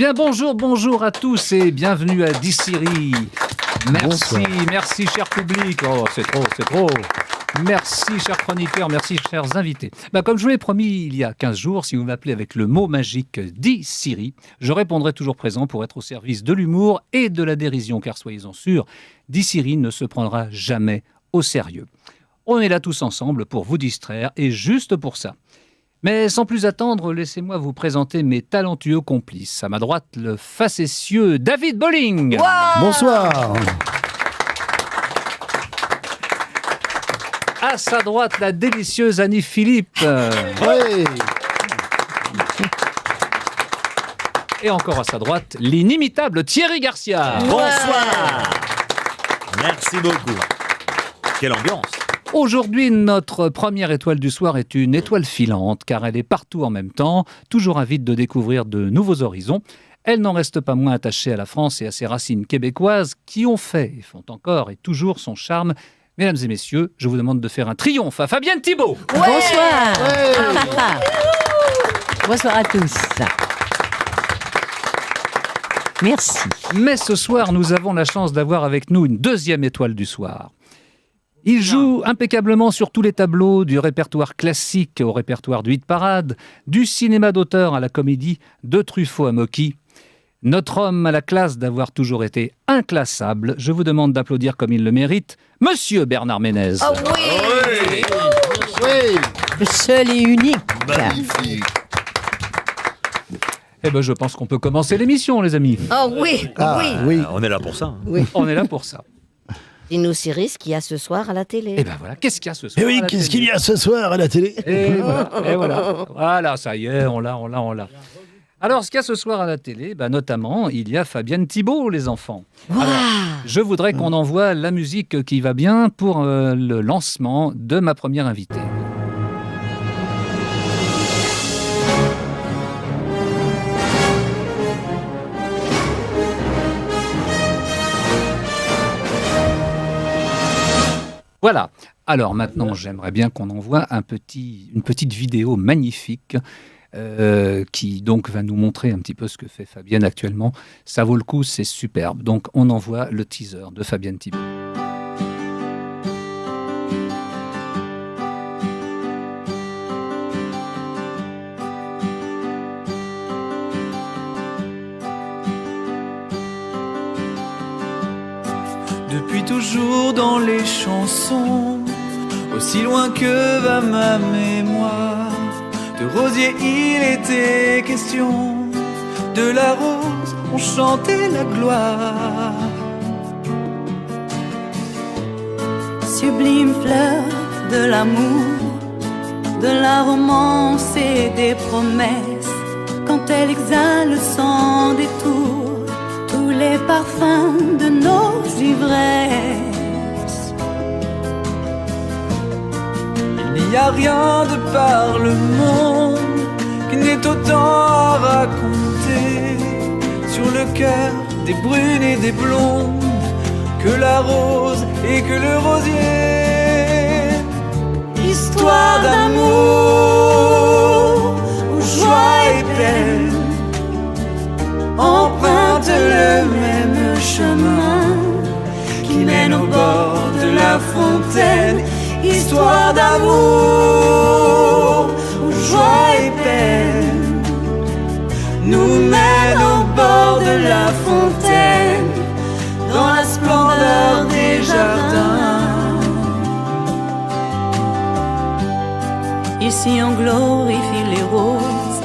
Bien bonjour à tous et bienvenue à Dissiri. Merci cher public. Oh, c'est trop. Merci chers chroniqueurs, merci chers invités. Comme je vous l'ai promis il y a 15 jours, si vous m'appelez avec le mot magique Dissiri, je répondrai toujours présent pour être au service de l'humour et de la dérision, car soyez-en sûrs, Dissiri ne se prendra jamais au sérieux. On est là tous ensemble pour vous distraire et juste pour ça. Mais sans plus attendre, laissez-moi vous présenter mes talentueux complices. À ma droite, le facétieux David Bolling. Wow. Bonsoir. À sa droite, la délicieuse Annie Philippe. Oui. Et encore à sa droite, l'inimitable Thierry Garcia. Bonsoir. Merci beaucoup. Quelle ambiance. Aujourd'hui, notre première étoile du soir est une étoile filante, car elle est partout en même temps, toujours avide de découvrir de nouveaux horizons. Elle n'en reste pas moins attachée à la France et à ses racines québécoises, qui ont fait, et font encore et toujours son charme. Mesdames et messieurs, je vous demande de faire un triomphe à Fabienne Thibault. Ouais. Bonsoir. Bonsoir à tous. Merci. Mais ce soir, nous avons la chance d'avoir avec nous une deuxième étoile du soir. Il joue impeccablement sur tous les tableaux, du répertoire classique au répertoire du hit parade, du cinéma d'auteur à la comédie, de Truffaut à Mocky. Notre homme a la classe d'avoir toujours été inclassable. Je vous demande d'applaudir comme il le mérite, Monsieur Bernard Ménez. Oh oui. Oui. Le seul et unique. Magnifique. Je pense qu'on peut commencer l'émission, les amis. Oh oui. Oui. On est là pour ça. On est là pour ça. Dis-nous, Cyril, ce qu'il y a ce soir à la télé. Et voilà, qu'est-ce qu'il y a ce soir? Et oui, qu'est-ce qu'il y a ce soir à la télé? Et voilà. Voilà, ça y est, on l'a. Alors, ce qu'il y a ce soir à la télé, notamment, il y a Fabienne Thibault, les enfants. Wow. Alors, je voudrais qu'on envoie la musique qui va bien pour le lancement de ma première invitée. Voilà. Alors maintenant, j'aimerais bien qu'on envoie une petite vidéo magnifique qui donc va nous montrer un petit peu ce que fait Fabienne actuellement. Ça vaut le coup, c'est superbe. Donc on envoie le teaser de Fabienne Thibault. Depuis toujours dans les chansons, aussi loin que va ma mémoire, de rosier il était question, de la rose on chantait la gloire. Sublime fleur de l'amour, de la romance et des promesses, quand elle exhale sans détour tous les parfums de nos ivresses. Il n'y a rien de par le monde qui n'ait autant à raconter sur le cœur des brunes et des blondes que la rose et que le rosier. Histoire d'amour où joie et peine empruntent le même chemin qui mène au bord de la fontaine. Histoire d'amour où joie et peine nous mène au bord de la fontaine, dans la splendeur des jardins. Ici on glorifie les roses,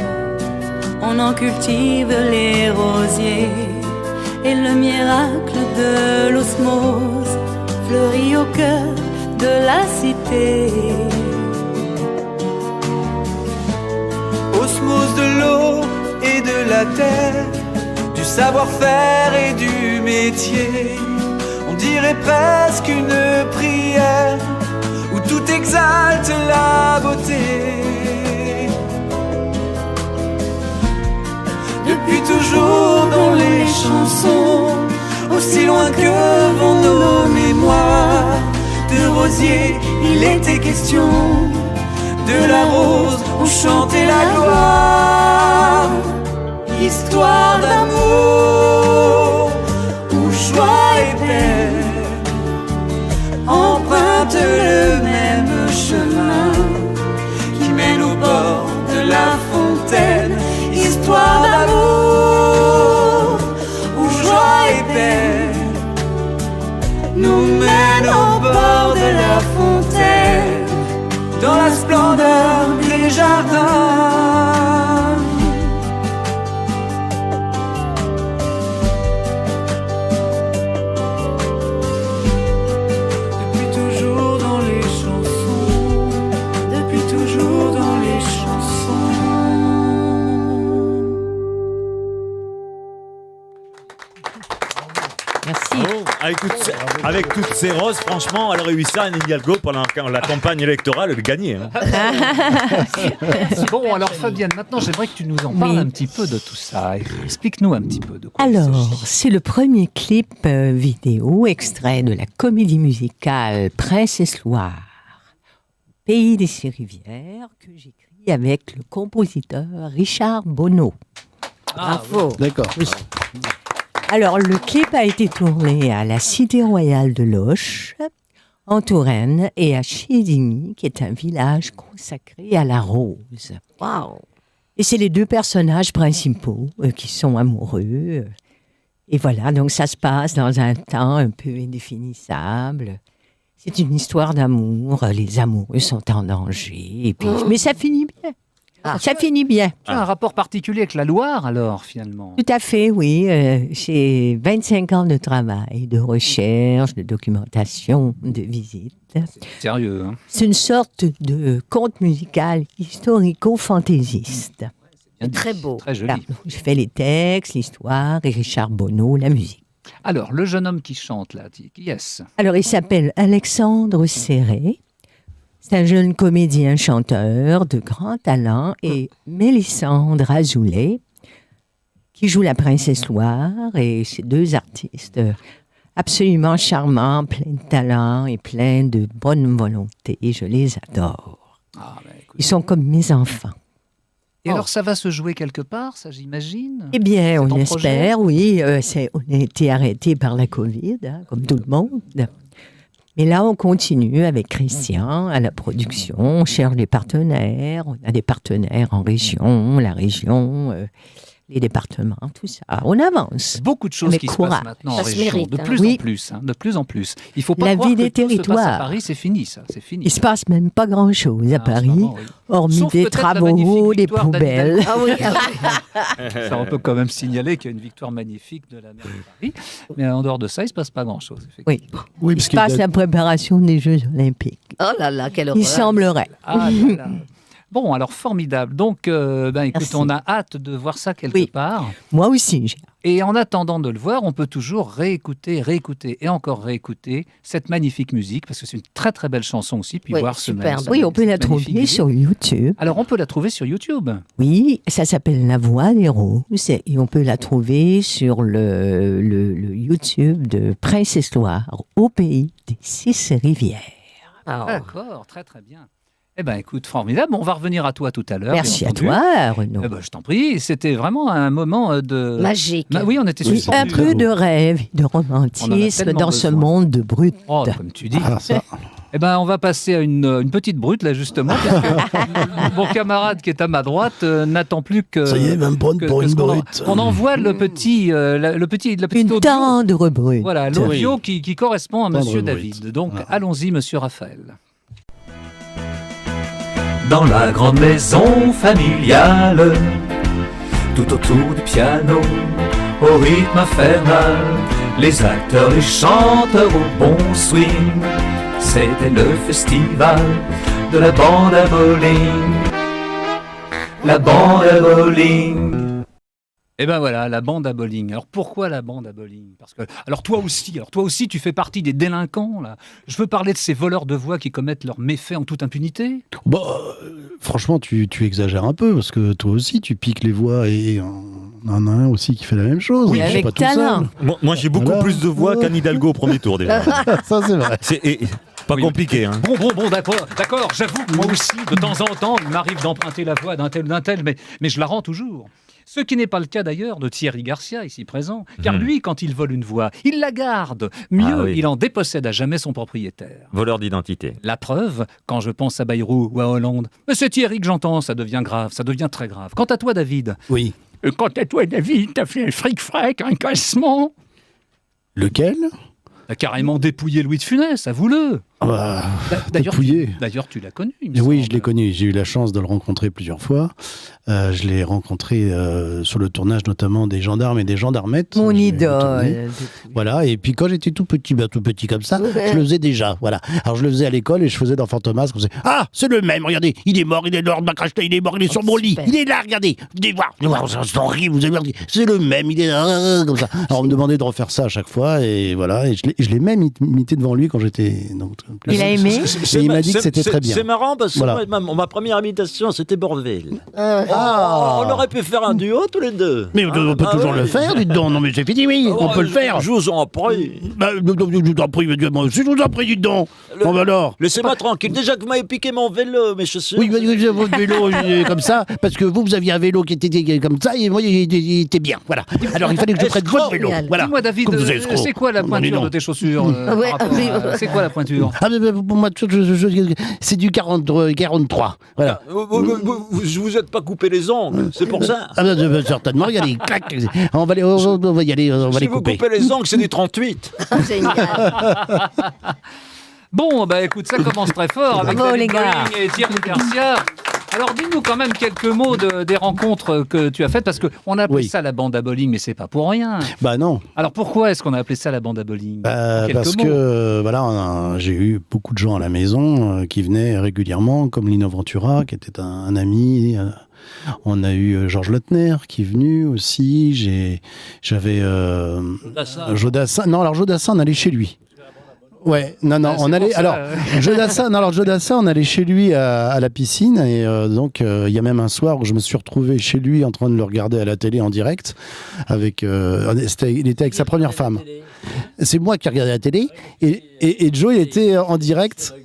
on en cultive les rosiers, et le miracle de l'osmose fleurit au cœur de la cité. Osmose de l'eau et de la terre, du savoir-faire et du métier. On dirait presque une prière où tout exalte la beauté. Depuis toujours dans les chansons, aussi loin que vont nos mémoires, de rosier il était question, de la rose on chantait la gloire. histoire d'amour où joie et peine empruntent le même chemin qui mène au bord de la fontaine. Histoire d'amour où joie et peine nous mène au bord de la fontaine, dans la splendeur des jardins. Depuis toujours dans les chansons, depuis toujours dans les chansons. Merci. Bravo. Avec toutes ces roses, franchement, elle aurait eu ça, Anne Hidalgo, pendant la campagne électorale, elle gagnait. Hein. Bon, alors Fabienne, maintenant j'aimerais que tu nous en parles Oui. un petit peu de tout ça. Explique-nous un petit peu de quoi Alors, il s'agit. c'est le premier clip vidéo extrait de la comédie musicale Prince et Sloire, Pays des Six Rivières, que j'écris avec le compositeur Richard Bonneau. Bravo. D'accord. Alors, le clip a été tourné à la Cité Royale de Loches, en Touraine, et à Chédigny, qui est un village consacré à la rose. Waouh. Et c'est les deux personnages principaux qui sont amoureux. Et voilà, donc ça se passe dans un temps un peu indéfinissable. C'est une histoire d'amour. Les amoureux sont en danger. Et puis, mais ça finit bien. Ah. Ça finit bien. Tu as un rapport particulier avec la Loire, alors, finalement. Tout à fait, oui. J'ai 25 ans de travail, de recherche, de documentation, de visite. Sérieux, hein. C'est une sorte de conte musical historico-fantaisiste. Bien dit. Très beau. Très joli. Voilà. Je fais les textes, l'histoire et Richard Bonneau, la musique. Alors, le jeune homme qui chante, là, qui est-ce? Alors, il s'appelle Alexandre Serré. C'est un jeune comédien-chanteur de grand talent et Mélissandre Azoulay, qui joue la princesse Loire. Et ces deux artistes absolument charmants, pleins de talent et pleins de bonne volonté. Je les adore. Ah, bah, écoute. Ils sont comme mes enfants. Et alors, ça va se jouer quelque part, ça, j'imagine? Eh bien, C'est on ton espère, oui. On a été arrêté par la Covid, comme tout le monde. Mais là, on continue avec Christian à la production. On cherche des partenaires. On a des partenaires en région, la région, les départements, tout ça. On avance. Beaucoup de choses Avec qui se courage. passent maintenant en Ça se région, mérite, de hein. plus Oui. en plus, hein, de plus en plus. Il faut pas La croire vie que des tout se passe à territoires. Paris, c'est fini, ça, c'est fini. Il se passe même pas grand-chose à Ah, en ce Paris, moment, oui. hormis Sauf des peut-être la travaux, magnifique des victoire d'Anne poubelles. Ah oui, Ça, on peut quand même signaler qu'il y a une victoire magnifique de la maire de Paris. Mais en dehors de ça, il ne se passe pas grand-chose. Oui, Oui, il parce se qu'il y a- passe la préparation des Jeux Olympiques. oh là là, quelle horreur. Il semblerait. Ah là là. Bon, alors formidable. Donc, écoute, Merci. on a hâte de voir ça quelque Oui. part. Moi aussi, j'ai Et en attendant de le voir, on peut toujours réécouter et encore réécouter cette magnifique musique, parce que c'est une très très belle chanson aussi, puis Oui, voir ce superbe. ce- Oui, on peut la cette magnifique trouver musique. sur YouTube. Alors, on peut la trouver sur YouTube. Oui, ça s'appelle La Voix des Roses et on peut la trouver sur le YouTube de Princesse Loire, au pays des Six Rivières. Ah, D'accord, très très bien. Eh bien, écoute, formidable. On va revenir à toi tout à l'heure. Merci bien à entendu. toi, Renaud. Eh ben, je t'en prie, c'était vraiment un moment de... magique. Oui, on était Oui, suspendus. un peu de rêve, de On en a romantisme tellement dans ce besoin. monde de brut. Oh, comme tu dis. Ah, ça. Eh ben, on va passer à une petite brute, là, justement, parce que mon camarade qui est à ma droite n'attend plus que... Ça y est, même prendre que- pour que une ce qu'on en- brute. On envoie le petit, la petite Une audio. tendre brute. Voilà, l'audio qui correspond à Tendre Monsieur brute. David. Donc, Voilà. allons-y, Monsieur Raphaël. Dans la grande maison familiale, tout autour du piano, au rythme infernal, les acteurs, les chanteurs au bon swing, c'était le festival de la bande à bowling. La bande à bowling. Eh ben voilà, la bande à bowling. Alors pourquoi la bande à bowling? Parce que alors toi aussi, tu fais partie des délinquants là. Je veux parler de ces voleurs de voix qui commettent leurs méfaits en toute impunité. Bon, franchement, tu exagères un peu, parce que toi aussi, tu piques les voix et on en a un aussi qui fait la même chose. Oui, Je suis avec pas tout talent. Moi, j'ai beaucoup Voilà. plus de voix qu'Anne Hidalgo au premier tour déjà. seul. Ça, c'est vrai. C'est pas Oui. compliqué. Hein. Bon, d'accord, j'avoue que moi aussi, de temps en temps, il m'arrive d'emprunter la voix d'un tel, mais je la rends toujours. Ce qui n'est pas le cas d'ailleurs de Thierry Garcia, ici présent, car lui, quand il vole une voix, il la garde. Mieux, il en dépossède à jamais son propriétaire. Voleur d'identité. La preuve, quand je pense à Bayrou ou à Hollande, mais c'est Thierry que j'entends, ça devient grave, ça devient très grave. Quant à toi, David, Oui. t'as fait un fric-frac, un cassement. Lequel? T'as carrément dépouillé Louis de Funès, avoue-le. Dépouillé. D'ailleurs, tu l'as connu, il me Oui, semble. je l'ai connu. J'ai eu la chance de le rencontrer plusieurs fois. Je l'ai rencontré sur le tournage notamment des Gendarmes et des Gendarmettes. Mon J'ai tourné. idole. Voilà, et puis quand j'étais tout petit comme ça, je le faisais déjà. Voilà. Alors je le faisais à l'école et je faisais dans Fantomas. Ah, c'est le même, regardez, il est mort, il est mort, il est mort, il est sur mon lit, super. il est là, regardez, venez voir, c'est horrible, vous avez regardé, c'est le même, il est là, comme ça. Alors on me demandait de refaire ça à chaque fois, et voilà, et je l'ai même imité devant lui quand j'étais. Donc, Il a aimé. Et il m'a dit que c'était très bien. C'est marrant parce que Voilà. moi, ma première imitation, c'était Borville. Ah. On aurait pu faire un duo tous les deux. Mais on peut toujours le faire, dites donc. Non, mais c'est fini, oui, on peut le faire. Je vous en prie. Bah, je vous en prie, moi aussi, je vous en prie, dites donc. Bon, bah alors. Laissez-moi tranquille. Déjà que vous m'avez piqué mon vélo, mes chaussures. Oui, votre vélo comme ça, parce que vous aviez un vélo qui était comme ça, et moi, il était bien. Voilà. Alors, il fallait que je prenne votre vélo. Génial. Voilà. Dis-moi, David, Comme vous êtes escroc. c'est quoi la Non, pointure mais non. de tes chaussures Ouais, par rapport oui. C'est quoi la pointure Ah, mais pour moi, c'est du 43. Voilà. Vous êtes pas coupé les ongles, c'est pour ça. Ah, certainement, regardez, clac. On va y aller, on va Si les vous couper. coupez les ongles, c'est du 38. Génial. Bon, bah écoute, ça commence très fort avec Bravo, David les gars. Boeing et Thierry Garcia. Alors dis-nous quand même quelques mots des rencontres que tu as faites, parce qu'on a appelé Oui. ça la bande à bowling, mais c'est pas pour rien. Bah non. Alors pourquoi est-ce qu'on a appelé ça la bande à bowling En quelques Parce mots. que voilà, j'ai eu beaucoup de gens à la maison qui venaient régulièrement, comme Lino Ventura, qui était un ami. On a eu Georges Lautner qui est venu aussi. J'avais Jodassin. Non, alors Jodassin, on allait chez lui. Ouais, non, Ah, on c'est allait. pour ça, Alors, Jodassin, on allait chez lui à la piscine. Et donc, il y a même un soir où je me suis retrouvé chez lui en train de le regarder à la télé en direct. Il était avec sa première femme. C'est moi qui regardais la télé. Et Joe, il était en direct.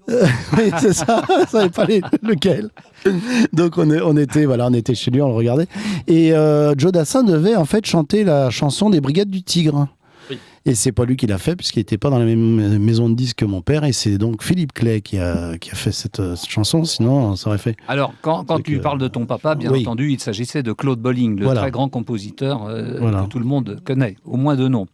Oui, c'est ça, je savais pas lequel. Donc on était chez lui, on le regardait. Et Joe Dassin devait en fait chanter la chanson des Brigades du Tigre. Oui. Et c'est pas lui qui l'a fait, puisqu'il n'était pas dans la même maison de disques que mon père. Et c'est donc Philippe Clay qui a fait cette chanson, sinon ça aurait fait. Alors, quand Donc, tu parles de ton papa, bien oui. entendu, il s'agissait de Claude Bolling, le Voilà. très grand compositeur Voilà. que tout le monde connaît, au moins de nom.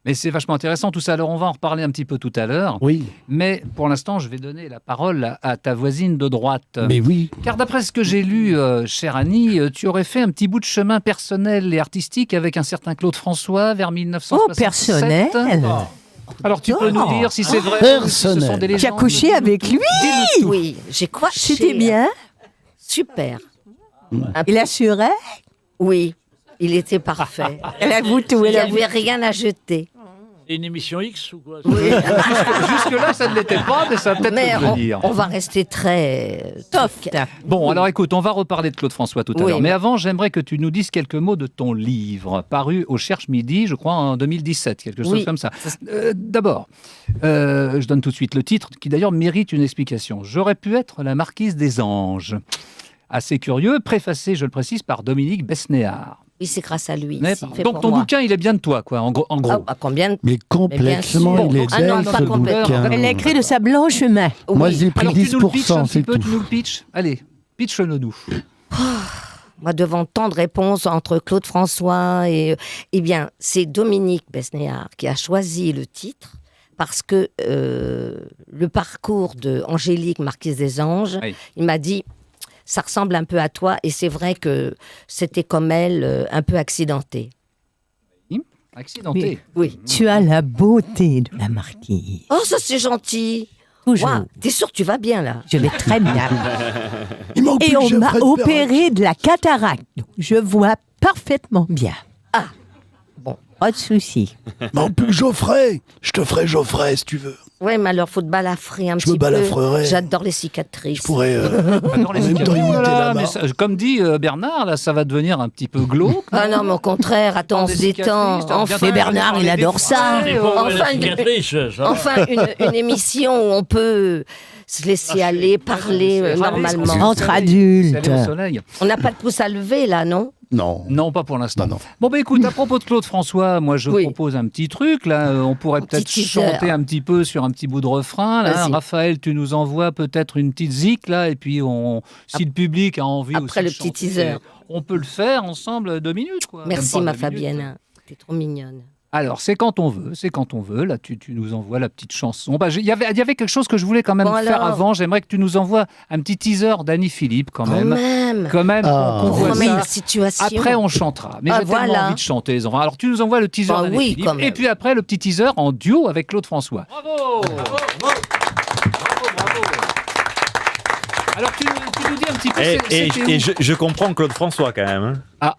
Mais c'est vachement intéressant tout ça. Alors, on va en reparler un petit peu tout à l'heure. Oui, Mais pour l'instant, je vais donner la parole à ta voisine de droite. mais oui. Car d'après ce que j'ai lu, chère Annie, tu aurais fait un petit bout de chemin personnel et artistique avec un certain Claude François vers 1967. Oh, personnel. Alors, tu peux nous dire si c'est vrai ou si ce sont Personnel. des légendes. Tu as couché avec lui. Dis-nous tout. Oui, j'ai couché. C'était bien. Super. Il assurait. Oui, il était parfait. Elle avoue tout. Il n'y Elle avoue. avait rien à jeter. C'est une émission X ou quoi? Oui. Jusque-là, ça ne l'était pas, mais ça va peut-être Mais le devenir. on va rester très Soft. Bon, alors écoute, on va reparler de Claude François tout à Oui, l'heure. Mais mais- avant, j'aimerais que tu nous dises quelques mots de ton livre, paru au Cherche Midi, je crois, en 2017, quelque chose Oui. comme ça. D'abord, je donne tout de suite le titre, qui d'ailleurs mérite une explication. J'aurais pu être la marquise des anges. Assez curieux, préfacé, je le précise, par Dominique Besnéard. Oui, c'est grâce à lui. Mais- c'est fait donc pour ton moi. bouquin, il est bien de toi, quoi, en gros. Ah, bah, combien Mais complètement, sûr. il est Ah non, belle, pas ce complètement. bouquin. Elle l'a écrit de sa blanche main. Moi, Oui. j'ai pris Alors tu nous le pitches un 10%, petit c'est peu, tout. tu nous le pitches. Allez, pitch-le-nous. Moi, devant tant de réponses entre Claude François et... Eh bien, c'est Dominique Besnéard qui a choisi le titre parce que le parcours de Angélique, marquise des Anges, Oui. il m'a dit, ça ressemble un peu à toi, et c'est vrai que c'était comme elle, un peu accidenté. Accidenté. Oui. Tu as la beauté de la marquise. Oh, ça c'est gentil. Toujours. Waouh, t'es sûr que tu vas bien là? Je vais très bien. Il manque Et plus que on m'a Jeffrey opéré de la cataracte. Donc, je vois parfaitement bien. Ah, bon. Pas de souci. Perrache. Il manque plus que Geoffrey. Je te ferai Geoffrey si tu veux. Ouais, mais alors faut te balafrer un Je petit me peu. balafrerai. J'adore les cicatrices. Je pourrais. J'adore les En même temps, cicatrices. imiter Oh là là, la mais marque. ça- comme dit Bernard, là, ça va devenir un petit peu glauque. Ah non, mais au contraire, attends, on se Des détend. cicatrices, Enfin, bien Bernard, parler il des adore ça. détails, Enfin, une émission où on peut se laisser aller, parler c'est ravi, normalement. c'est Entre au soleil. adultes. C'est aller au soleil. On n'a pas de pouce à lever là, non? Non. Non, pas pour l'instant. Non. Bon, écoute, à propos de Claude François, moi, je Oui. propose un petit truc. Là, on pourrait peut-être petit teaser. chanter un petit peu sur un petit bout de refrain. Là. Vas-y. Raphaël, tu nous envoies peut-être une petite zik, là, et puis si le public a envie aussi Après de le petit chanter, teaser. on peut le faire ensemble 2 minutes, quoi. Merci, Même ma pas 2 minutes. Fabienne. T'es trop mignonne. Alors, c'est quand on veut. Là, tu nous envoies la petite chanson. Il y avait quelque chose que je voulais quand même Bon, faire alors. avant. J'aimerais que tu nous envoies un petit teaser d'Annie Philippe, quand même. Quand même. Ah. qu'on voit Remet ça. la situation. Après, on chantera. Mais Ah, j'ai tellement voilà. envie de chanter, les enfants. Alors, tu nous envoies le teaser Bah d'Annie oui, Philippe, quand même. et puis après, le petit teaser en duo avec Claude François. Bravo. Alors, tu nous dis un petit peu... c'était Et où je comprends Claude François quand même. Hein.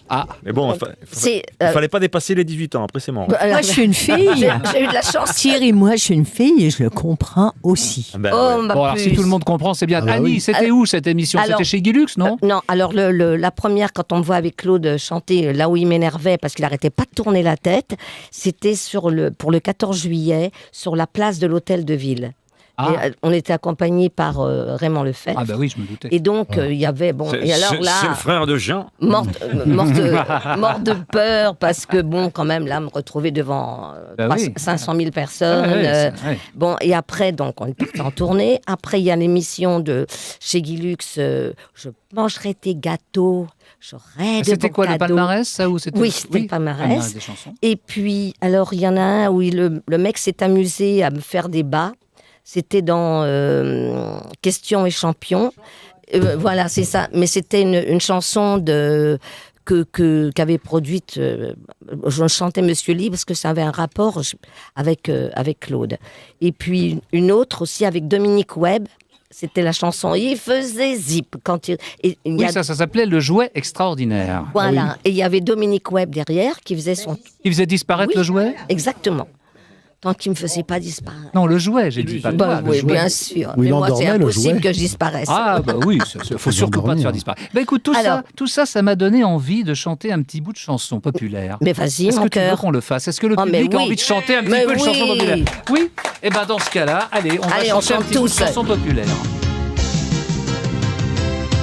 Ah, Mais bon, C'est, il fallait pas dépasser les 18 ans, après c'est mort. Moi, je suis une fille. J'ai eu de la chance. Thierry, moi, je suis une fille et je le comprends aussi. Ben, Oh, ouais. ma bon, alors, si puce. tout le monde comprend, c'est bien. Ah bah Annie, oui. c'était où cette émission? Alors- C'était chez Guilux, non? Non, alors la première, quand on me voit avec Claude chanter là où il m'énervait parce qu'il arrêtait pas de tourner la tête, c'était pour le 14 juillet sur la place de l'Hôtel de Ville. Ah. Et, on était accompagné par Raymond Lefebvre. Ah bah oui, je me doutais. Et donc, il y avait... Bon, et alors C'est le là, frère de Jean. morte de peur, parce que, bon, quand même, là, me retrouver devant Bah oui. 500 000 personnes. Ouais, ouais. Bon, et après, donc, on est parti en tournée. Après, il y a l'émission de chez Guilux, Je mangerai tes gâteaux, j'aurai de C'était bons quoi, le cadeaux. palmarès, ça ou c'était... Oui, c'était le palmarès. des chansons. Et puis, alors, il y en a un où le mec s'est amusé à me faire des bas. C'était dans Questions et Champions. Voilà, c'est ça. Mais c'était une chanson qu'avait produite, je chantais Monsieur Lee parce que ça avait un rapport avec Claude. Et puis une autre aussi avec Dominique Webb. C'était la chanson Il faisait zip quand il y Oui, a, ça s'appelait Le Jouet Extraordinaire. voilà. Et il y avait Dominique Webb derrière qui faisait son Il faisait disparaître Oui. le jouet? Exactement. Tant qu'il me faisait pas disparaître. Non, le jouet, j'ai dit. Pas Bah toi, le oui, jouet. bien sûr. Où il Mais moi, c'est endormait, le impossible jouet. que je disparaisse. Ah bah oui, il faut surtout pas te faire disparaître. Bah écoute, tout ça m'a donné envie de chanter un petit bout de chanson populaire. Mais vas-y, Est-ce mon que tu veux cœur. qu'on le fasse? Est-ce que le Oh, mais public a oui. envie de chanter un petit Mais peu une oui. chanson populaire? Oui. Et ben dans ce cas-là, allez, on va Allez, on chanter un chante petit bout de tous. chanson populaire.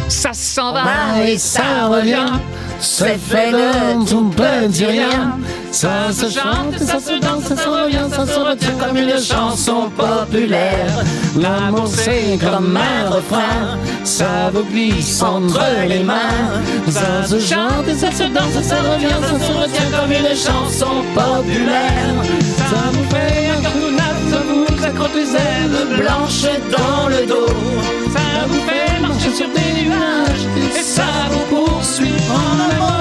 Ça s'en va Va et ça revient. C'est fait de tout petit rien. Ça se chante, ça se danse, ça se revient, ça se retient comme une chanson populaire. L'amour c'est comme un refrain, ça vous glisse entre les mains. Ça se chante, ça se danse, ça se revient, ça se retient comme une chanson populaire. Ça vous fait un cartonnade, ça vous accroche les ailes blanches dans le dos. Ça vous fait marcher sur des nuages et ça vous poursuit en amour.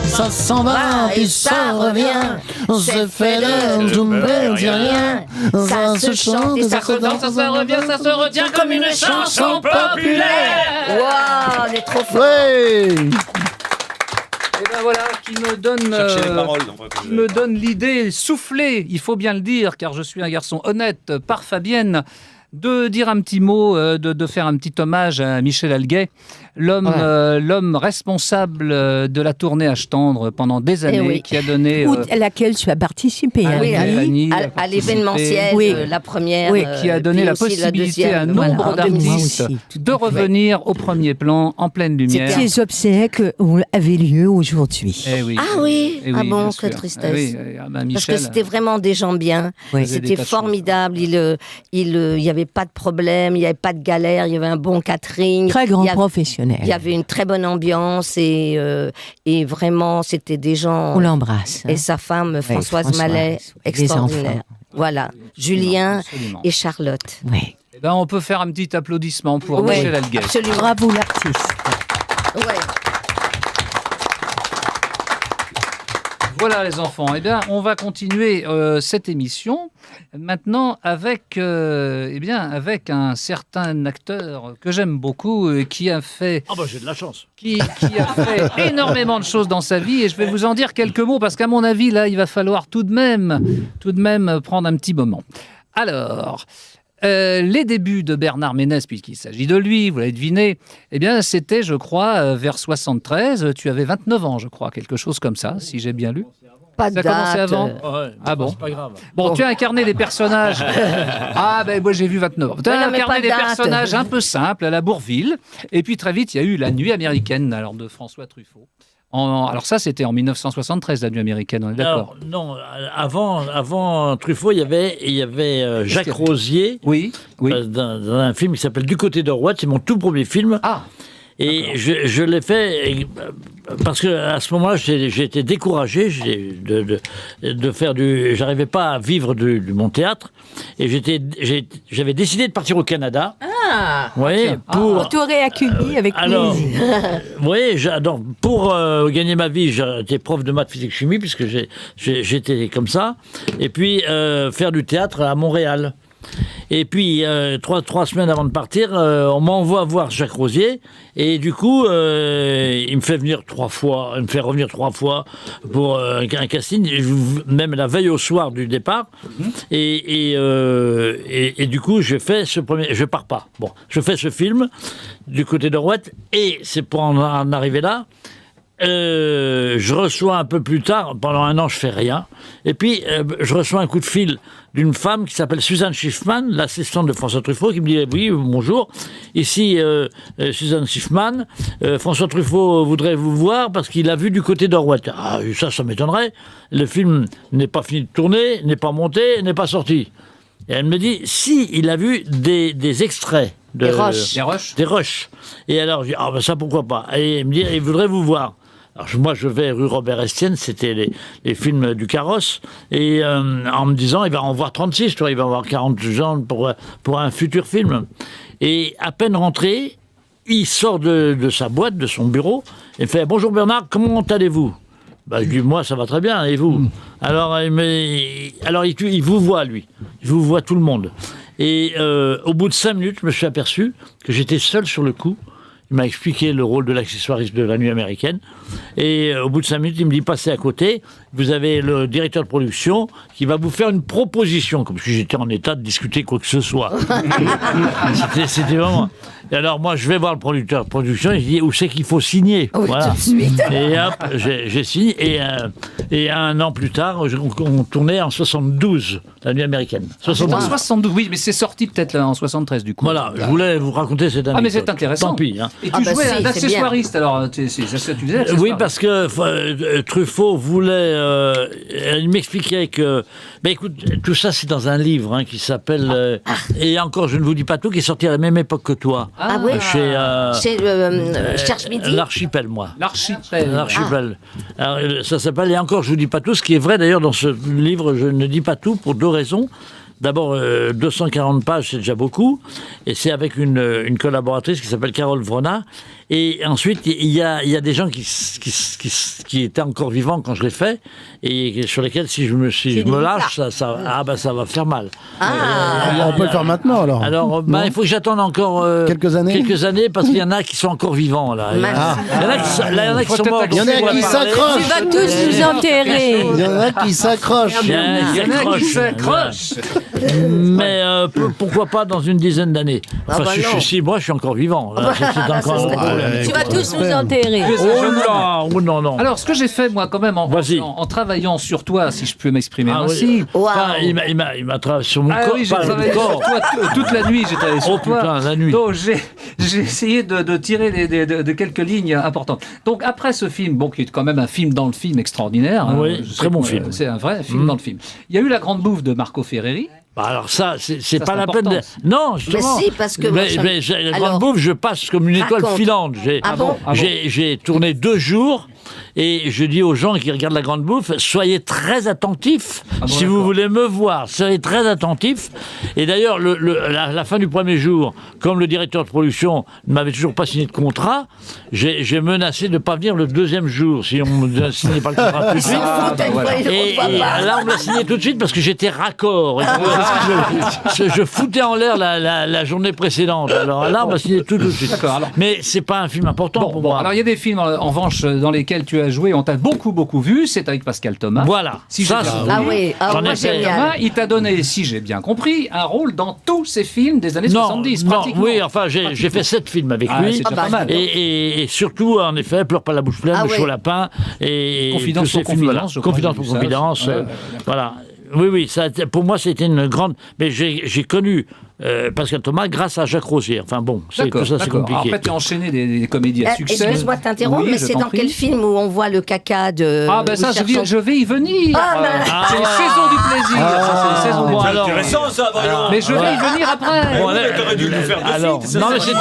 Ça s'en va et ça revient, on se fait de tout ne dit rien. Ça se chante et ça se danse, ça se revient, ça se retient comme une chanson populaire. Waouh, on est trop fort. Ouais. Et ben voilà, qui me donne, Cherchez les paroles. qui me donne l'idée soufflée, il faut bien le dire, car je suis un garçon honnête, par Fabienne, de dire un petit mot, de faire un petit hommage à Michel Alguet, l'homme responsable de la tournée H tendre pendant des années, oui. qui a donné... À laquelle tu as participé, Ah Oui, Annie. Annie a à participé. l'événementiel, Oui. la première. Oui. Qui a donné puis la aussi possibilité à un deuxième, voilà, nombre en 2010. d'artistes Moi aussi, de revenir au premier plan, en pleine lumière. Ces obsèques avaient lieu aujourd'hui. Eh oui. Ah oui, Eh ah oui, bon, bien quelle sûr. tristesse. Eh oui, ah ben Parce Michel, que c'était vraiment des gens bien. Oui. faisait des C'était tas de formidable. Il y avait pas de problème, il y avait pas de galère, il y avait un bon catering. Très grand Il y avait- professionnel. Il y avait une très bonne ambiance et vraiment, c'était des gens. On l'embrasse. hein. Et sa femme, Françoise Françoise, Mallet, les extraordinaire. enfants. Voilà, Julien absolument. et Charlotte. Oui. Eh ben, on peut faire un petit applaudissement pour Ouais, Michel Alguet. absolument. Bravo l'artiste. Ouais. Voilà les enfants, eh bien, on va continuer cette émission maintenant avec, avec un certain acteur que j'aime beaucoup, qui a fait Ah bah j'ai de la chance. qui a fait énormément de choses dans sa vie et je vais vous en dire quelques mots parce qu'à mon avis là il va falloir tout de même prendre un petit moment. Alors, les débuts de Bernard Ménez, puisqu'il s'agit de lui, vous l'avez deviné, eh bien c'était je crois vers 73, tu avais 29 ans je crois, quelque chose comme ça si j'ai bien lu. Pas de Ça a commencé date. avant Ouais, Ah bon c'est pas grave. Bon, tu as incarné des personnages. Ah, ben moi j'ai vu 29 ans. Tu as Non, mais incarné pas de des date. personnages un peu simples à la Bourville. Et puis très vite, il y a eu La Nuit américaine, alors de François Truffaut. Alors ça, c'était en 1973, La Nuit américaine, on est d'accord. Non, avant Truffaut, il y avait Jacques Rosier, Oui, oui. dans un film qui s'appelle Du côté de Rouen, c'est mon tout premier film. Ah, Et je l'ai fait parce que à ce moment-là, j'ai été découragé de faire j'arrivais pas à vivre de mon théâtre, et j'avais décidé de partir au Canada. Ah, Oui, on t'aurait accueilli avec alors, plaisir. oui, j'adore. Pour gagner ma vie, j'étais prof de maths, physique, chimie, puisque j'étais comme ça. Et puis faire du théâtre à Montréal. Et puis, trois semaines avant de partir, on m'envoie voir Jacques Rosier. Et du coup, il me fait venir 3 fois. Il me fait revenir 3 fois pour un casting, même la veille au soir du départ. Et du coup, je fais ce premier... Je pars pas. Bon, je fais ce film Du côté de Rouette. Et c'est pour en arriver là. Je reçois un peu plus tard, pendant 1 an je fais rien, et puis je reçois un coup de fil d'une femme qui s'appelle Suzanne Schiffman, l'assistante de François Truffaut, qui me dit oui, bonjour, ici Suzanne Schiffman, François Truffaut voudrait vous voir parce qu'il a vu Du côté d'Orwell. Ah, ça m'étonnerait, le film n'est pas fini de tourner, n'est pas monté, n'est pas sorti. Et elle me dit si, il a vu des extraits Des rushs. des rushs. Et alors je dis ah ben ça pourquoi pas. Et elle me dit il voudrait vous voir. Alors moi je vais rue Robert Estienne, c'était les films du Carrosse, et en me disant il va en voir 36, toi, il va avoir 40 gens pour un futur film. Et à peine rentré, il sort de sa boîte, de son bureau, et fait bonjour Bernard, comment allez-vous? Bah, je dis moi ça va très bien, et vous? Alors il vous voit lui, il vous voit tout le monde. Et au bout de 5 minutes, je me suis aperçu que j'étais seul sur le coup. Il m'a expliqué le rôle de l'accessoiriste de La Nuit américaine. Et au bout de 5 minutes, il me dit passez à côté. Vous avez le directeur de production qui va vous faire une proposition, comme si j'étais en état de discuter quoi que ce soit. C'était vraiment. Et alors moi, je vais voir le producteur de production. Il dit où c'est qu'il faut signer. Oui, voilà. tout de suite. Et hop, j'ai signé. Et 1 an plus tard, on tournait en 72, La Nuit américaine. c'est en 72, oui, mais c'est sorti peut-être là, en 73 du coup. Voilà, je voulais vous raconter cette anecdote. Ah mais c'est intéressant. Tant pis. Hein. Et tu jouais si, un c'est accessoiriste, alors c'est ça que tu disais. Oui, parce que Truffaut voulait... il m'expliquait que... Mais écoute, tout ça, c'est dans un livre hein, qui s'appelle... et encore, je ne vous dis pas tout, qui est sorti à la même époque que toi. Ah oui. Chez Cherche Midi. L'Archipel, moi. L'archipel. L'Archipel. Alors, ça s'appelle... Et encore, je ne vous dis pas tout. Ce qui est vrai, d'ailleurs, dans ce livre, je ne dis pas tout pour 2 raisons. D'abord, 240 pages, c'est déjà beaucoup. Et c'est avec une collaboratrice qui s'appelle Carole Vrona. Et ensuite, il y a des gens qui étaient encore vivants quand je l'ai fait, et sur lesquels, si je me lâche, ça va faire mal. On peut le faire maintenant alors. Alors, il faut que j'attende encore Quelques années parce qu'il y en a qui sont encore vivants. Là. Il y en a qui sont morts. Il y en a qui s'accrochent. Tu vas tous nous enterrer. Il y en a qui s'accrochent. Il y en a qui s'accrochent. Mais pourquoi pas dans une dizaine d'années. Enfin, moi, je suis encore vivant. Là, c'est encore... Tu vas tous nous enterrer. Oh non. Alors, ce que j'ai fait, moi, quand même, en travaillant sur toi, si je peux m'exprimer ainsi. Wow. Enfin, il m'a travaillé sur mon corps. Oui, j'ai pas le travaillé sur corps. toi toute la nuit, j'ai travaillé sur toi. Putain, la nuit. Donc, j'ai essayé de tirer de quelques lignes importantes. Donc, après ce film, qui est quand même un film dans le film extraordinaire. Oui, très bon film. C'est un vrai film dans le film. Il y a eu La Grande Bouffe de Marco Ferreri. Alors ça, c'est pas la important. peine de... Non, justement. Mais si, parce que... Mais la Grande Bouffe, je passe comme une étoile Raconte. filante. J'ai tourné 2 jours, et je dis aux gens qui regardent La Grande Bouffe, soyez très attentifs si vous voulez me voir. Soyez très attentifs. Et d'ailleurs, la fin du premier jour, comme le directeur de production ne m'avait toujours pas signé de contrat, j'ai menacé de ne pas venir le 2e jour si on ne signait pas le contrat tout de suite. Et là, on me l'a signé tout de suite parce que j'étais raccord. Je foutais en l'air la journée précédente. Alors là, on m'a signé tout de suite. Mais c'est pas un film important pour moi. Alors il y a des films en revanche dans lesquels tu as joué, on t'a beaucoup vu, c'est avec Pascal Thomas. Voilà. Si Ça, j'ai bien c'est- Ah oui, J'en ai moi fait. génial. Thomas, il t'a donné, si j'ai bien compris, un rôle dans tous ces films des années 70, pratiquement. Oui, enfin, j'ai fait 7 films avec Ah, lui. c'est déjà pas mal. Et surtout, en effet, Pleure pas la bouche pleine, Ah Le ouais. Chaud Lapin, et Confidence tous ces pour films, confidence, voilà. je crois, Confidence j'ai pour vu ça. confidence, Ouais, voilà. Oui, ça, pour moi, c'était une grande... Mais j'ai connu Pascal Thomas grâce à Jacques Rosier. Enfin bon, tout ça c'est d'accord. Alors, compliqué. après, tu as enchaîné des comédies à succès. Excuse-moi de t'interrompre, Oui, mais je c'est t'en dans prie. quel film où on voit le caca de... Ah ben ça, je vais y venir. Ah, ben- C'est les saisons du plaisir. Ça, c'est les saisons du bon, plaisir. alors- C'est intéressant ça, voyons. Mais je vais y venir après. Bon, Mais t'aurais dû nous faire de alors, suite, ça, non, mais c'est-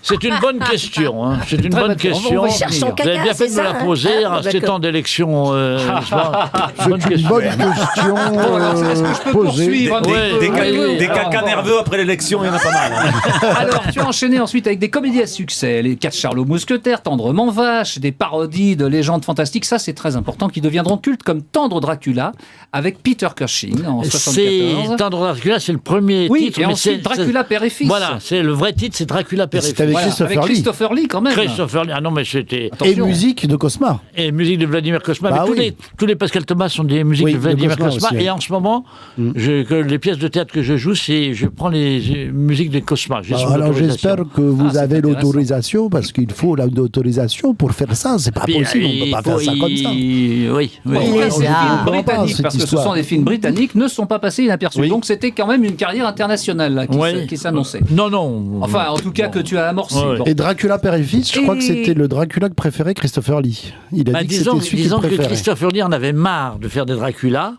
c'est une bonne question. Hein. C'est une Très bonne bonne question. question. On va y cherche son Vous avez caca, bien fait c'est de me ça, la hein. poser Ah, à ces d'accord. temps d'élection. C'est pas- bonne Une question. bonne question Bon, alors, est-ce que je peux posée. poursuivre un petit Ouais, peu Des, oui, des Alors, cacas bon. nerveux après l'élection, il y en a pas mal. hein. Alors, tu as enchaîné ensuite avec des comédies à succès, les 4 Charlots Mousquetaires, Tendrement Vache, des parodies de légendes fantastiques, ça c'est très important, qui deviendront cultes comme Tendre Dracula avec Peter Cushing en C'est 74. Tendre Dracula, c'est le premier Oui, titre. et mais ensuite Dracula Père et Fils. Voilà, c'est le vrai titre, c'est Dracula Père et C'est Fils. avec Voilà, Christopher avec Lee. Christopher Lee quand même. Christopher Lee. Ah non, mais c'était. Et Attention. musique de Cosma. Et musique de Vladimir Cosma. Bah mais oui. tous les Pascal Thomas sont des musiques Oui, de de Vladimir Cosma Cosma. aussi, Et oui. en ce moment, les pièces de théâtre que je joue, je prends les musiques de Cosma. J'ai son Alors autorisation. j'espère que vous c'est avez intéressant. l'autorisation parce qu'il faut l'autorisation pour faire ça. C'est pas Puis, possible, on peut pas faire ça comme ça. Oui, Bon, oui. Il après, les c'est des a. films Je comprends pas, britanniques, cette parce que ce histoire. sont des films britanniques, ne sont pas passés inaperçus. Oui. Donc c'était quand même une carrière internationale là, Ouais. qui s'annonçait. Non, non. Enfin, en tout cas, que tu as amorcé. Ouais. Bon. Et Dracula Père et Fils, je crois que Et- c'était le Dracula que préférait Christopher Lee. Il a Bah, dit que disons c'était celui qu'il disons que préférait. Christopher Lee en avait marre de faire des Dracula.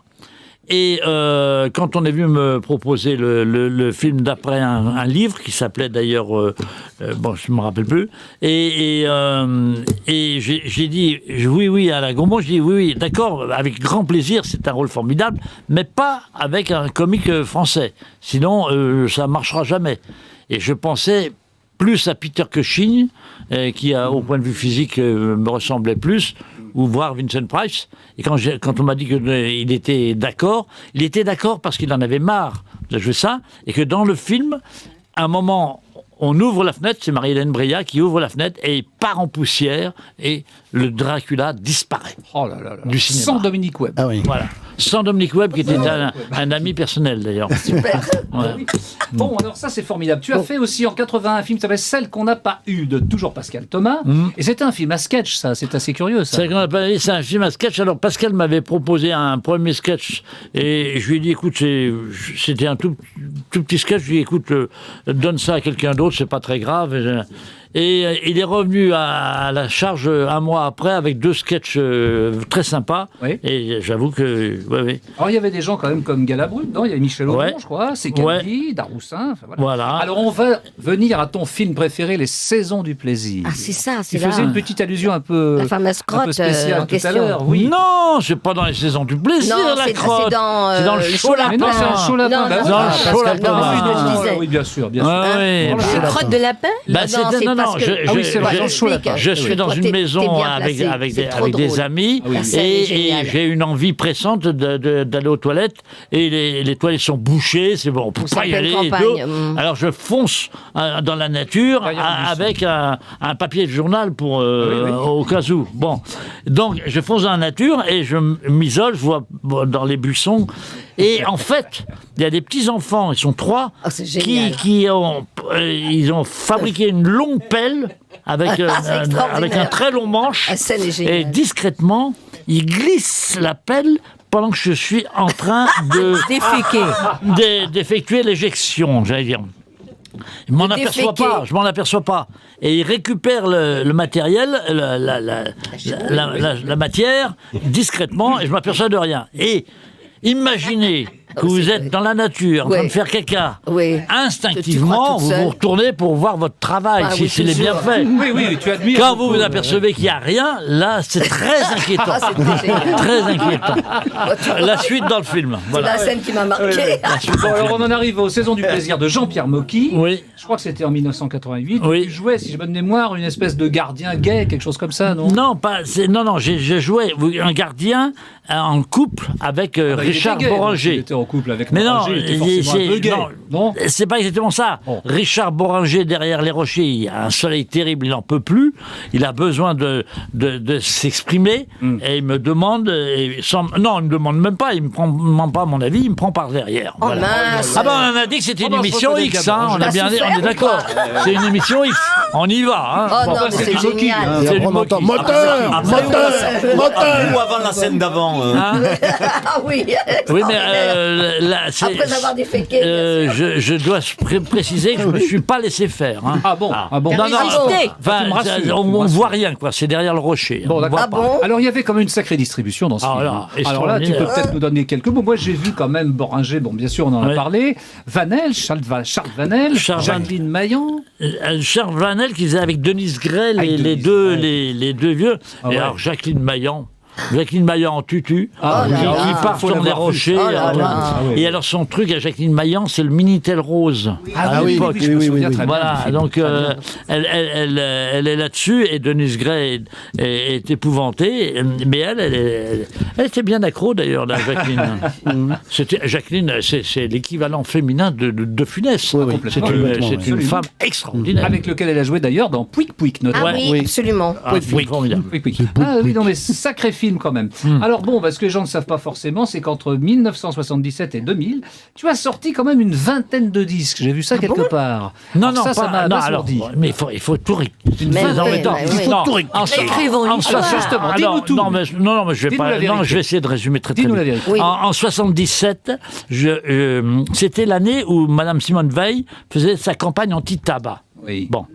Et quand on est venu me proposer le film d'après un livre qui s'appelait d'ailleurs, bon, je ne me rappelle plus, et j'ai dit oui à la Gaumont, j'ai dit oui, d'accord, avec grand plaisir, c'est un rôle formidable, mais pas avec un comique français. Sinon, ça ne marchera jamais. Et je pensais plus à Peter Cushing, qui, au point de vue physique, me ressemblait plus, ou voir Vincent Price. Et quand on m'a dit qu'il était d'accord parce qu'il en avait marre de jouer ça, et que dans le film, à un moment, on ouvre la fenêtre, c'est Marie-Hélène Breillat qui ouvre la fenêtre, et il part en poussière, et le Dracula disparaît. Oh là là là. Du cinéma. Sans Dominique Webb. Ah oui. Voilà. Sans Dominique Webb, qui était un ami personnel, d'ailleurs. Super. Ouais. Oui. Bon, alors ça c'est formidable. Tu as fait aussi en 81 un film qui s'appelle Celle qu'on n'a pas eu de toujours Pascal Thomas. Et c'était un film à sketch, ça. C'est assez curieux, ça. C'est un film à sketch. Alors Pascal m'avait proposé un premier sketch et je lui ai dit écoute, c'était un tout petit sketch. Je lui ai dit écoute, donne ça à quelqu'un d'autre, c'est pas très grave. Et il est revenu à la charge un mois après avec 2 sketchs très sympas. Oui. Et j'avoue que ouais. Alors il y avait des gens quand même comme Galabru, non? Il y a Michel Aumont, Ouais. je crois. C'est Ouais. Calvi, Daroussin. Enfin, voilà. Voilà. Alors on va venir à ton film préféré, Les Saisons du plaisir. Ah, c'est ça, Tu c'est là. faisais une petite allusion un peu, La fameuse un peu crotte spéciale en tout à question. l'heure. Oui. Non, c'est pas dans les saisons du plaisir, Non, la c'est crotte. dans, C'est dans le le chaud chaud lapin. Mais non, c'est un chaud lapin. Non, bah non, oui. Dans le Ah, chaud Pascal lapin. Thomas, Oui, non, je disais. oui, bien sûr, bien sûr. Ah, ouais. Voilà. La crotte de lapin Bah, Non, c'était- c'est non, parce non, que- Ah oui, c'est vrai, dans le chaud lapin. Je suis dans Toi, une t'es maison bien avec placé. C'est trop des drôle. amis Ah oui. La scène est et géniale. j'ai une envie pressante d'aller aux toilettes et les toilettes sont bouchées, c'est bon, on peut C'est pas en y pleine aller. et campagne, tout. Alors je fonce dans la nature Derrière le buisson. avec un papier de journal pour oui. au cas où. Bon, donc je fonce dans la nature et je m'isole, je vois dans les buissons et en fait il y a des petits enfants, ils sont 3 Oh, c'est génial. ils ont fabriqué une longue pelle avec, C'est extraordinaire. avec un très long manche. La scène est Et géniale. discrètement, ils glissent la pelle pendant que je suis en train d'effectuer l'éjection, j'allais dire. Je m'en aperçois déféquer. pas, je m'en aperçois pas. Et ils récupèrent le matériel, la matière, discrètement, et je m'aperçois de rien. Et imaginez que vous c'est êtes vrai. dans la nature, en train Oui. de faire caca. Oui. Instinctivement, toute vous seule. vous retournez pour voir votre travail, Ah si oui, c'est bien toujours. fait. Oui, oui, tu admires. Quand beaucoup, vous vous apercevez qu'il n'y a rien, là, c'est très inquiétant. Ah, c'était génial. Très inquiétant. La suite dans le film. C'est Voilà. la scène qui m'a marqué. Bon, alors on en arrive aux Saisons du plaisir de Jean-Pierre Mocky. Oui. Je crois que c'était en 1988. Oui. Tu jouais, si j'ai bonne mémoire, une espèce de gardien gay, quelque chose comme ça, non? Non, non, j'ai joué un gardien en couple avec Ah bah, il Richard était gay, donc, Boranger. Il était en couple avec Mais non, Boranger, il était forcément un peu gay. Non. c'est pas exactement ça. Oh. Richard Boranger, derrière les rochers, il y a un soleil terrible, il n'en peut plus. Il a besoin de s'exprimer. Et il me demande... non, il me demande même pas. Il me prend pas mon avis, il me prend par derrière. Oh Voilà. mince. Ah ben, on a dit que c'était Oh une ben, je émission reconnais X, Gabon. hein, on T'as a bien dit, souffert on est ou d'accord. C'est une émission X. On y va, hein. Oh Bon, non, mais c'est c'est du hockey, génial. Et C'est après, du on entend moquis. moteur, Après moteur. ou avant la scène d'avant Hein Ah oui. Oui, mais là, Après avoir déféqué, bien sûr. je dois préciser que je ne me suis pas laissé faire. Hein. Ah bon, ah bon. Non, non, résisté. enfin, Tu me rassures, on ne voit rien, quoi. C'est derrière le rocher. Bon, On d'accord. voit Ah pas. bon Alors, il y avait comme une sacrée distribution dans ce Ah, film. là, Alors là, tu peux extraordinaire. peut-être nous donner quelques mots. Moi, j'ai vu quand même Boringer, bon, bien sûr, on en a Ouais. parlé. Vanel, Charles Vanel, Charles Jacqueline Maillan. Charles Vanel qui faisait avec Denise Gray, Avec les Denise, deux, ouais. les deux vieux. Ah Et ouais. alors Jacqueline Maillan en tutu, Ah, Oh là qui là. part Faut sur des l'avoir vu. rochers. Oh là là. Ah oui. Et alors son truc à Jacqueline Maillan, c'est le Minitel rose. Ah oui, l'époque. je me oui, souviens oui, très bien du Voilà, film. donc Très bien. elle est là-dessus et Denise Gray est épouvantée, mais elle était bien accro d'ailleurs, la Jacqueline. Jacqueline, c'est l'équivalent féminin de Funès. Oui, oui. C'est Complètement, une oui. femme extraordinaire. Avec lequel elle a joué d'ailleurs dans Pouic Pouic, Ah notamment. oui, absolument. Un film formidable. Pouic Pouic. Ah oui, non, mais sacré film quand même. Alors bon, parce que les gens ne savent pas forcément, c'est qu'entre 1977 et 2000, tu as sorti quand même une vingtaine de disques. J'ai vu ça quelque part. Non, Alors non, ça m'a non, alors, abasourdi. mais il faut tout Mais non, oui, mais attends, mais oui. non, Écrivons une Alors, justement, dis-nous tout. non, mais je vais Dis-nous pas. la vérité. Non, je vais essayer de résumer très Dis-nous vite. la vérité. Oui. En 77, c'était l'année où Madame Simone Veil faisait sa campagne anti-tabac. Oui. Bon.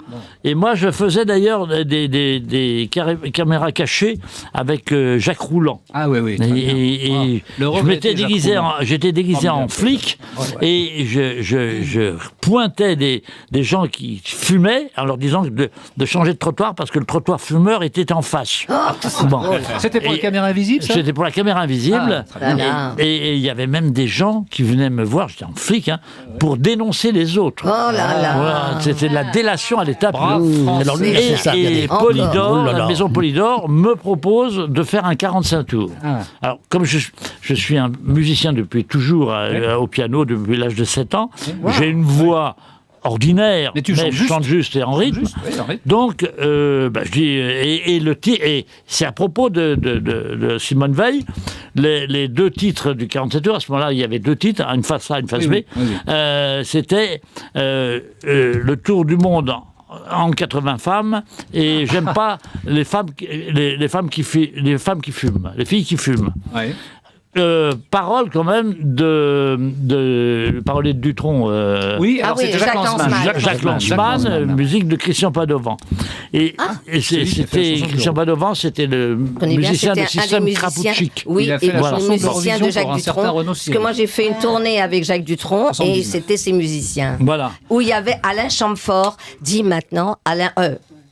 Et moi, je faisais d'ailleurs des caméras cachées avec Jacques Rouland. Ah oui, oui. très bien. Et Le je regretté m'étais Jacques déguisé, Rouland. j'étais déguisé en Formidable. flic et je pointais des gens qui fumaient en leur disant de changer de trottoir parce que le trottoir fumeur était en face. Bon. C'était pour Et- la caméra invisible, ça C'était pour la caméra invisible. Ah, très bien. Et il y avait même des gens qui venaient me voir, j'étais en flic, hein, pour dénoncer les autres. Oh là là. Voilà, c'était de la délation à l'état Brave pur. France. Alors, Oui, c'est ça, regardez. et Polydor, Oh là là. la maison Polydor, me propose de faire un 45 tours. Ah. Alors, comme je suis un musicien depuis toujours au piano, depuis l'âge de 7 ans, j'ai une voix ordinaire, Mais tu chantes je juste. chante juste et en rythme. Juste, oui, en rythme. Donc, je dis, et c'est à propos de Simone Veil, les deux titres du 47 heures, à ce moment-là, il y avait deux titres, une face A, une face Oui, B. oui, oui. C'était le tour du monde en 80 femmes, et j'aime pas les femmes qui fument, les filles qui fument. Ouais. Parole quand même de parolier de Dutronc. Oui, alors Ah oui, c'était Jacques Jacques Lanzmann. Lanzmann. Jacques Lanzmann, musique de Christian Padovan. Et C'est lui qui a fait la c'était chanson de Christian Laurent. Padovan, c'était le Je connais bien, musicien c'était de un des système musiciens. Krapouchik. Oui, Il a fait et la le chanson musicien d'Eurovision de Jacques pour un certain Dutronc. Renaud Parce que Cyril. moi, j'ai fait une tournée avec Jacques Dutronc et 79. c'était ses musiciens. Voilà. Où il y avait Alain Chamfort, dit maintenant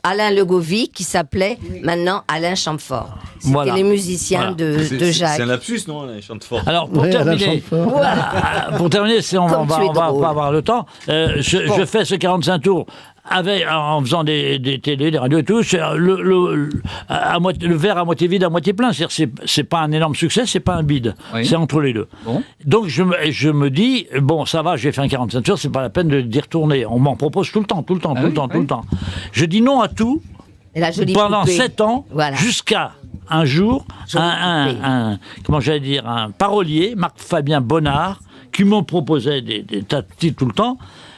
Alain Legovy, qui s'appelait maintenant Alain Chamfort. C'était Voilà. les musiciens Voilà. de Jacques. C'est un lapsus, non, là, il chante fort. Alors pour Ouais, Alain terminer, Chamfort. pour terminer, on Comme va tu es drôle. pas avoir le temps. Je fais ce 45 tours en faisant des télés, des radios et tout. C'est le verre à moitié vide, à moitié plein. C'est pas un énorme succès, c'est pas un bide. Oui. C'est entre les deux. Bon. Donc je me dis, bon, ça va, j'ai fait un 45 tours, c'est pas la peine d'y retourner. On m'en propose tout le temps. Ah oui, oui. Je dis non à tout Et la jolie pendant poupée. 7 ans, Voilà. jusqu'à un jour, Jolie poupée. comment j'allais dire, un parolier, Marc-Fabien Bonnard, qui me proposait des tas de titres tout le temps,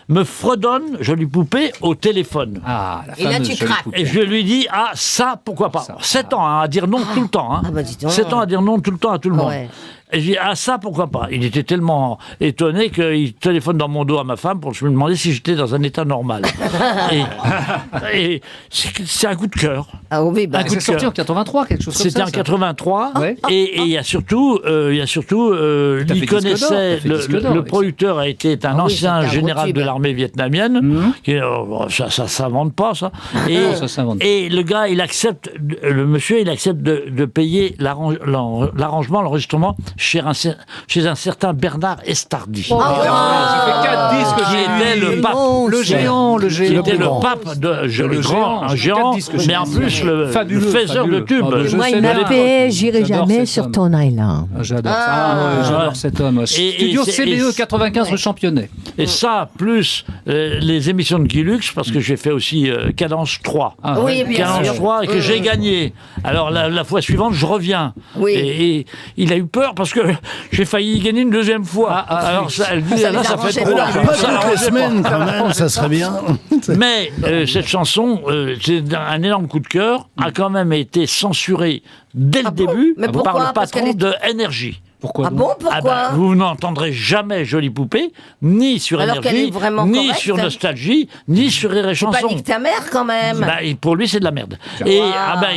me fredonne, jolie poupée, au téléphone. Ah, la Et là, fameuse tu jolie craques. poupée. Et je lui dis, ah, ça, pourquoi pas. Ça. 7 ans, hein, à dire non tout le temps. Hein. Ah, bah, dis donc. 7 ans à dire non tout le temps à tout le monde. Ouais. Et je dis, ah, ça, pourquoi pas. Il était tellement étonné qu'il téléphone dans mon dos à ma femme pour me demander si j'étais dans un état normal. et c'est un coup de cœur. Ah oui, bah, Un Et coup c'est de sorti cœur. en 83, quelque chose comme ça. C'était en ça. 83, Ouais. et il y a surtout, T'as il fait connaissait, disque d'or, t'as fait disque d'or le avec producteur était un Ah oui, ancien c'était un général gros de tube. l'armée vietnamienne, qui, ça s'invente pas ça. Non, ça s'invente pas. Et le gars, le monsieur, il accepte de payer l'arrangement, l'enregistrement chez un certain Bernard Estardi. Ça fait 4 disques que Qui j'ai était lu. le pape. Le géant, le Qui géant. était le grand. pape de Le géant, un j'ai géant, quatre disques mais en chez plus lui. le Fabuleux, faiseur de fabuleux. tubes. Ah, bah, je Moi, sais il bien. m'appelait J'irai J'adore jamais cet sur homme. ton island. Ah, j'adore ça. Ah, ouais, j'adore Ouais. cet homme. Studio et c'est- CBE et- 95 rue Championnet. Et ça, plus les émissions de Guy Lux, parce que j'ai fait aussi Cadence 3. Ah, Oui, ouais. bien Cadence sûr. 3 et que j'ai gagné. Alors la fois suivante, je reviens. Oui. Et il a eu peur parce que j'ai failli y gagner une deuxième fois. Alors elle dit, Ça là, les ça fait arrangeait trop. pas. Pas Ça toutes les l'arrangeait pas. semaines, quand même, ça serait bien. Mais cette chanson, c'est un énorme coup de cœur, a quand même été censurée dès le Ah bon? début Mais par pourquoi? le Parce patron qu'elle est- de Énergie. Pourquoi Ah donc bon, pourquoi Vous n'entendrez jamais Jolie Poupée, ni sur Alors qu'elle Énergie, est vraiment ni correcte. sur Nostalgie, ni sur Rire et C'est pas Chanson. nique ta mère quand même. Bah, pour lui, c'est de la merde. Et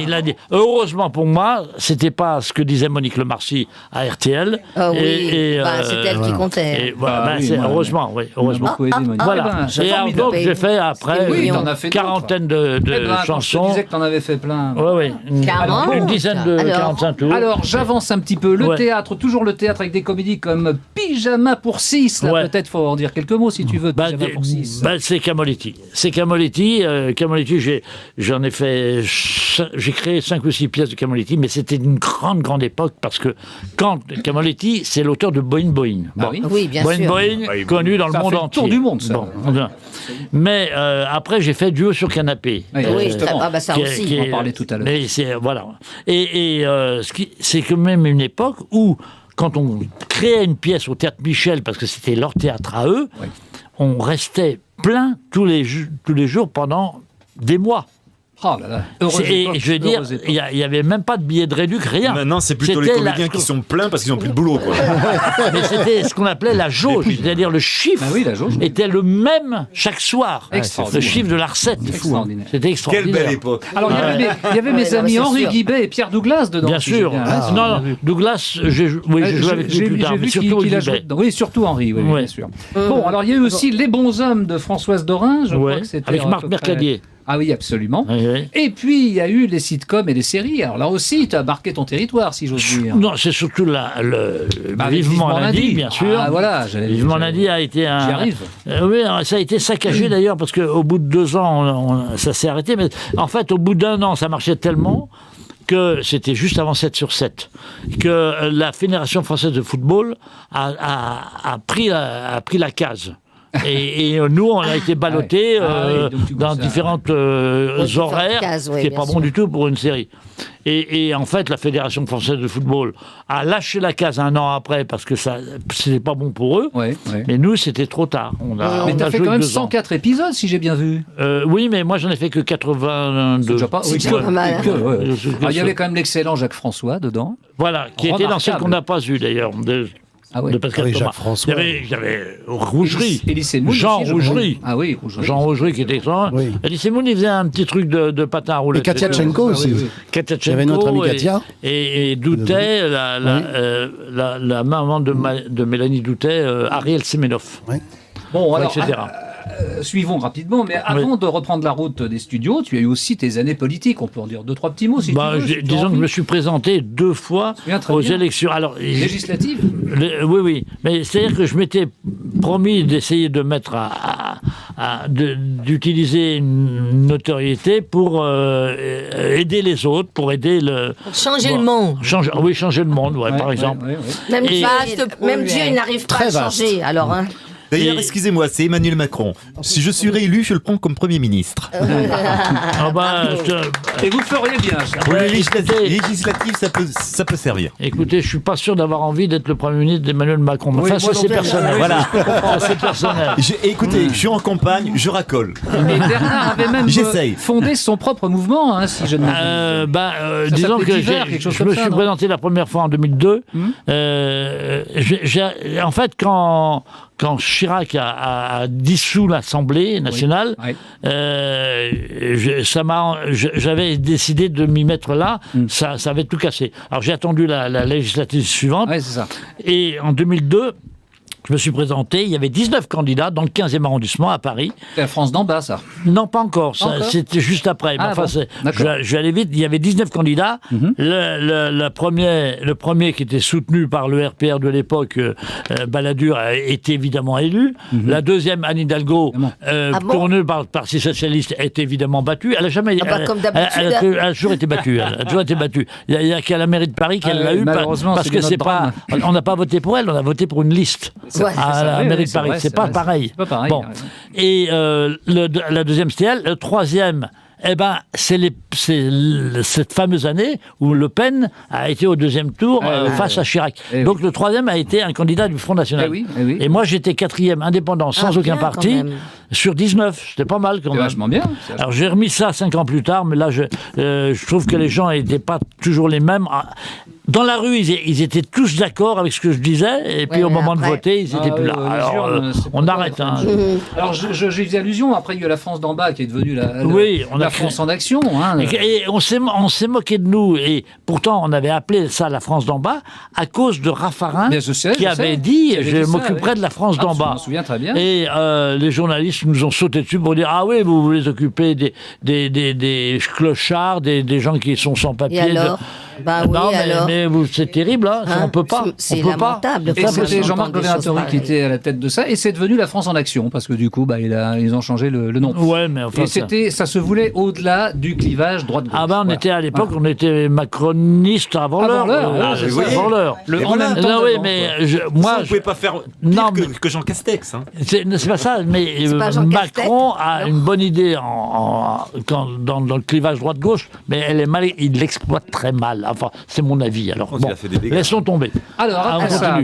il a dit. Heureusement pour moi, c'était pas ce que disait Monique Lemarcy à RTL. Ah oui, Et, c'est elle qui comptait. et voilà, Ah oui, moi, heureusement, oui, heureusement. beaucoup aidé, Monique. Voilà. Eh ben, c'est Et alors, formidable. donc, j'ai fait après Oui, une t'en as fait d'autres. quarantaine de Eh ben, quand je te chansons. disais que t'en avais fait plein. Oui, oui. Quarante. Une dizaine de Alors 45 tours. Alors, j'avance un petit peu. Le Ouais. théâtre, toujours le théâtre avec des comédies comme Pyjama pour 6. Là, Ouais. peut-être faut en dire quelques mots si tu veux. Bah, Pyjama pour 6. c'est Camoletti. C'est Camoletti. Camoletti, j'en ai fait. J'ai créé 5 ou 6 pièces de Camoletti, mais c'était une grande époque parce que quand Camoletti, c'est l'auteur de Boing Boing. Bah oui. Oui, bien Boing sûr. Boing, connu dans Ça le monde fait le entier. tour du monde, ça. Bon, voilà. Mais après, j'ai fait Duo sur canapé. Oui, Oui, justement. ah bah ça qui est- aussi. qui est- On en parlait tout à l'heure. Mais c'est voilà. Et c'est quand même une époque où, quand on créait une pièce au Théâtre Michel, parce que c'était leur théâtre à eux, Oui. on restait plein tous les jours pendant des mois. Oh là là. Heureuse Et époque, je veux dire, heureuse époque. il n'y avait même pas de billets de réduc, rien. Maintenant, c'est plutôt les C'était la- comédiens qui sont pleins parce qu'ils n'ont plus de boulot. Quoi. Mais c'était ce qu'on appelait la jauge, c'est-à-dire le chiffre Bah oui, la jauge. était le même chaque soir. Extraordinaire. Le chiffre de la recette. Extraordinaire. C'était Quelle extraordinaire. belle époque. Alors, il y avait mes Ouais, non, amis c'est Henri sûr. Guibet et Pierre Douglas dedans. Bien si sûr. j'ai bien- Ah, non, Douglas, j'ai joué avec lui plus tard, mais vu surtout qu'il a Guibet. joué dedans. Oui, surtout Henri, oui, Ouais. bien sûr. Bon, alors il y a eu aussi Les Bons Hommes de Françoise Dorin, je crois Ouais, que c'était avec à Marc peu près- Mercadier. Ah oui, absolument. Oui, oui. Et puis, il y a eu les sitcoms et les séries. Alors là aussi, tu as marqué ton territoire, si j'ose dire. Non, c'est surtout Bah, avec Vivement lundi, bien sûr. Ah voilà, Vivement lundi a été un. J'y arrive. Oui, ça a été saccagé d'ailleurs parce qu'au bout de 2 ans, ça s'est arrêté. Mais en fait, au bout d'1 an, ça marchait tellement que c'était juste avant 7 sur 7, que la Fédération française de football a pris la case. Et nous, on a été ballottés Ah oui, donc, du coup, dans ça- différentes différentes horaires, cases, oui, ce qui n'est bien pas bon sûr. du tout pour une série. Et en fait, la Fédération française de football a lâché la case 1 an après parce que ça, c'était pas bon pour eux. Ouais, ouais. Mais nous, c'était trop tard. On a, Mais on t'as a fait joué quand même 2 ans. 104 épisodes, si j'ai bien vu. Oui, mais moi, j'en ai fait que 82. C'est déjà pas, oui, déjà pas mal, hein. que, ouais. Je- Alors, il y avait quand même l'excellent Jacques François dedans. Voilà, qui était dans celle qu'on n'a pas eue d'ailleurs, Ah ouais. de Pascal Ah oui, Thomas. Jacques François. Il y avait Rougerie. Élise Moon Jean aussi, je crois. Rougerie. Ah oui, Rougerie. Jean Rougerie qui était excellent. Oui. Elise Moon, il faisait un petit truc de patin à rouler. Et Katia Tchenko aussi. Katia Il y avait notre amie Tchenko Katia. et Doutet, la maman de Mélanie Doutet, Ariel Semenov. Bon, alors, etc. suivons rapidement, mais avant de reprendre la route des studios, tu as eu aussi tes années politiques. On peut en dire 2-3 petits mots si tu veux. si tu as Disons que envie. je me suis présenté 2 fois bien, très aux bien. élections. Alors, Législative. oui. Mais c'est-à-dire que je m'étais promis d'essayer de mettre d'utiliser une notoriété pour aider les autres, pour aider le. Changer Bon, le monde. changer le monde, ouais, par exemple. Même, Et- Même Dieu, il n'arrive pas à Très le vaste. changer. Alors, hein. D'ailleurs, Et- excusez-moi, c'est Emmanuel Macron. Si je suis réélu, je le prends comme Premier ministre. Ah bah, Et vous le feriez bien, ça. Pour les Ouais, écoutez- législatives, ça peut servir. Écoutez, je suis pas sûr d'avoir envie d'être le Premier ministre d'Emmanuel Macron. Mais Oui, enfin, moi ça, non c'est plus. personnel. Oui, Voilà. Ça, c'est personnel. Écoutez, je suis en campagne, je racole. Et Bernard avait même J'essaye. fondé son propre mouvement, hein, si je ne m'abuse. Ça Disons s'appelait que Divers, quelque chose je comme me ça, suis non présenté la première fois en 2002. En fait, quand Chirac a dissous l'Assemblée nationale, Ouais. j'avais décidé de m'y mettre là. Ça avait tout cassé. Alors j'ai attendu la législative suivante. Ouais, c'est ça. Et en 2002, je me suis présenté. Il y avait 19 candidats dans le 15e arrondissement à Paris. C'est la France d'en bas, ça. Non, pas encore. Encore C'était juste après. Mais Ah enfin, bon, d'accord. je vais aller vite. Il y avait 19 candidats. Le premier qui était soutenu par le RPR de l'époque, Balladur, était évidemment élu. La deuxième, Anne Hidalgo, bon tournée par le Parti Socialiste, est évidemment battue. Elle a jamais. Ah bah, comme d'habitude. Elle a toujours été battue. Elle a toujours été battue. Il y a qu'à la mairie de Paris qu'elle l'a eu. malheureusement, Parce c'est que bien c'est notre pas. On n'a pas voté pour elle. On a voté pour une liste. Ouais. À la Oui, mairie oui, de Paris. vrai, C'est pas vrai. pareil. C'est pas pareil. Bon. t'as raison. Et la deuxième, c'était elle. Le troisième, Eh ben, c'est cette fameuse année où Le Pen a été au deuxième tour face à Chirac. Donc le troisième a été un candidat du Front National. Et moi, j'étais quatrième, indépendant, sans aucun parti, sur 19. C'était pas mal quand même. Vachement bien. Alors j'ai remis ça 5 ans plus tard, mais là, je trouve que les gens n'étaient pas toujours les mêmes. Dans la rue, ils étaient tous d'accord avec ce que je disais, et puis au moment de voter, ils n'étaient plus là. Alors, on arrête. Hein. Alors, j'ai fait allusion, après il y a eu la France d'en bas qui est devenue la France en action. Hein. Et on s'est moqué de nous, et pourtant on avait appelé ça la France d'en bas, à cause de Raffarin, qui avait dit « je m'occuperai de la France d'en bas ». Je me souviens très bien. Et les journalistes nous ont sauté dessus pour dire « ah oui, vous voulez occuper des clochards, des gens qui sont sans papier ». Et alors Non, mais c'est terrible, hein. On peut pas. C'est on peut lamentable. Et c'était Jean-Marc Governatori qui était à la tête de ça, et c'est devenu la France en action, parce que du coup, ils ont changé le nom. Ouais, mais enfin, et ça se voulait au-delà du clivage droite-gauche. Ah ben, on était à l'époque, on était macroniste avant l'heure. Avant l'heure. En même temps. Non, oui, mais moi, vous pouvez pas faire pire que Jean Castex. Hein. C'est pas ça, mais Macron a une bonne idée dans le clivage droite-gauche, mais elle est mal, il l'exploite très mal. Enfin, c'est mon avis. Alors, bon, laissons tomber. Alors, après ça,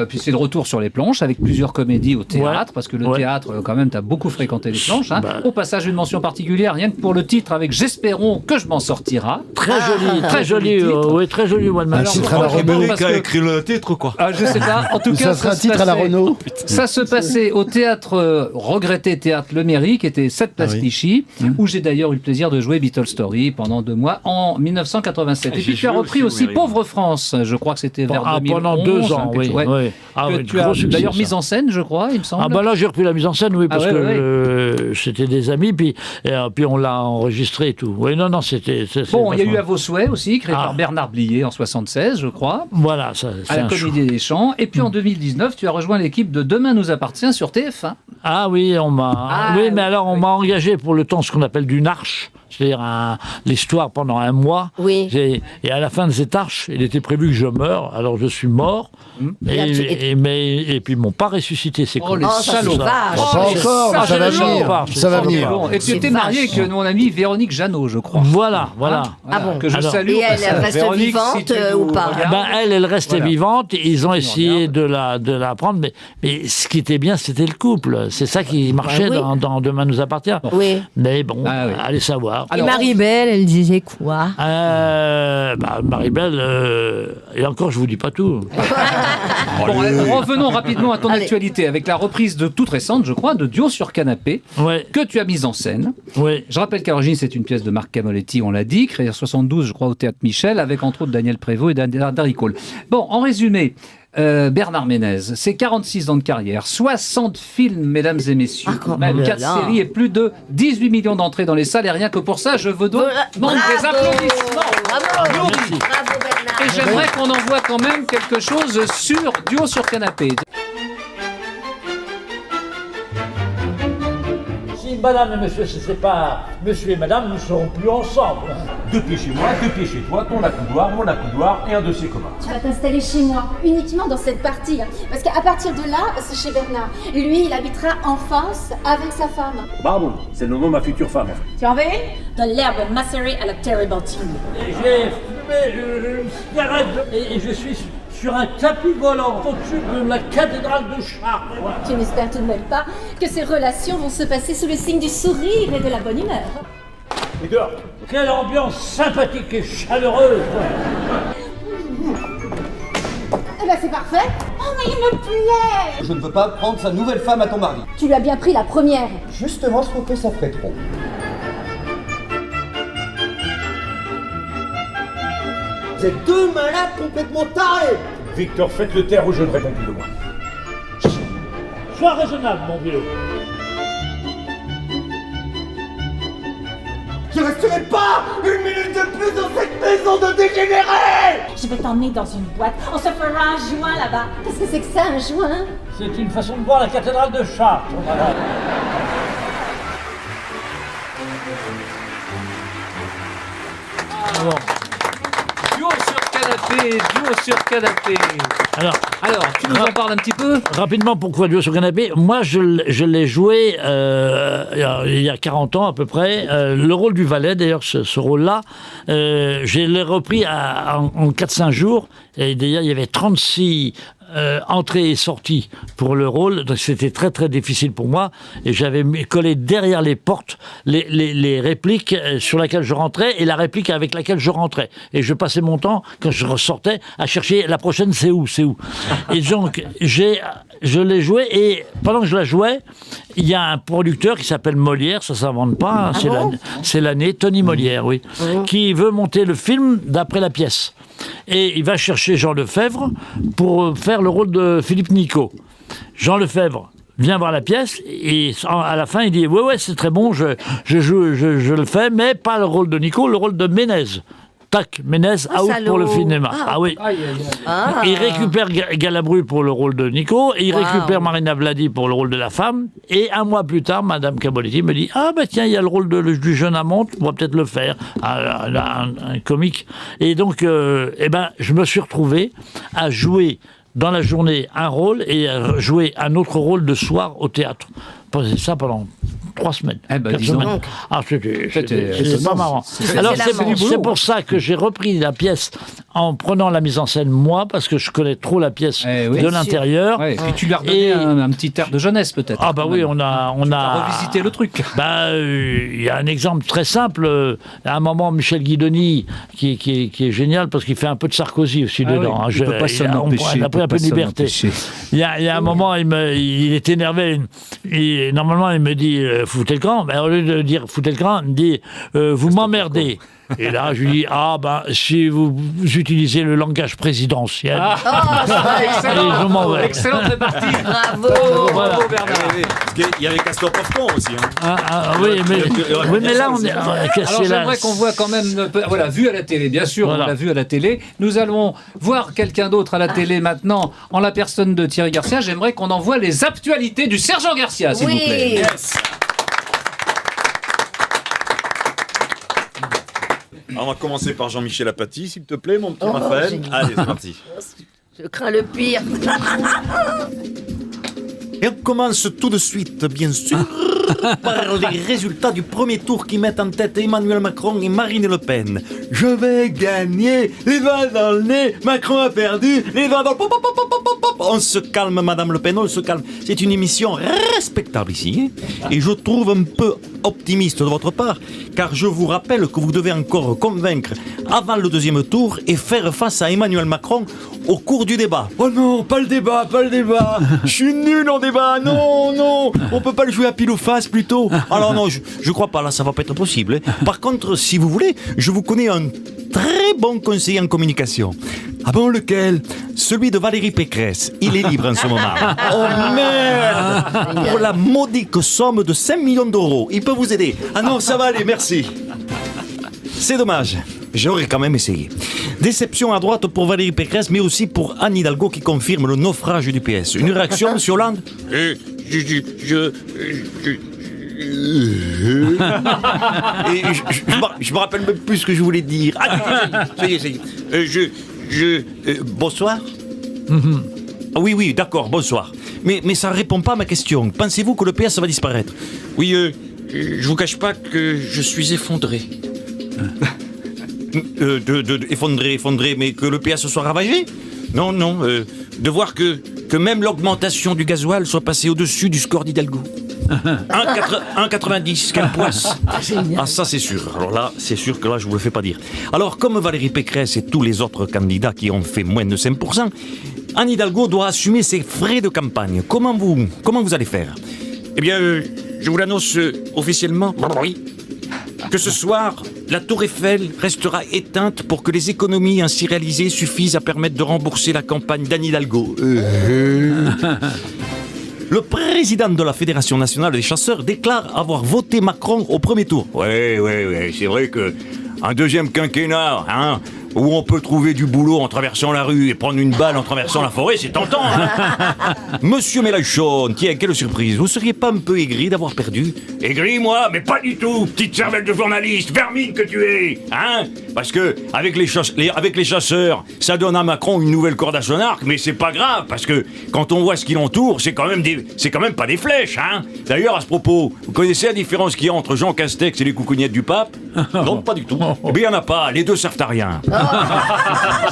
puis c'est le retour sur les planches avec plusieurs comédies au théâtre, parce que le théâtre, quand même, t'as beaucoup fréquenté les planches. Hein. Au passage, une mention particulière, rien que pour le titre, avec J'espérons que je m'en sortira. Très joli, oui, très joli. Un titre à la Renault. Qui a écrit le titre, quoi. Je sais pas. En tout cas, ça sera un titre à la Renault. Ça se passait au théâtre, regretté théâtre Le Mairie, qui était 7 Place Clichy, où j'ai d'ailleurs eu le plaisir de jouer Beatles Story pendant 2 mois en 1987. Et puis tu as repris aussi Pauvre France, je crois que c'était vers 2011. Pendant 2 ans, oui. Que tu as d'ailleurs mise en scène, je crois, il me semble. Ah ben là, j'ai repris la mise en scène, oui, parce que c'était des amis, puis on l'a enregistré et tout. Oui, non, c'était... Bon, il y a eu À vos souhaits aussi, créé par Bernard Blier en 76, je crois. Voilà, ça, c'est à la Comédie des Champs. Et puis en 2019, tu as rejoint l'équipe de Demain nous appartient sur TF1. Ah oui, on m'a engagé pour le temps, ce qu'on appelle d'une arche. C'est-à-dire l'histoire pendant 1 mois. Oui. Et à la fin de cette arche, il était prévu que je meure. Alors je suis mort. Et puis ils m'ont pas ressuscité. C'est cool. Oh, les salauds. Pas encore, ça va venir. Ça va venir. Et tu étais marié avec mon amie Véronique Jeannot, je crois. Voilà. Ah bon. Que je salue. Et elle reste vivante ou pas? Elle restait vivante. Ils ont essayé de la prendre. Mais ce qui était bien, c'était le couple. C'est ça qui marchait dans Demain nous appartient. Oui. Mais bon, allez savoir. Et Marie-Belle, elle disait quoi? Marie-Belle, et encore, je vous dis pas tout. Revenons rapidement à ton actualité, avec la reprise de toute récente, je crois, de Duo sur canapé, que tu as mise en scène. Je rappelle qu'à l'origine, c'est une pièce de Marc Camoletti, on l'a dit, créée en 72, je crois, au Théâtre Michel, avec entre autres Daniel Prévost et Darry Cole. Bon, en résumé, Bernard Ménez, c'est 46 ans de carrière, 60 films, mesdames et messieurs, même 4 séries et plus de 18 millions d'entrées dans les salles. Et rien que pour ça, je vous demande des applaudissements. Bravo Bernard. Et j'aimerais qu'on envoie quand même quelque chose sur Duo sur canapé. Si madame et monsieur se séparent, monsieur et madame ne seront plus ensemble. 2 pieds chez moi, 2 pieds chez toi, ton accoudoir, mon accoudoir et un dossier commun. Tu vas t'installer chez moi, uniquement dans cette partie. Parce qu'à partir de là, c'est chez Bernard. Lui, il habitera en face avec sa femme. Pardon, c'est le nom de ma future femme. Tu en veux une? De l'herbe macérée à la térébenthine. J'ai fumé une cigarette et je suis sur un tapis volant au-dessus de la cathédrale de Chartres. Tu n'espères tout de même pas que ces relations vont se passer sous le signe du sourire et de la bonne humeur. Et dehors, quelle ambiance sympathique et chaleureuse. Eh ben c'est parfait. Oh mais il me plaît. Je ne veux pas prendre sa nouvelle femme à ton mari. Tu lui as bien pris la première. Justement, je trouve que ça ferait trop. Vous êtes 2 malades complètement tarés. Victor, faites le taire ou je ne réponds plus de moi. Sois raisonnable, mon vieux. Je resterai pas 1 minute de plus dans cette maison de dégénérés. Je vais t'emmener dans une boîte. On se fera un joint là-bas. Qu'est-ce que c'est que ça, un joint? C'est une façon de voir la cathédrale de Chartres, madame. Duo sur canapé, duo sur canapé. Alors, tu nous en parles un petit peu? Rapidement, pourquoi duo sur canapé? Moi, je l'ai joué il y a 40 ans à peu près. Le rôle du valet, d'ailleurs, ce rôle-là, je l'ai repris en 4-5 jours. Et d'ailleurs, il y avait 36 entrée et sortie pour le rôle, donc c'était très très difficile pour moi, et j'avais collé derrière les portes les répliques sur lesquelles je rentrais et la réplique avec laquelle je rentrais, et je passais mon temps quand je ressortais à chercher la prochaine, c'est où. Et donc je l'ai joué, et pendant que je la jouais, il y a un producteur qui s'appelle Molière, ça s'invente pas, hein, c'est l'année, Tony Molière, oui, qui veut monter le film d'après la pièce. Et il va chercher Jean Lefebvre pour faire le rôle de Philippe Nicot. Jean Lefebvre vient voir la pièce et à la fin il dit ouais c'est très bon, je le fais, mais pas le rôle de Nicot, le rôle de Ménez. Tac, Ménez, out pour le cinéma. Ah oui. Il récupère Galabru pour le rôle de Nico, et il récupère Marina Vladi pour le rôle de la femme, et un mois plus tard, Madame Caboletti me dit tiens, il y a le rôle du jeune amant, on va peut-être le faire, un comique. Et donc, je me suis retrouvé à jouer dans la journée un rôle et à jouer un autre rôle de soir au théâtre. C'est ça pendant 3 semaines. 4 semaines. C'était pas marrant. Alors c'est pour ça que j'ai repris la pièce en prenant la mise en scène moi, parce que je connais trop la pièce de l'intérieur. Et puis tu lui as redonné un petit air de jeunesse peut-être. Ah bah oui, on a revisité le truc. Il y a un exemple très simple. À un moment, Michel Guidoni qui est génial parce qu'il fait un peu de Sarkozy aussi dedans. Oui. On a pris un peu de liberté. Il y a un moment, il est énervé. Normalement, il me dit foutez le camp, mais au lieu de dire foutez le camp, il me dit vous m'emmerdez. Et là, je lui dis si vous utilisez le langage présidentiel. Excellent réparti. Bravo Bernard. Il y avait Castor Pofton aussi. Mais là, on est. Alors j'aimerais qu'on voit quand même, vu à la télé, bien sûr, on l'a vu à la télé. Nous allons voir quelqu'un d'autre à la télé maintenant, en la personne de Thierry Garcia. J'aimerais qu'on envoie les actualités du Sergent Garcia, s'il vous plaît. Yes. Alors on va commencer par Jean-Michel Apathy, s'il te plaît, mon petit Raphaël. Allez, c'est parti. Je crains le pire. Et on commence tout de suite, bien sûr, par les résultats du premier tour qui mettent en tête Emmanuel Macron et Marine Le Pen. Je vais gagner, les doigts dans le nez, Macron a perdu, les doigts dans le... On se calme, Madame Le Pen, on se calme. C'est une émission respectable ici, hein, et je trouve un peu optimiste de votre part, car je vous rappelle que vous devez encore convaincre avant le deuxième tour et faire face à Emmanuel Macron au cours du débat. Oh non, pas le débat. Je suis nul en débat, non. On peut pas le jouer à pile ou face plutôt. Alors non, je crois pas, là ça va pas être possible. Hein. Par contre, si vous voulez, je vous connais un très bon conseiller en communication. Ah bon, lequel? Celui de Valérie Pécresse. Il est libre en ce moment. Oh merde! Pour la modique somme de 5 millions d'euros. Il peut vous aider. Ah non, ça va aller, merci. C'est dommage. J'aurais quand même essayé. Déception à droite pour Valérie Pécresse, mais aussi pour Anne Hidalgo qui confirme le naufrage du PS. Une réaction sur Hollande? Je me rappelle même plus ce que je voulais dire. Ça y est. Bonsoir. Oui, d'accord, bonsoir. Mais ça ne répond pas à ma question. Pensez-vous que le PS va disparaître? Oui, je vous cache pas que je suis effondré. Effondré, mais que le PS soit ravagé? Non, de voir que même l'augmentation du gasoil soit passée au-dessus du score d'Hidalgo. 1,90, quelle poisse. Ah, ça c'est sûr. Alors là, c'est sûr que là, je vous le fais pas dire. Alors, comme Valérie Pécresse et tous les autres candidats qui ont fait moins de 5%, Anne Hidalgo doit assumer ses frais de campagne. Comment vous allez faire? Eh bien, je vous l'annonce officiellement. Oui. Que ce soir, la Tour Eiffel restera éteinte pour que les économies ainsi réalisées suffisent à permettre de rembourser la campagne d'Anne Hidalgo. Le président de la Fédération nationale des chasseurs déclare avoir voté Macron au premier tour. Ouais, c'est vrai que un deuxième quinquennat, hein, où on peut trouver du boulot en traversant la rue et prendre une balle en traversant la forêt, c'est tentant. Hein. Monsieur Mélenchon, tiens, quelle surprise. Vous seriez pas un peu aigri d'avoir perdu? Aigri, moi? Mais pas du tout, petite cervelle de journaliste, vermine que tu es. Hein? Parce que, avec les chasseurs, ça donne à Macron une nouvelle corde à son arc, mais c'est pas grave, parce que quand on voit ce qui l'entoure, c'est quand même pas des flèches, hein. D'ailleurs, à ce propos, vous connaissez la différence qu'il y a entre Jean Castex et les coucougnettes du pape? Non, pas du tout. Eh bien, il n'y en a pas, les deux servent à rien.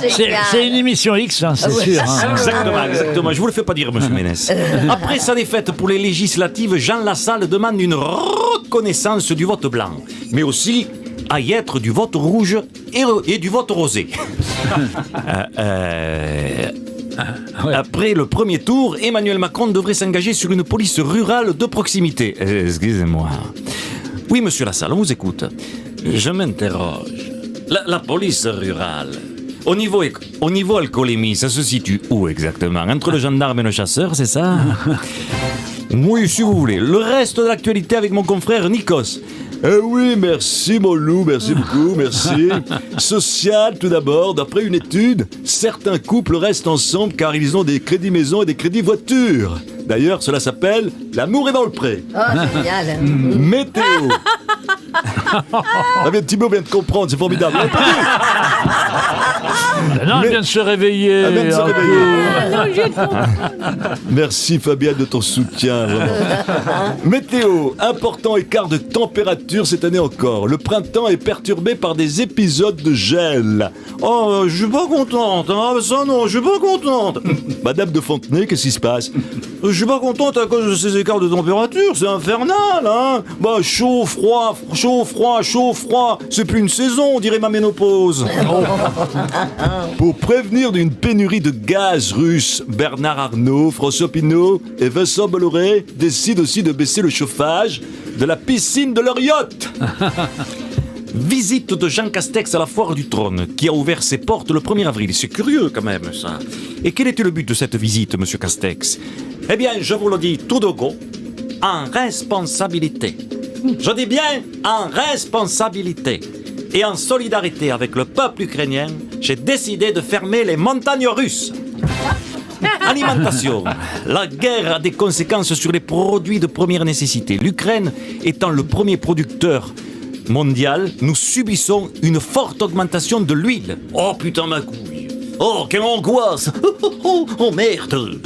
C'est une émission X, hein, c'est sûr. Hein. Exactement. Je vous le fais pas dire, monsieur Ménès. Après sa défaite pour les législatives, Jean Lassalle demande une reconnaissance du vote blanc, mais aussi à y être du vote rouge et du vote rosé. Après le premier tour, Emmanuel Macron devrait s'engager sur une police rurale de proximité. Excusez-moi. Oui, monsieur Lassalle, on vous écoute. Je m'interroge. La police rurale, au niveau alcoolémie, ça se situe où exactement? Entre le gendarme et le chasseur, c'est ça? Oui, si vous voulez. Le reste de l'actualité avec mon confrère Nikos. Oui, merci mon loup, merci beaucoup, merci. Social, tout d'abord, d'après une étude, certains couples restent ensemble car ils ont des crédits maison et des crédits voiture. D'ailleurs, cela s'appelle l'amour est dans le pré. Oh, génial. Météo. Ah, bien, Thibaut vient de comprendre, c'est formidable. Non, elle vient de se réveiller. Elle vient de se réveiller. Merci Fabienne de ton soutien. Vraiment. Météo, important écart de température cette année encore. Le printemps est perturbé par des épisodes de gel. Oh, je suis pas contente. Ah, ça non, je suis pas contente. Madame de Fontenay, qu'est-ce qui se passe? Je suis pas contente à cause de ces écarts de température, c'est infernal, hein. Bah, chaud, froid, c'est plus une saison, on dirait ma ménopause. Pour prévenir d'une pénurie de gaz russe, Bernard Arnault, François Pinault et Vincent Bolloré décident aussi de baisser le chauffage de la piscine de leur yacht. Visite de Jean Castex à la Foire du Trône, qui a ouvert ses portes le 1er avril. C'est curieux quand même, ça. Et quel était le but de cette visite, monsieur Castex? Eh bien, je vous le dis tout de go, en responsabilité. Je dis bien en responsabilité. Et en solidarité avec le peuple ukrainien, j'ai décidé de fermer les montagnes russes. Alimentation. La guerre a des conséquences sur les produits de première nécessité. L'Ukraine étant le premier producteur mondial, nous subissons une forte augmentation de l'huile. Oh putain ma couille. Oh, quelle angoisse. Oh merde.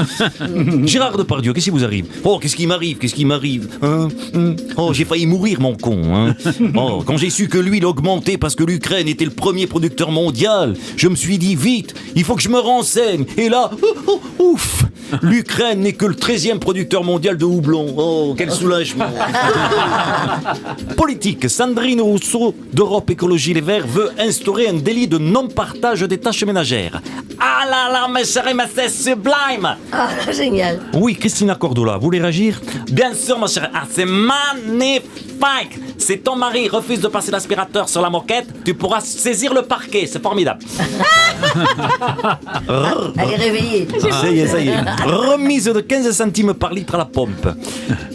Gérard Depardieu, qu'est-ce qui vous arrive? Oh, qu'est-ce qui m'arrive hein? Oh, j'ai failli mourir, mon con. Hein? Oh, quand j'ai su que l'huile augmentait parce que l'Ukraine était le premier producteur mondial, je me suis dit, vite, il faut que je me renseigne. Et là, ouf, l'Ukraine n'est que le 13e producteur mondial de houblon. Oh, quel soulagement. Politique, Sandrine Rousseau d'Europe Écologie Les Verts veut instaurer un délit de non-partage des tâches ménagères. Ah là là, mes chéris, mais c'est sublime! Ah, génial! Oui, Christina Cordula, vous voulez réagir? Bien sûr, mon chéri. Ah, c'est magnifique! Si ton mari refuse de passer l'aspirateur sur la moquette, tu pourras saisir le parquet. C'est formidable. Elle est réveillée. Ça y est. Remise de 15 centimes par litre à la pompe.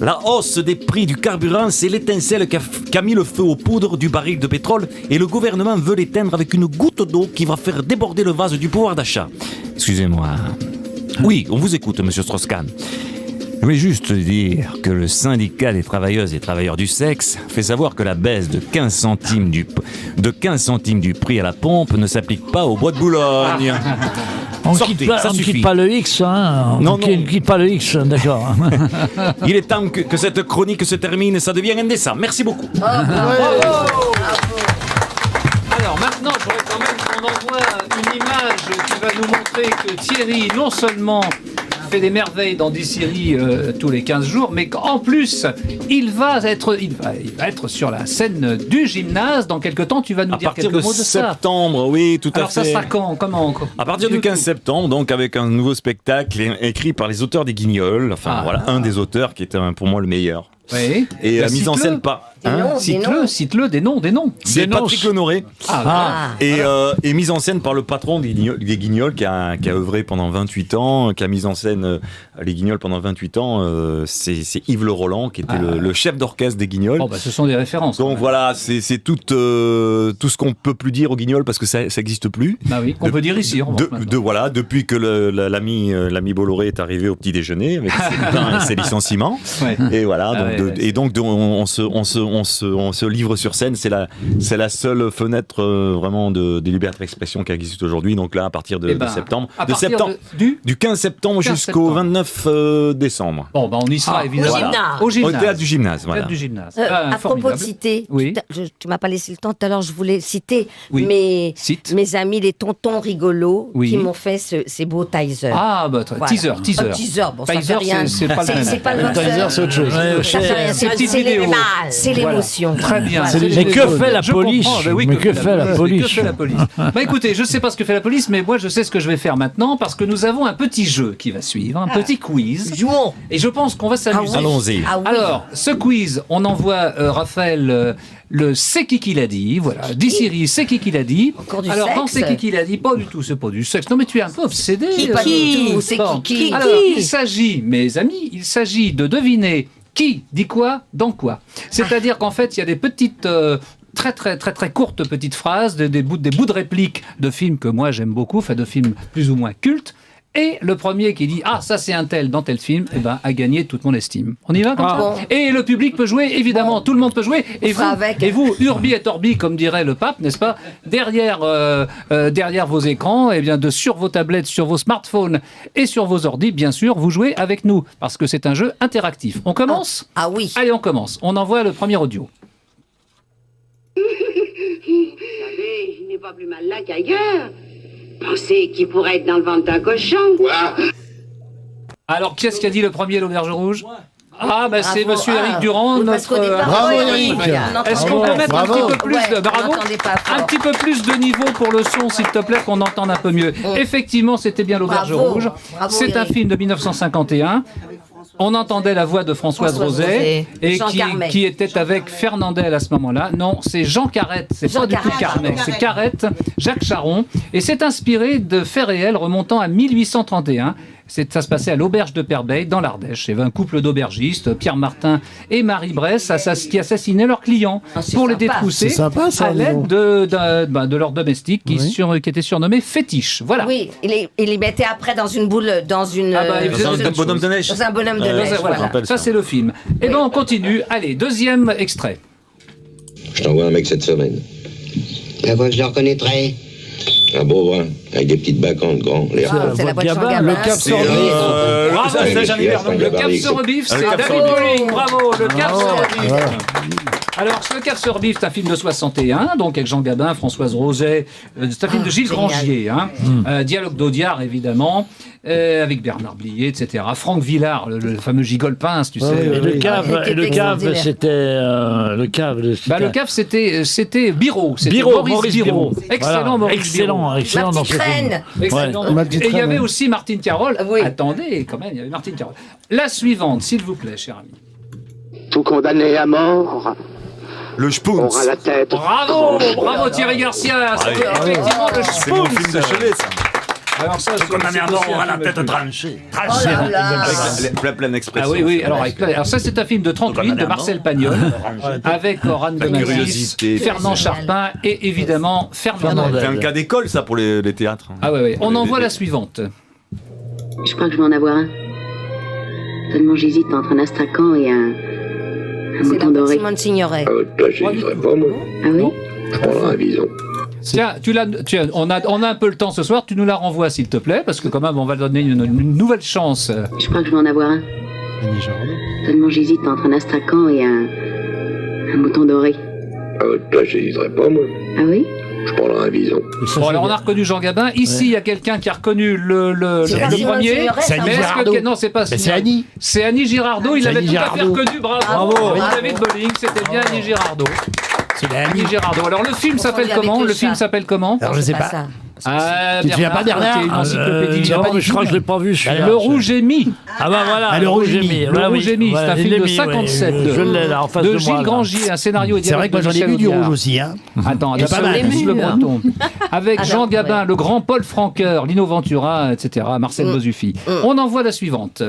La hausse des prix du carburant, c'est l'étincelle qui a mis le feu aux poudres du baril de pétrole et le gouvernement veut l'éteindre avec une goutte d'eau qui va faire déborder le vase du pouvoir d'achat. Excusez-moi. Oui, on vous écoute, monsieur Strauss-Kahn. Je voulais juste dire que le syndicat des travailleuses et travailleurs du sexe fait savoir que la baisse de 15 centimes du prix à la pompe ne s'applique pas au bois de Boulogne. On ne quitte pas le X, hein. On ne quitte pas le X, d'accord. Il est temps que cette chronique se termine et ça devient indécent. Merci beaucoup. Alors maintenant, je voudrais quand même qu'on envoie une image qui va nous montrer que Thierry, non seulement fait des merveilles dans des séries tous les 15 jours, mais qu'en plus, il va être sur la scène du gymnase. Dans quelques temps, tu vas nous dire quelques mots de ça. À partir de septembre, oui, tout à fait. Alors ça sera quand? Comment? À partir du 15 septembre, donc avec un nouveau spectacle écrit par les auteurs des Guignols. Enfin voilà, un des auteurs qui était pour moi le meilleur. Oui. Et Bah, la mise en cite-le. scène pas. Cite-le, des noms. C'est Patrick Honoré. Ah. Et mise en scène par le patron des Guignols qui a œuvré pendant 28 ans, qui a mis en scène les Guignols pendant 28 ans. C'est Yves Le Roland qui était le chef d'orchestre des Guignols. Oh, bah, ce sont des références. Donc voilà, c'est tout ce qu'on peut plus dire aux Guignols parce que ça existe plus. Bah oui, qu'on peut dire ici. Voilà, depuis que l'ami Bolloré est arrivé au petit déjeuner avec ses pains et ses licenciements. Ouais. Et voilà, donc on se livre sur scène. C'est la seule fenêtre vraiment de liberté d'expression qui existe aujourd'hui. Donc là, à partir de septembre, du 15 septembre jusqu'au 29 décembre. Bon, on y sera évidemment. Au Au théâtre du gymnase. Au Voilà. théâtre du gymnase. À propos de citer, tu m'as pas laissé le temps tout à l'heure, je voulais citer mes amis, les tontons rigolos, qui m'ont fait ces beaux teasers. Ah, bah, teaser. Bon, ça fait rien. C'est pas le même. C'est pas le même. Teaser, c'est autre chose. C'est l'émotion. Très bien. Mais que fait la police? Mais que fait la police? Bah écoutez, je sais pas ce que fait la police, mais moi je sais ce que je vais faire maintenant parce que nous avons un petit jeu qui va suivre, un petit quiz. Jouons. Et je pense qu'on va s'amuser. Allons-y. Alors, ce quiz, on envoie Raphaël le C'est qui l'a dit, voilà. Dissiri, c'est qui l'a dit. Alors, dans C'est qui l'a dit, pas du tout, c'est pas du sexe. Non, mais tu es un peu obsédé. C'est qui Alors, il s'agit, mes amis, de deviner qui dit quoi dans quoi. C'est-à-dire qu'en fait, il y a des petites très courtes petites phrases, des bouts de répliques de films que moi j'aime beaucoup, enfin de films plus ou moins cultes. Et le premier qui dit « Ah, ça c'est un tel dans tel film », a gagné toute mon estime. On y va comme ça Bon. Et le public peut jouer, évidemment, tout le monde peut jouer. Et vous, Urbi et Orbi, comme dirait le pape, n'est-ce pas, derrière vos écrans, sur vos tablettes, sur vos smartphones et sur vos ordis, bien sûr, vous jouez avec nous, parce que c'est un jeu interactif. On commence ? Ah oui. Allez, on commence. On envoie le premier audio. Vous savez, je n'ai pas plus mal là qu'ailleurs. Pensez qu'il pourrait être dans le ventre d'un cochon. Alors, qui est-ce qui a dit le premier, l'auberge rouge ? Ah, bah c'est monsieur Eric Durand, Oui, parce notre... qu'au départ, Bravo, Eric. Est-ce qu'on peut mettre un petit peu plus de... Bravo. Un Un petit peu plus de niveau pour le son, s'il te plaît, qu'on entende un peu mieux. Effectivement, c'était bien l'auberge rouge. C'est un film de 1951. On entendait la voix de Françoise Roset et qui était avec Fernandel à ce moment-là. Non, c'est Jean Carrette, c'est pas du tout Carmet, c'est Carrette, Jacques Charon. Et c'est inspiré de faits réels remontant à 1831. Ça se passait à l'auberge de Perbeil, dans l'Ardèche. Il y avait un couple d'aubergistes, Pierre Martin et Marie Bresse, qui assassinaient leurs clients pour les détrousser à l'aide de leur domestique qui était surnommé Fétiche. Voilà. Oui, il les mettait après dans une boule, dans un bonhomme de neige. Dans un bonhomme de neige. Voilà. Ça, c'est le film. Et on continue. Allez, deuxième extrait. Je t'envoie un mec cette semaine. La voix, je le reconnaîtrai. Un beau brun, avec des petites bacantes grands. C'est la voix de Jean Gabin. Le Cap sur Bravo, le Cap sur Bif, c'est David Bolling. Bravo, le Cap sur Bif. Alors, le Cap sur Bif, c'est un film de 61, donc avec Jean Gabin, Françoise Roset. C'est un film de Gilles Grangier. Dialogue d'Audiard, évidemment, avec Bernard Blier, etc. Franck Villard, le fameux Gigole-Pince, tu sais. Et le cave, c'était... le cave, c'était Biro. C'était Maurice Biro. Excellent, Maurice Biro. Excellent dans ce film. Excellent. Et il y avait aussi Martine Carole. Attendez, quand même, il y avait Martine Carole. La suivante, s'il vous plaît, cher ami. Tout condamné à mort. Le Spoons. Aura la tête. Bravo Thierry Garcia. C'est effectivement le C'est mon film de chevet, ça. Alors ça, Qu'on a mis à mort, on aura la tête tranchée. Plein d'expressions. Ah oui. Alors ça, c'est un film de 38 de Marcel Pagnol avec Oran Gomatis, Fernand Charpin et évidemment Fernandel. C'est un cas d'école, ça, pour les théâtres. Ah oui. On envoie la suivante. Je crois que je vais en avoir un. Tellement j'hésite entre un astracan et un mouton doré. Simone Signoret. Toi, je dirais pas, moi. Ah oui? Je prendrai un bison. Tiens, on a un peu le temps ce soir, tu nous la renvoies s'il te plaît, parce que quand même on va donner une nouvelle chance. Je crois que je vais en avoir un. Tellement j'hésite entre un astracan et un mouton doré. Toi, je dirais pas, moi. Ah oui? Je prendrai un bison. Bon, alors on a reconnu Jean Gabin. Ici, il y a quelqu'un qui a reconnu le premier. C'est Annie Girardot. Non, c'est pas. C'est Annie. C'est Annie Girardot. Il l'avait tout à fait reconnu. Bravo. David Bolling, c'était bien Annie Girardot. C'est Annie Girardot. Alors le film s'appelle comment? Le film s'appelle comment? Alors je sais pas. Tu te souviens pas, Bernard? Une encyclopédie. Je crois que je l'ai pas vu. Le Rouge et Mi. Ah bah voilà. Le Rouge et Mi. Le Rouge et Mi, c'est un film de 57 Je l'ai là en face de moi. de Gilles Grangier, un scénario et C'est vrai que moi j'en ai vu du rouge aussi. Hein. Attends, pas mal. Le Breton. Avec Jean Gabin, le grand Paul Franqueur, Lino Ventura, etc. Marcel Bozuffi. On envoie la suivante.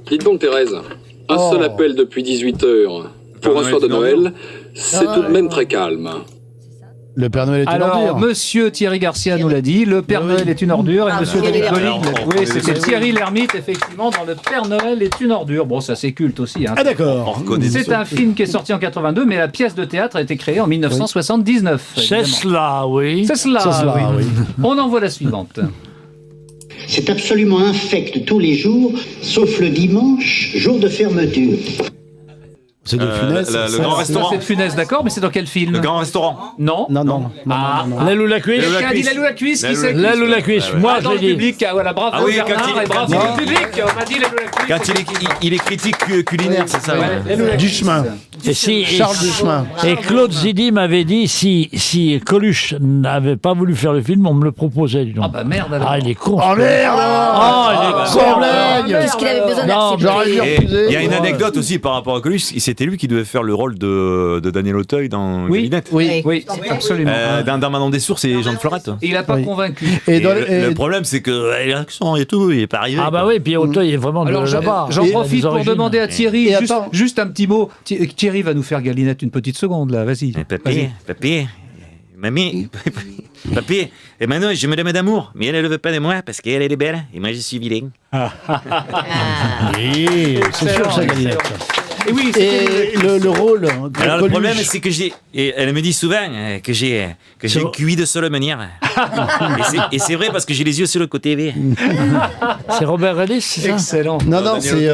Dites donc, Thérèse, un seul appel depuis 18h pour un soir de Noël, c'est tout de même très calme. Le Père Noël est une ordure. Alors, monsieur Thierry Garcia nous l'a dit, le Père Noël est une ordure, et monsieur David Bolling, oui, c'était Thierry Lhermitte, effectivement, dans le Père Noël est une ordure. Bon, ça c'est culte aussi. Hein. Ah d'accord. C'est un film qui est sorti en 82, mais la pièce de théâtre a été créée en 1979. C'est cela, oui. C'est cela, oui. On envoie la suivante. C'est absolument infect tous les jours, sauf le dimanche, jour de fermeture. C'est de Funès. Le Grand Restaurant. C'est de Funès, d'accord, mais c'est dans quel film? Le Grand Restaurant. Non. Non. L'aile ou la cuisse? Qui a dit l'aile ou la cuisse? L'aile ou la cuisse? Moi, dans je le l'ai dit. public, voilà, bravo Bernard et bravo le public. On m'a dit l'aile ou la cuisse. Quand il est critique culinaire, c'est ça. Du chemin. Charles Duchemin. Et Claude Zidi m'avait dit si Coluche n'avait pas voulu faire le film, on me le proposait. Ah bah merde alors. Ah, il est con. Oh merde. Sans blague. Qu'est-ce qu'il avait besoin d'accepter? Il y a une anecdote aussi par rapport à Coluche, c'était lui qui devait faire le rôle de Daniel Auteuil dans Galinette. Oui, absolument. Dans Manon des Sources et Jean de Florette. Il n'a pas convaincu. Et le problème, c'est que l'accent et tout, il n'est pas arrivé. Ah bah oui, puis Auteuil est vraiment de là-bas. J'en profite pour demander à Thierry, juste un petit mot. Thierry va nous faire Galinette une petite seconde, là, vas-y. Papy, mamie, papy, et maintenant je me demande d'amour, mais elle ne le veut pas de moi parce qu'elle est belle et moi je suis vilain. Oui, c'est sûr ça, Galinette. Et oui, le rôle. Alors le problème, c'est que elle me dit souvent que j'ai un QI de seule manière. et c'est vrai parce que j'ai les yeux sur le côté. C'est Robert Redis, c'est ça? Excellent. Non, c'est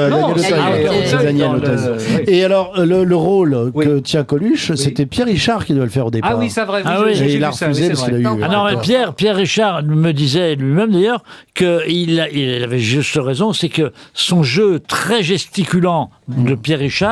Daniel Auteuil. Et alors, le rôle que tient Coluche, c'était Pierre Richard qui devait le faire au départ. Ah oui, c'est vrai. Et il a refusé parce qu'il a eu... Ah non, mais Pierre Richard me disait lui-même d'ailleurs qu'il avait juste raison, c'est que son jeu très gesticulant de Pierre Richard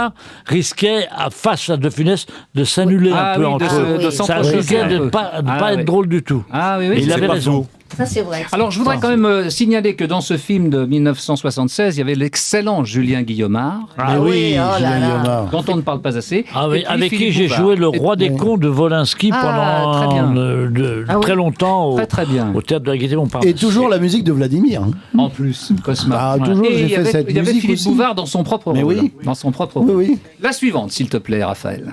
risquait, face à De Funès, de s'annuler un peu entre eux. Ça risquait de ne pas être drôle du tout. Ah oui, Et il avait raison. Ça, c'est vrai. Alors, je voudrais quand même signaler que dans ce film de 1976, il y avait l'excellent Julien Guillaumard. Ah oui, Julien Guillaumard. Dont on ne parle pas assez. Ah oui, avec qui j'ai joué le roi des cons de Wolinski pendant très longtemps au Théâtre de la Gaîté Montparnasse. Et toujours la musique de Vladimir. En plus, Cosma. Toujours, j'ai fait cette musique. Il y avait Philippe Bouvard dans son propre rôle. Oui. Dans son propre rôle. Oui. La suivante, s'il te plaît, Raphaël.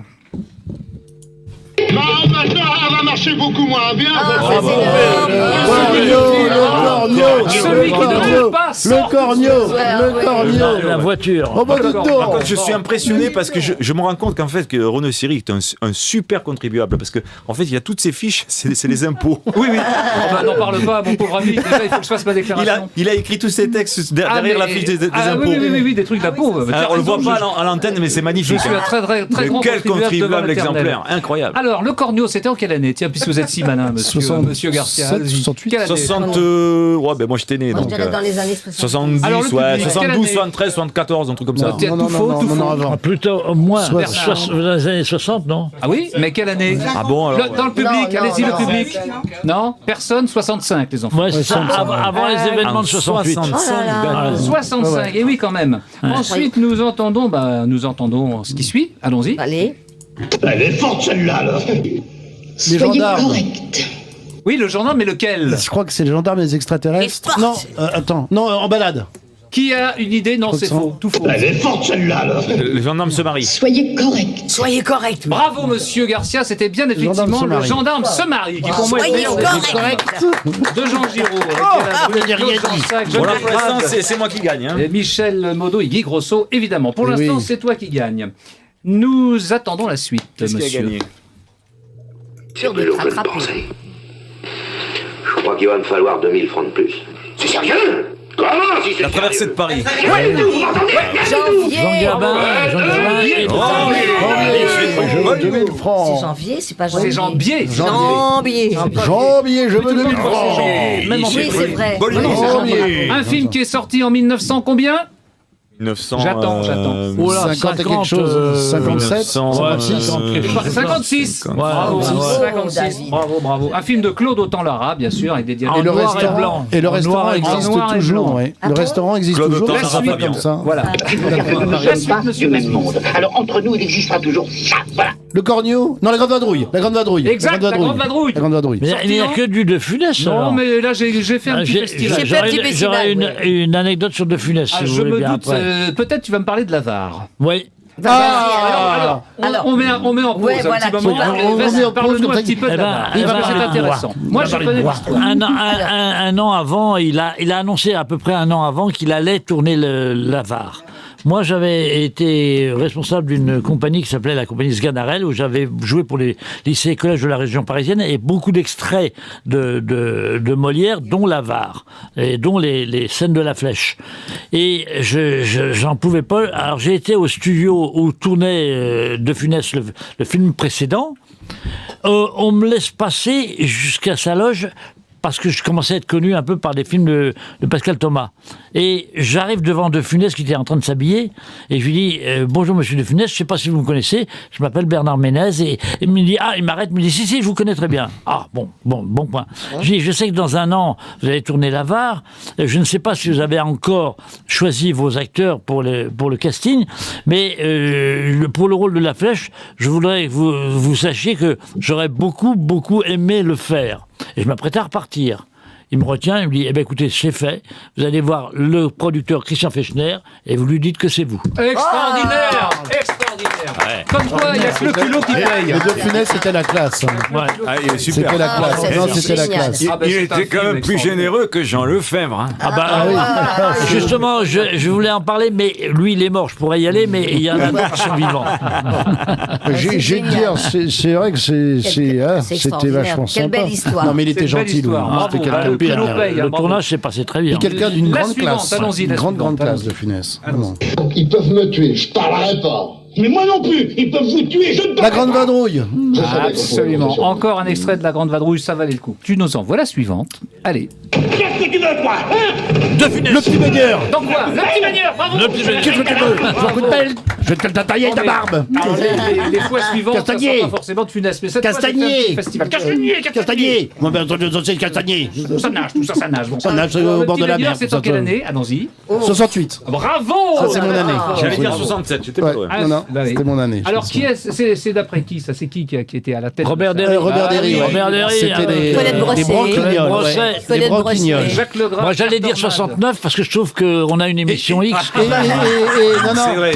Maintenant, elle va marcher beaucoup moins bien. Celui qui ne trouve pas le corneau. La voiture. Par contre, je suis impressionné parce que je me rends compte qu'en fait, que Renaud Siri est un super contribuable parce que en fait, il y a toutes ces fiches, c'est les impôts. Oui. N'en parle pas, mon pauvre ami. Déjà, il faut que je fasse ma déclaration. Il a écrit tous ces textes derrière la fiche des impôts. Oui, des trucs d'impôts. On le voit pas à l'antenne, mais c'est magnifique. Je suis un très grand quel contribuable exemplaire, incroyable. Alors, le corneau, c'était en quelle année? Tiens, puisque vous êtes si malin, monsieur Garcia. 68. 60. Ouais, ben moi j'étais né. Moi, donc, je dirais dans les années 70, Alors, 72, 73, 74, un truc comme ça. Tout faux. Plutôt au moins dans les années 60, non? Ah oui? Mais quelle année? Ah bon, alors. Dans le public, allez-y, le public. Non? Personne? 65, les enfants. Ouais, c'est ça, avant les événements de 68. 65, et oui, quand même. Ensuite, nous entendons ce qui suit. Allons-y. Allez. Elle est forte celle-là, là. Les gendarmes. Oui, le gendarme, mais lequel? Je crois que c'est les gendarmes et les extraterrestres. Non, attends. Non, en balade. Qui a une idée? Non, c'est faux. Tout faux. Elle est forte celle-là, là. Le gendarme se marie. Soyez correct. Bravo, monsieur Garcia. C'était bien effectivement le gendarme se marie. Qui pour moi est meilleur correct. De Jean Giraud. Vous n'avez rien dit. Pour l'instant, c'est moi qui gagne. Et Michel Modo et Guy Grosso, évidemment. Pour l'instant, c'est toi qui gagne. Nous attendons la suite, monsieur. Qui a gagné? C'est plus lourd que de penser. Je crois qu'il va me falloir 2000 francs de plus. C'est sérieux? Comment si c'est La traversée de Paris. Janvier. Jean Gabin et Je veux 2000 francs. C'est janvier, c'est pas janvier. C'est Jambier. Janvier, je veux 2000 francs. Oui, c'est vrai. Un film qui est sorti en 1900 combien? 900. J'attends. Oh là, 50 et quelque chose, 57, 56. Bravo, 56. Bravo. Un film de Claude Autant-Lara, bien sûr, avec des dialogues. Et le restaurant existe toujours. Ouais. Le restaurant existe toujours. Voilà. Du même monde. Alors entre nous, il existera toujours ça. Voilà. Le Cornio. Non, la Grande Vadrouille. Exact, la Grande Vadrouille. Mais il n'y a que du De Funès. Non, mais là, j'ai fait un petit festival. J'aurais une anecdote sur De Funès, si vous voulez bien après. Peut-être tu vas me parler de la VAR. Oui. Alors, on met en pause un petit moment. Parle-nous un petit peu de la VAR. C'est intéressant. Moi, je connais l'histoire. Un an avant, il a annoncé à peu près un an avant qu'il allait tourner la VAR. Moi, j'avais été responsable d'une compagnie qui s'appelait la compagnie Sganarelle, où j'avais joué pour les lycées et collèges de la région parisienne, et beaucoup d'extraits de Molière, dont la VAR, et dont les scènes de la Flèche. Et j'en pouvais pas. Alors, j'ai été au studio où tournait De Funès le film précédent. On me laisse passer jusqu'à sa loge, parce que je commençais à être connu un peu par des films de Pascal Thomas. Et j'arrive devant De Funès qui était en train de s'habiller, et je lui dis bonjour monsieur De Funès, je ne sais pas si vous me connaissez, je m'appelle Bernard Ménez, et il me dit il m'arrête, il me dit si je vous connais très bien. Bon point. Je dis je sais que dans un an vous allez tourner la VAR, je ne sais pas si vous avez encore choisi vos acteurs pour le casting, mais pour le rôle de la Flèche, je voudrais que vous sachiez que j'aurais beaucoup aimé le faire. Et je m'apprêtais à repartir. Il me retient, il me dit écoutez, c'est fait. Vous allez voir le producteur Christian Fechner et vous lui dites que c'est vous. Extraordinaire. Ouais. Comme quoi, il y a que le culot qui paye. Le De Funès, c'était la classe. Il est super. C'était la classe. C'était la classe. Il était quand même plus généreux que Jean Lefebvre. Justement, je voulais en parler, mais lui, il est mort. Je pourrais y aller, mais il y en a d'autres qui sont vivants. J'ai de dire, c'est vrai que c'était vachement sympa. Quelle belle histoire. Non, mais il était gentil, Louis. C'était quelqu'un de bien. Le tournage s'est passé très bien. Quelqu'un d'une grande classe. Une grande classe, De Funès. Ils peuvent me tuer, je parlerai pas. Mais moi non plus, ils peuvent vous tuer, je ne parlerai pas. La Grande Vadrouille. Absolument. Encore un extrait de La Grande Vadrouille, ça valait le coup. Tu nous envoies la suivante. Allez. Qu'est-ce que tu veux, toi, De Funès. Le petit baigneur. Donc quoi? Le petit baigneur, bravo. Qu'est-ce que tu veux? Je vais te tailler ta barbe. Les fois suivantes, ça sera pas forcément de Funès, mais cette fois, c'est un petit festival. Castagnier. Moi, bien entendu, c'est Castagnier. Ça nage. Ça nage au bord de la mer. C'est en quelle année? Allons-y. 68. Bravo. Ça, c'est mon année. J'allais dire 67, j'étais pas loin. Non, c'était mon année. Alors, c'est d'après qui ça? C'est qui était à la tête? Robert Derry. C'était des Branquignoles. Jacques Legras. Moi, j'allais dire 69 parce que je trouve qu'on a une émission X.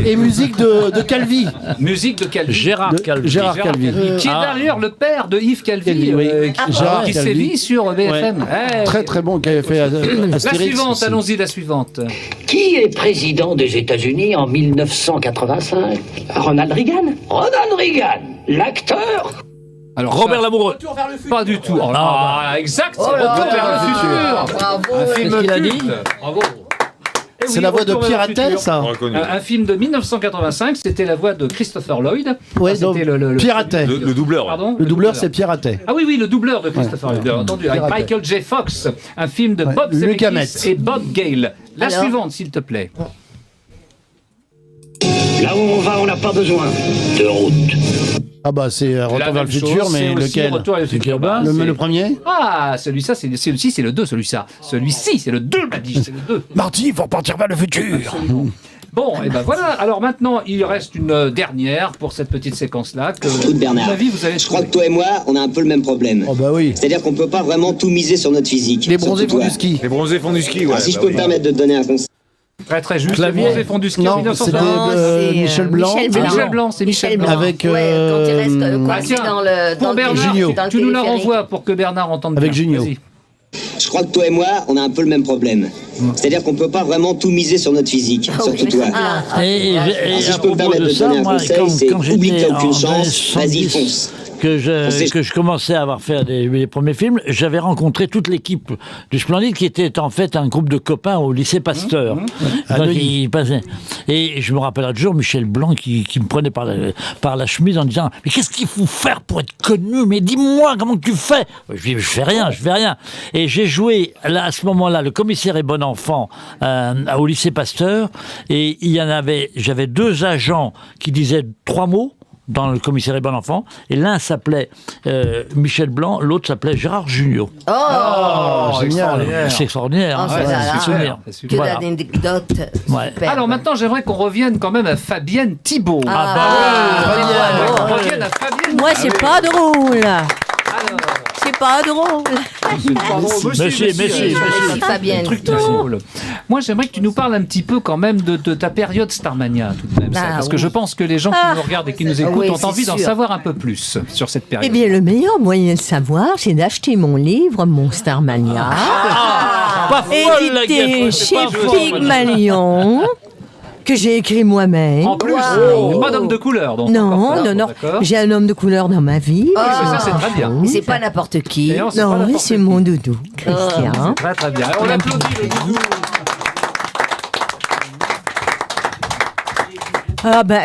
Et musique de Calvi. Musique de Calvi. Gérard Calvi. Qui est d'ailleurs le père de Yves Calvi, qui sévit sur BFM. Très très bon, qui avait fait Astérix. La suivante, allons-y, la suivante. Qui est président des États-Unis en 1985? Ronald Reagan. Ronald Reagan, l'acteur. Alors Robert Lamoureux. Pas du tout. Exact, c'est Retour vers le futur. Bravo. Un film qu'il a dit. Bravo. C'est la voix de Pierre Attel, ça. Un film de 1985, c'était la voix de Christopher Lloyd. Oui, donc Pierre Attel. Le doubleur. Pardon, le doubleur, c'est Pierre Attel. Ah oui, le doubleur de Christopher Lloyd, bien entendu. Avec Michael J. Fox, un film de Bob Zemeckis et Bob Gale. La suivante, s'il te plaît. Là où on va, on n'a pas besoin de route. Ah bah c'est Retour vers le futur, mais lequel? Le premier? Ah, celui-ci, c'est le 2, Celui-ci, c'est le 2, m'a dit, c'est le 2. Marty, il faut partir vers le futur. Bon, et ben voilà. Alors maintenant, il reste une dernière pour cette petite séquence-là. Écoute Bernard, je crois que toi et moi, on a un peu le même problème. Oh bah oui. C'est-à-dire qu'on peut pas vraiment tout miser sur notre physique. Les bronzés font du ski. Les bronzés font du ski, ouais. Alors, si je peux me permettre de te donner un conseil. Très juste. Les bronzés font du ski en 1960. C'était Michel Blanc. C'est Michel Blanc. Avec quand il reste coincé dans le Bernard, tu nous la renvoies pour que Bernard entende bien. Avec Junio. Je crois que toi et moi, on a un peu le même problème. C'est-à-dire qu'on peut pas vraiment tout miser sur notre physique, surtout toi. Et si je peux me permettre de te donner un conseil, c'est oublie que t'as aucune chance, vas-y, fonce. que je commençais à avoir fait les premiers films, j'avais rencontré toute l'équipe du Splendide qui était en fait un groupe de copains au lycée Pasteur. Donc, et je me rappelle un jour Michel Blanc qui me prenait par la chemise en disant « Mais qu'est-ce qu'il faut faire pour être connu? Mais dis-moi, comment tu fais ?» Je dis « Je fais rien. » Et j'ai joué là, à ce moment-là le commissaire et bon enfant au lycée Pasteur, et j'avais 2 agents qui disaient 3 mots dans le commissaire et bon enfant, et l'un s'appelait Michel Blanc, l'autre s'appelait Gérard Jugnot. Génial. C'est extraordinaire. Que d'anecdotes. Alors maintenant, j'aimerais qu'on revienne quand même à Fabienne Thibault. On revienne à Fabienne. Moi, c'est pas drôle. C'est pas drôle. Merci Fabienne. Truc drôle. Moi, j'aimerais que tu nous parles un petit peu quand même de ta période Starmania, tout de même. Parce que je pense que les gens qui nous regardent et qui nous écoutent ont envie d'en savoir un peu plus sur cette période. Eh bien, le meilleur moyen de savoir, c'est d'acheter mon livre, mon Starmania, édité chez Pygmalion, que j'ai écrit moi-même. En plus, pas d'homme de couleur, donc. Non. J'ai un homme de couleur dans ma vie. Ça, c'est très bien. Mais c'est pas n'importe qui. Non, c'est mon doudou, Christian. Très, très bien. On applaudit le doudou.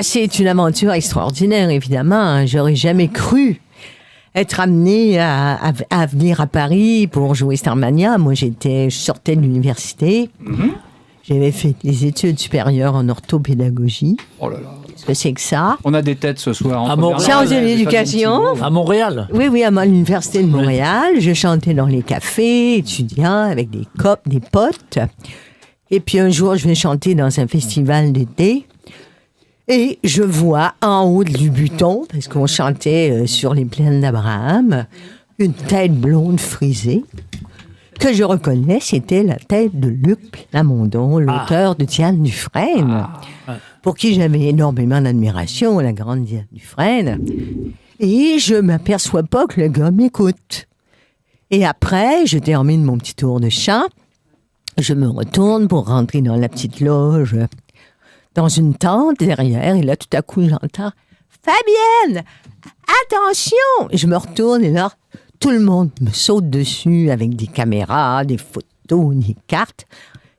C'est une aventure extraordinaire, évidemment. J'aurais jamais cru être amenée à venir à Paris pour jouer Starmania. Moi, je sortais de l'université. J'avais fait des études supérieures en orthopédagogie. Oh là là. Qu'est-ce que c'est que ça? On a des têtes ce soir. À Montréal. Sciences de l'éducation. À Montréal. Oui, à l'université de Montréal. Je chantais dans les cafés étudiants avec des potes. Et puis un jour, je vais chanter dans un festival d'été. Et je vois en haut du buton, parce qu'on chantait sur les plaines d'Abraham, une tête blonde frisée. Que je reconnais, c'était la tête de Luc Plamondon, l'auteur de Diane Dufresne, pour qui j'avais énormément d'admiration, la grande Diane Dufresne. Et je m'aperçois pas que le gars m'écoute. Et après, je termine mon petit tour de chant, je me retourne pour rentrer dans la petite loge, dans une tente derrière, et là, tout à coup, j'entends « Fabienne, attention !» Je me retourne, et là, tout le monde me saute dessus avec des caméras, des photos, des cartes.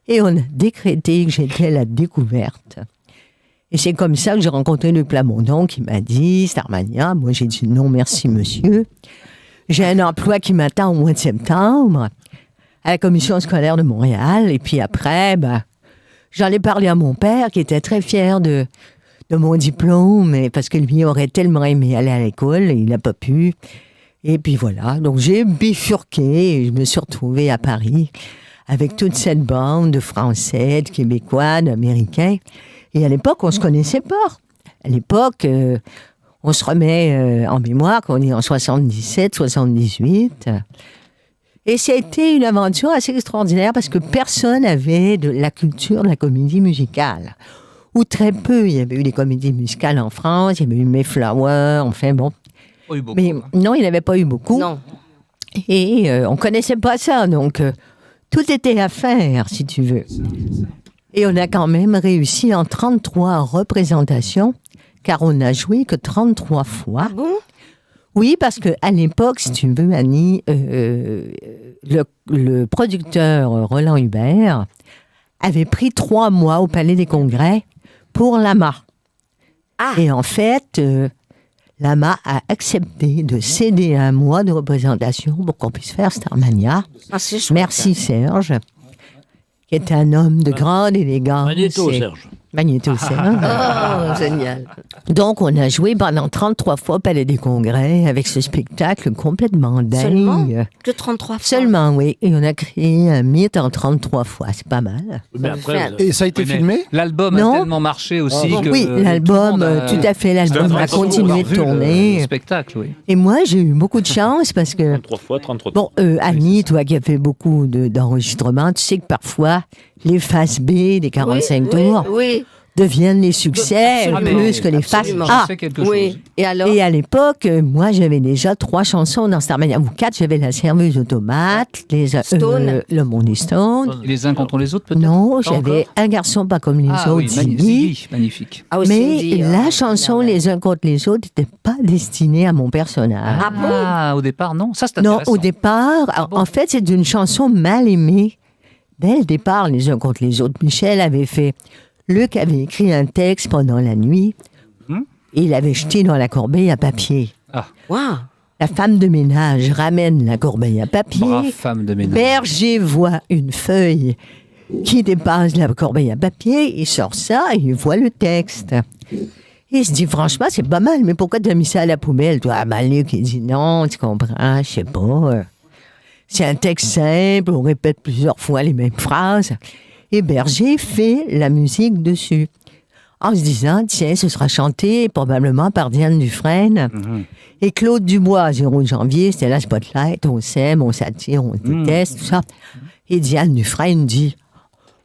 Et on a décrété que j'étais la découverte. Et c'est comme ça que j'ai rencontré Luc Plamondon qui m'a dit « Starmania ». Moi, j'ai dit « Non, merci, monsieur. J'ai un emploi qui m'attend au mois de septembre à la commission scolaire de Montréal. » Et puis après, j'en ai parlé à mon père qui était très fier de mon diplôme, parce que lui aurait tellement aimé aller à l'école et il n'a pas pu. Et puis voilà, donc j'ai bifurqué et je me suis retrouvée à Paris avec toute cette bande de Français, de Québécois, d'Américains. Et à l'époque, on ne se connaissait pas. À l'époque, on se remet en mémoire qu'on est en 77, 78. Et c'était une aventure assez extraordinaire parce que personne n'avait de la culture de la comédie musicale. Ou très peu. Il y avait eu des comédies musicales en France, il y avait eu Mayflower, enfin bon. Mais non, il n'y avait pas eu beaucoup. Non. Et on ne connaissait pas ça, donc tout était à faire, si tu veux. Et on a quand même réussi en 33 représentations, car on n'a joué que 33 fois. Ah bon? Oui, parce qu'à l'époque, si tu veux, Annie, le producteur Roland Hubert avait pris 3 mois au Palais des Congrès pour Lama. Et en fait... Lama a accepté de céder 1 mois de représentation pour qu'on puisse faire Starmania. Merci Serge, qui est un homme de grande élégance. Magnéto Serge. Magnéto Serge. Oh, génial. Donc, on a joué pendant 33 fois au Palais des Congrès avec ce spectacle complètement dingue. Seulement que 33 fois? Seulement, oui. Et on a créé un mythe en 33 fois. C'est pas mal. Mais après, et ça a été filmé? L'album a tellement marché aussi que... Oui, l'album, tout à fait. L'album a continué de tourner. Le spectacle, oui. Et moi, j'ai eu beaucoup de chance parce que... 33 fois, 33 Bon, Annie, toi qui as fait beaucoup d'enregistrements, tu sais que parfois, les phases B des 45 tours... Oui. deviennent les succès plus que les faces. Oui. Et alors? Et à l'époque, moi, j'avais déjà 3 chansons dans Starmania. Ou 4, j'avais La serveuse automate, Le Monde des Stones. Les uns contre les autres, peut-être? Non, j'avais Un garçon pas comme les autres, oui, Ziggy. Magnifique. Mais la chanson Les uns contre les autres n'était pas destinée à mon personnage. Au départ, non? Ça, c'est Non, intéressant. au départ, en fait, c'est une chanson mal aimée. Dès le départ, Les uns contre les autres, Michel avait fait... Luc avait écrit un texte pendant la nuit et il l'avait jeté dans la corbeille à papier. Wow. La femme de ménage ramène la corbeille à papier. Brave femme de ménage. Berger voit une feuille qui dépasse la corbeille à papier, il sort ça et il voit le texte. Il se dit, franchement, c'est pas mal, mais pourquoi tu as mis ça à la poubelle, toi? Luc, il dit, non, tu comprends, je sais pas. C'est un texte simple, on répète plusieurs fois les mêmes phrases. Et Berger fait la musique dessus, en se disant, tiens, ce sera chanté probablement par Diane Dufresne. Et Claude Dubois, 0 janvier, c'était la Spotlight, on s'aime, on s'attire, on déteste, tout ça. Et Diane Dufresne dit,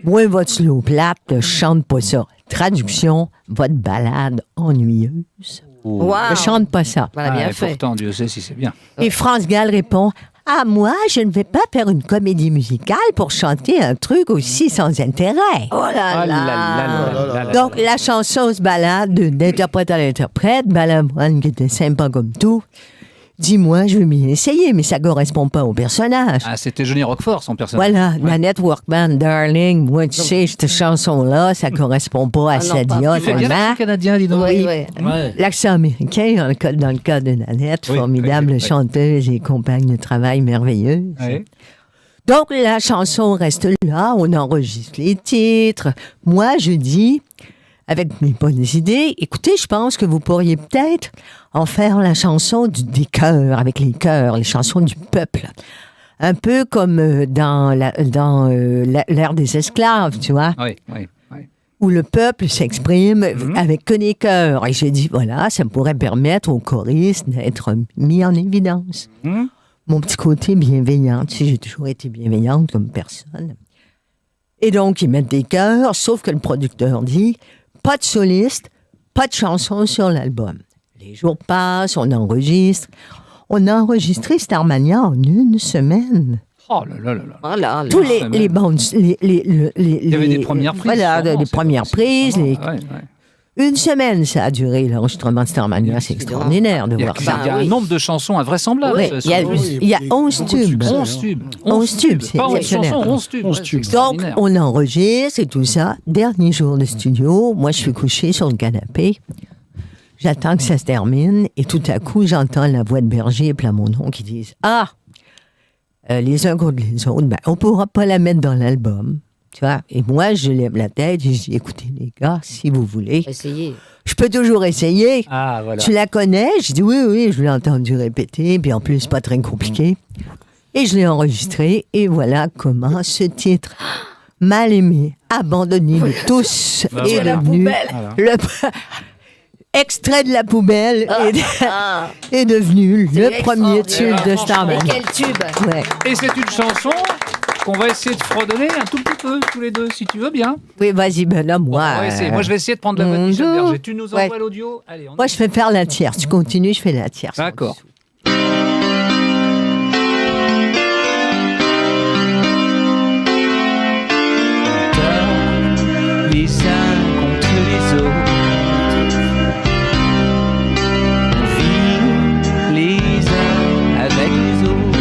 moi, votre slow plate, chante pas ça. Traduction, votre ballade ennuyeuse. Wow. Je chante pas ça. Voilà, bien fait. Pourtant, Dieu sait si c'est bien. Et France Gall répond, ah, moi, je ne vais pas faire une comédie musicale pour chanter un truc aussi sans intérêt. Oh là là. Donc, la chanson se balade d'interprète à l'interprète, Balavoine qui était sympa comme tout. Dis-moi, je vais m'y essayer, mais ça ne correspond pas au personnage. Ah, c'était Johnny Roquefort, son personnage. Voilà, Nanette Workman, Darling, moi, tu sais, cette chanson-là, ça ne correspond pas à Sadia. Tu fais bien l'accent canadien, dis donc. Oui. L'accent américain, dans le cas de Nanette, formidable chanteuse et compagne de travail merveilleuse. Oui. Donc, la chanson reste là, on enregistre les titres. Moi, je dis, avec mes bonnes idées, écoutez, je pense que vous pourriez peut-être en faire la chanson des chœurs, avec les chœurs, les chansons du peuple. Un peu comme dans l'ère des esclaves, tu vois. Oui. Où le peuple s'exprime avec que des chœurs. Et j'ai dit, voilà, ça pourrait permettre aux choristes d'être mis en évidence. Mon petit côté bienveillant, tu sais, j'ai toujours été bienveillante comme personne. Et donc, ils mettent des chœurs, sauf que le producteur dit, pas de soliste, pas de chanson sur l'album. Les jours passent, on enregistre. On a enregistré Starmania en 1 semaine. Oh là là. Voilà. Tous les bandes... Il y avait des premières prises. Voilà, des premières prises. Une semaine, ça a duré, l'enregistrement de Starmania. C'est extraordinaire de voir ça. Il y a un nombre de chansons invraisemblable. Il y a 11 tubes. 11 tubes, c'est pas 11 exceptionnel. chansons, 11 tubes. Donc, on enregistre et tout ça. Dernier jour de studio, moi, je suis couchée sur le canapé. J'attends que ça se termine et tout à coup, j'entends la voix de Berger et Plamondon qui disent « Ah, les uns contre les autres, on ne pourra pas la mettre dans l'album. » Tu vois? Et moi, je lève la tête et je dis « Écoutez, les gars, si vous voulez, je peux toujours essayer. Tu la connais? » Je dis « Oui, je l'ai entendu répéter, puis en plus, pas très compliqué. » Et je l'ai enregistré et voilà comment ce titre, mal aimé, abandonné de tous, est devenu le... Extrait de la poubelle est devenu le premier tube de Starmania. Quel tube! Et c'est une chanson qu'on va essayer de fredonner un tout petit peu, tous les deux, si tu veux bien. Oui, vas-y, ben là, moi... Moi, je vais essayer de prendre la voix de Michel Berger. Tu nous envoies l'audio? Allez, moi, je vais faire la tierce. Tu continues, je fais la tierce. D'accord. Les uns contre les autres, avec les autres,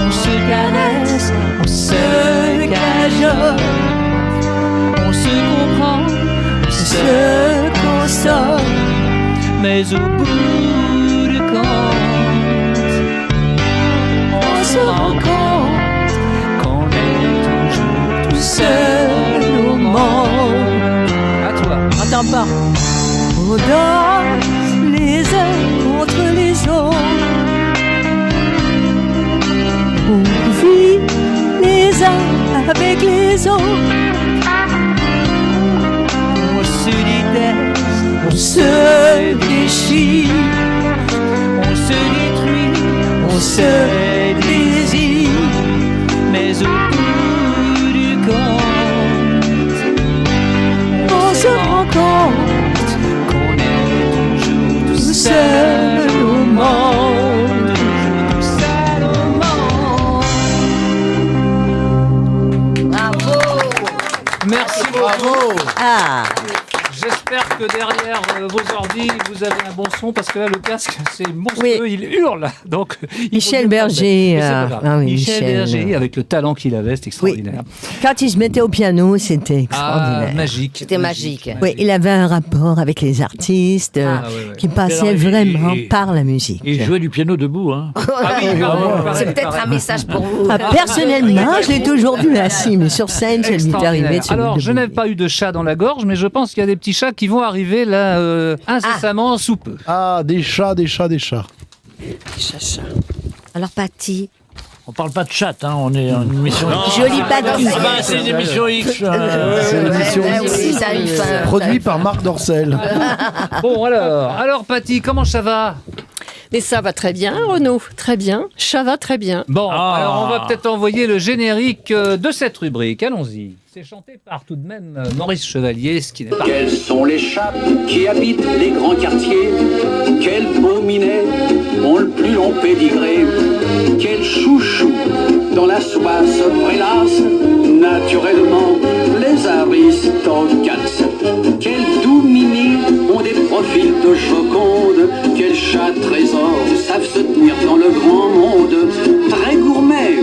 on se caresse, on se cajole, on se comprend, on se console, mais au bout du compte, on se rend compte qu'on est toujours tout seul au monde. À toi. Attends pas. On danse les uns contre les autres. On vit les uns avec les autres. On se déteste, on se déchire, on se détruit, on se désire, mais au bout du compte, Ah. J'espère que derrière vos ordi, vous avez un bon son, parce que là, le casque, c'est monstrueux, il hurle. Donc, Michel Berger. Michel Berger, avec le talent qu'il avait, c'est extraordinaire. Quand il se mettait au piano, c'était extraordinaire. Magique. C'était magique. Oui, il avait un rapport avec les artistes qui passait vraiment par la musique. Il jouait du piano debout. Hein. C'est peut-être un message pour vous. Personnellement, je l'ai toujours vu assis, mais sur scène, ça lui est arrivé de se Alors, mettre je n'ai pas eu de chat dans la gorge, mais je pense qu'il y a des petits chats qui vont arriver là incessamment sous peu. Ah, des chats. Alors, Patty. On parle pas de chat, hein, on est en émission X. Jolie Patty. C'est une émission X. C'est l'émission produit par Marc Dorcel. Bon, alors Patty, comment ça va? Mais ça va très bien, Renaud, très bien. Ça va très bien. Bon, alors on va peut-être envoyer le générique de cette rubrique. Allons-y. C'est chanté par tout de même Maurice Chevalier, ce qui n'est pas... Quels sont les chats qui habitent les grands quartiers? Quels beaux minets ont le plus long pédigré? Quels chouchous dans la soie se prélassent? Naturellement, les aristocrates. Quels doux minis ont des profils de Joconde? Quels chats trésors savent se tenir dans le grand monde? Très gourmets,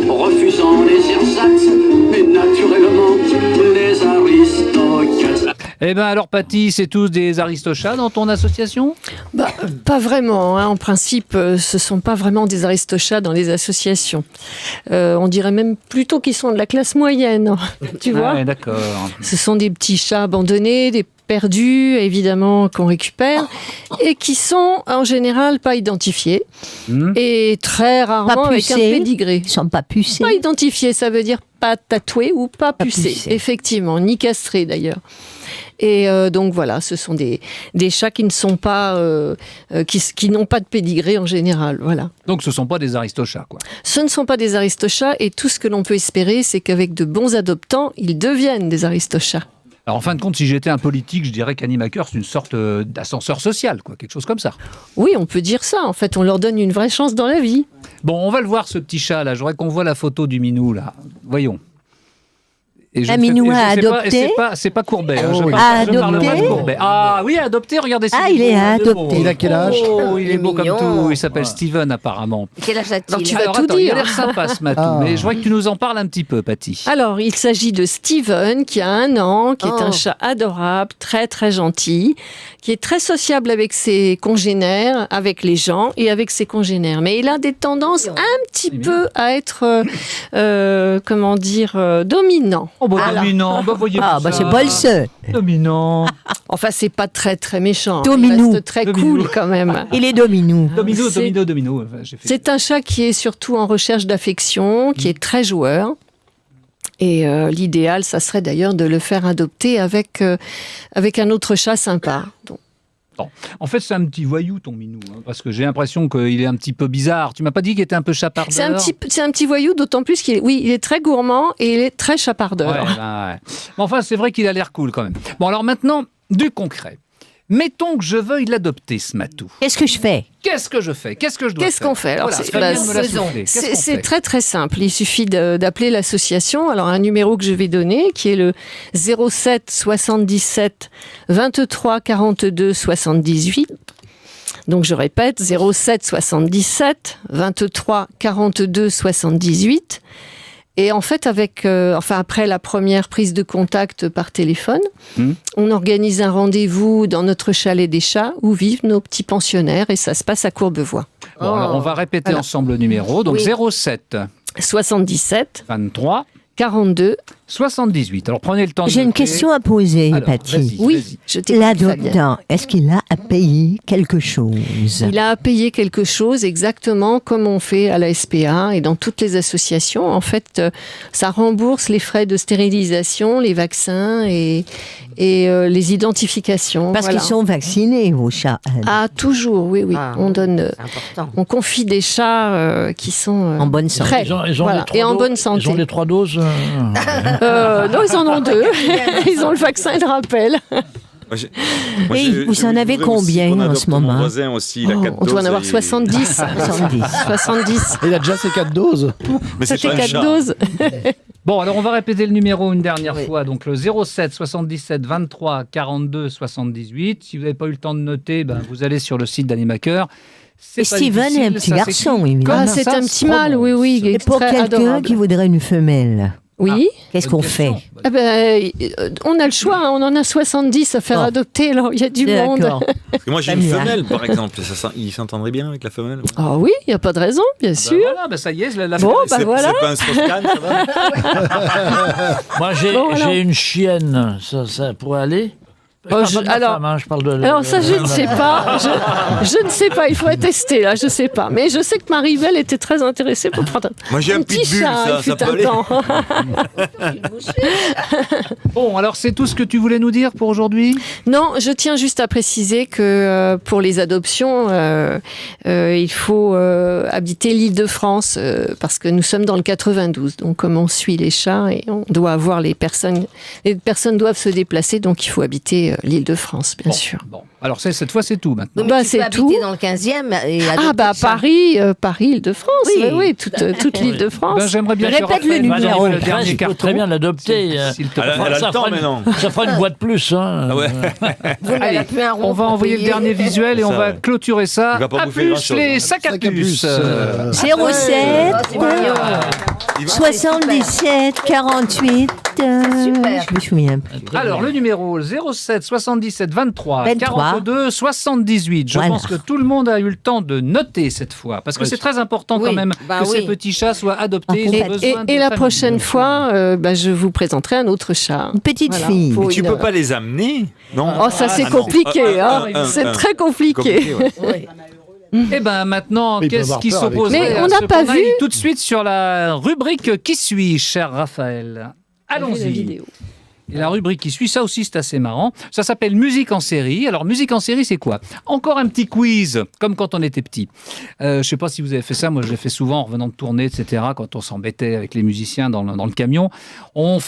refusant les ersatz, mais naturellement, les aristocrates. Eh bien alors Patty, c'est tous des aristochats dans ton association? Pas vraiment, hein. En principe, ce ne sont pas vraiment des aristochats dans les associations. On dirait même plutôt qu'ils sont de la classe moyenne, tu vois. Ouais, d'accord. Ce sont des petits chats abandonnés, des perdus, évidemment, qu'on récupère, et qui sont en général pas identifiés, et très rarement avec un pédigré. Ils ne sont pas pucés. Pas identifiés, ça veut dire pas tatoués ou pas pucés, effectivement, ni castrés d'ailleurs. Et donc voilà, ce sont des chats qui ne sont pas, qui n'ont pas de pédigré en général, voilà. Donc ce ne sont pas des aristochats, quoi. Ce ne sont pas des aristochats, et tout ce que l'on peut espérer, c'est qu'avec de bons adoptants, ils deviennent des aristochats. Alors en fin de compte, si j'étais un politique, je dirais qu'animateur, c'est une sorte d'ascenseur social, quoi, quelque chose comme ça. Oui, on peut dire ça. En fait, on leur donne une vraie chance dans la vie. Bon, on va le voir, ce petit chat, là. J'aurais qu'on voit la photo du minou, là. Voyons. Un minou à adopter. C'est pas Courbet. Hein. À Je parle pas de adopter. Courbet. Ah oui, adopté, regardez ça. Ah, il est à adopter. Il a quel âge? Oh, il est beau comme tout. Il s'appelle Steven, apparemment. Quel âge a-t-il? Donc, tu vas Alors, tout attends, il a dire. l'air sympa, ce matou. Mais je voudrais que tu nous en parles un petit peu, Patty. Alors, il s'agit de Steven, qui a 1 an, qui est un chat adorable, très très gentil, qui est très sociable avec ses congénères, avec les gens et avec ses congénères. Mais il a des tendances un petit peu à être, comment dire, dominant. Oh, bah, dominant. Bah, voyez c'est bolseux. Dominant. Enfin, c'est pas très très méchant. Dominou. Il reste très cool quand même. Il est dominou. Domino. Enfin, C'est un chat qui est surtout en recherche d'affection, qui est très joueur. Et l'idéal, ça serait d'ailleurs de le faire adopter avec un autre chat sympa. Donc, Bon. En fait, c'est un petit voyou, ton minou, hein, parce que j'ai l'impression qu'il est un petit peu bizarre. Tu m'as pas dit qu'il était un peu chapardeur? C'est un petit voyou, d'autant plus qu'il est très gourmand et il est très chapardeur. Ouais. Mais enfin, c'est vrai qu'il a l'air cool quand même. Bon, alors maintenant, du concret. Mettons que je veuille l'adopter, ce matou. Qu'est-ce que je fais? Qu'est-ce que je fais? Qu'est-ce que je dois Qu'est-ce faire? qu'on fait? Alors, Voilà, c'est très très simple. Il suffit d'appeler l'association. Alors, un numéro que je vais donner, qui est le 07 77 23 42 78. Donc, je répète, 07 77 23 42 78. Et en fait, après la première prise de contact par téléphone, on organise un rendez-vous dans notre chalet des chats où vivent nos petits pensionnaires, et ça se passe à Courbevoie. Bon, alors on va répéter ensemble le numéro. Donc 07 77 23 42 78. Alors prenez le temps de J'ai une noter. question à poser, Alors, Patty. Oui, je t'écoute, L'adoptant, est-ce qu'il a à payer quelque chose? Il a à payer quelque chose, exactement comme on fait à la SPA et dans toutes les associations. En fait, ça rembourse les frais de stérilisation, les vaccins et les identifications. Parce qu'ils sont vaccinés, vos chats. Ah, toujours, oui. On donne, on confie des chats qui sont en bonne santé. prêts, et en bonne santé. Ils ont les 3 doses. Non, ils en ont 2. Ils ont le vaccin de rappel. Vous en avez combien en ce moment? Mon voisin aussi, il a 4 On doit en doses avoir et- 70. 70. Il a déjà ses 4 doses. Mais c'est C'était pas un 4 chat. doses. Bon, alors on va répéter le numéro une dernière fois. Donc le 07 77 23 42 78. Si vous n'avez pas eu le temps de noter, vous allez sur le site d'Animaker. Et Steven est un petit garçon, évidemment. C'est un petit mâle, oui. Et pour quelqu'un qui voudrait une femelle, oui. Qu'est-ce qu'on fait? On a le choix, hein, on en a 70 à faire adopter, alors il y a du monde. Parce que moi j'ai une femelle par exemple, il s'entendrait bien avec la femelle? Ah oui, il n'y a pas de raison, bien sûr. Voilà, ça y est, la voilà. C'est pas un Strauss-Kahn, ça va? Moi j'ai une chienne, ça pourrait aller? Je parle de alors ça, je ne sais pas. Je ne sais pas. Il faut attester là. Je ne sais pas. Mais je sais que Maribel était très intéressée pour prendre. Moi j'ai un pitbull, ça peut aller. Bon, alors c'est tout ce que tu voulais nous dire pour aujourd'hui? Non, je tiens juste à préciser que pour les adoptions, il faut habiter l'Île-de-France parce que nous sommes dans le 92. Donc comme on suit les chats et on doit avoir les personnes doivent se déplacer. Donc il faut habiter l'Île-de-France, bien sûr. Bon. Alors cette fois, c'est tout maintenant. Donc, tu peux habiter dans le 15e et Paris, Île-de-France. Oui, toute l'Île-de-France. J'aimerais bien répète le numéro. Le dernier carton. Très bien l'adopter. Elle a le temps maintenant. Ça fera une boîte plus. Hein. Ah ouais. Allez, on va envoyer le dernier visuel et on va clôturer ça. À plus les sacs à puce. 07 77 48. Je me souviens plus. Alors, le numéro 07 77 23 42 78. Je pense que tout le monde a eu le temps de noter cette fois, parce que c'est très important quand même que ces petits chats soient adoptés. Et la prochaine fois, je vous présenterai un autre chat. Une petite fille. Mais tu peux pas les amener, non? Oh, ça c'est compliqué. C'est très compliqué. Et maintenant, qu'est-ce qui s'oppose? Mais on n'a pas vu. Tout de suite sur la rubrique Qui suis-je, cher Raphaël? Allons-y. Et la rubrique qui suit, ça aussi c'est assez marrant. Ça s'appelle Musique en série. Alors musique en série, c'est quoi? Encore un petit quiz, comme quand on était petit. Je ne sais pas si vous avez fait ça, moi je l'ai fait souvent en revenant de tournée, etc. Quand on s'embêtait avec les musiciens dans le camion. On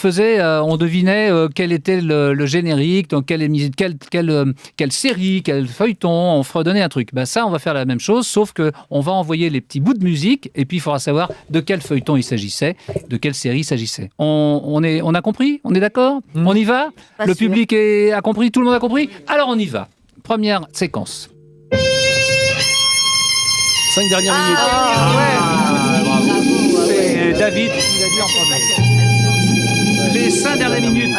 devinait quel était le générique, donc quelle série, quel feuilleton, on fredonnait un truc. Ça, on va faire la même chose, sauf qu'on va envoyer les petits bouts de musique et puis il faudra savoir de quel feuilleton il s'agissait, de quelle série il s'agissait. On a compris? On est d'accord? On y va? Le public a compris? Tout le monde a compris? Alors on y va. Première séquence. 5 dernières minutes. C'est David qui l'a dit en premier. Les 5 dernières minutes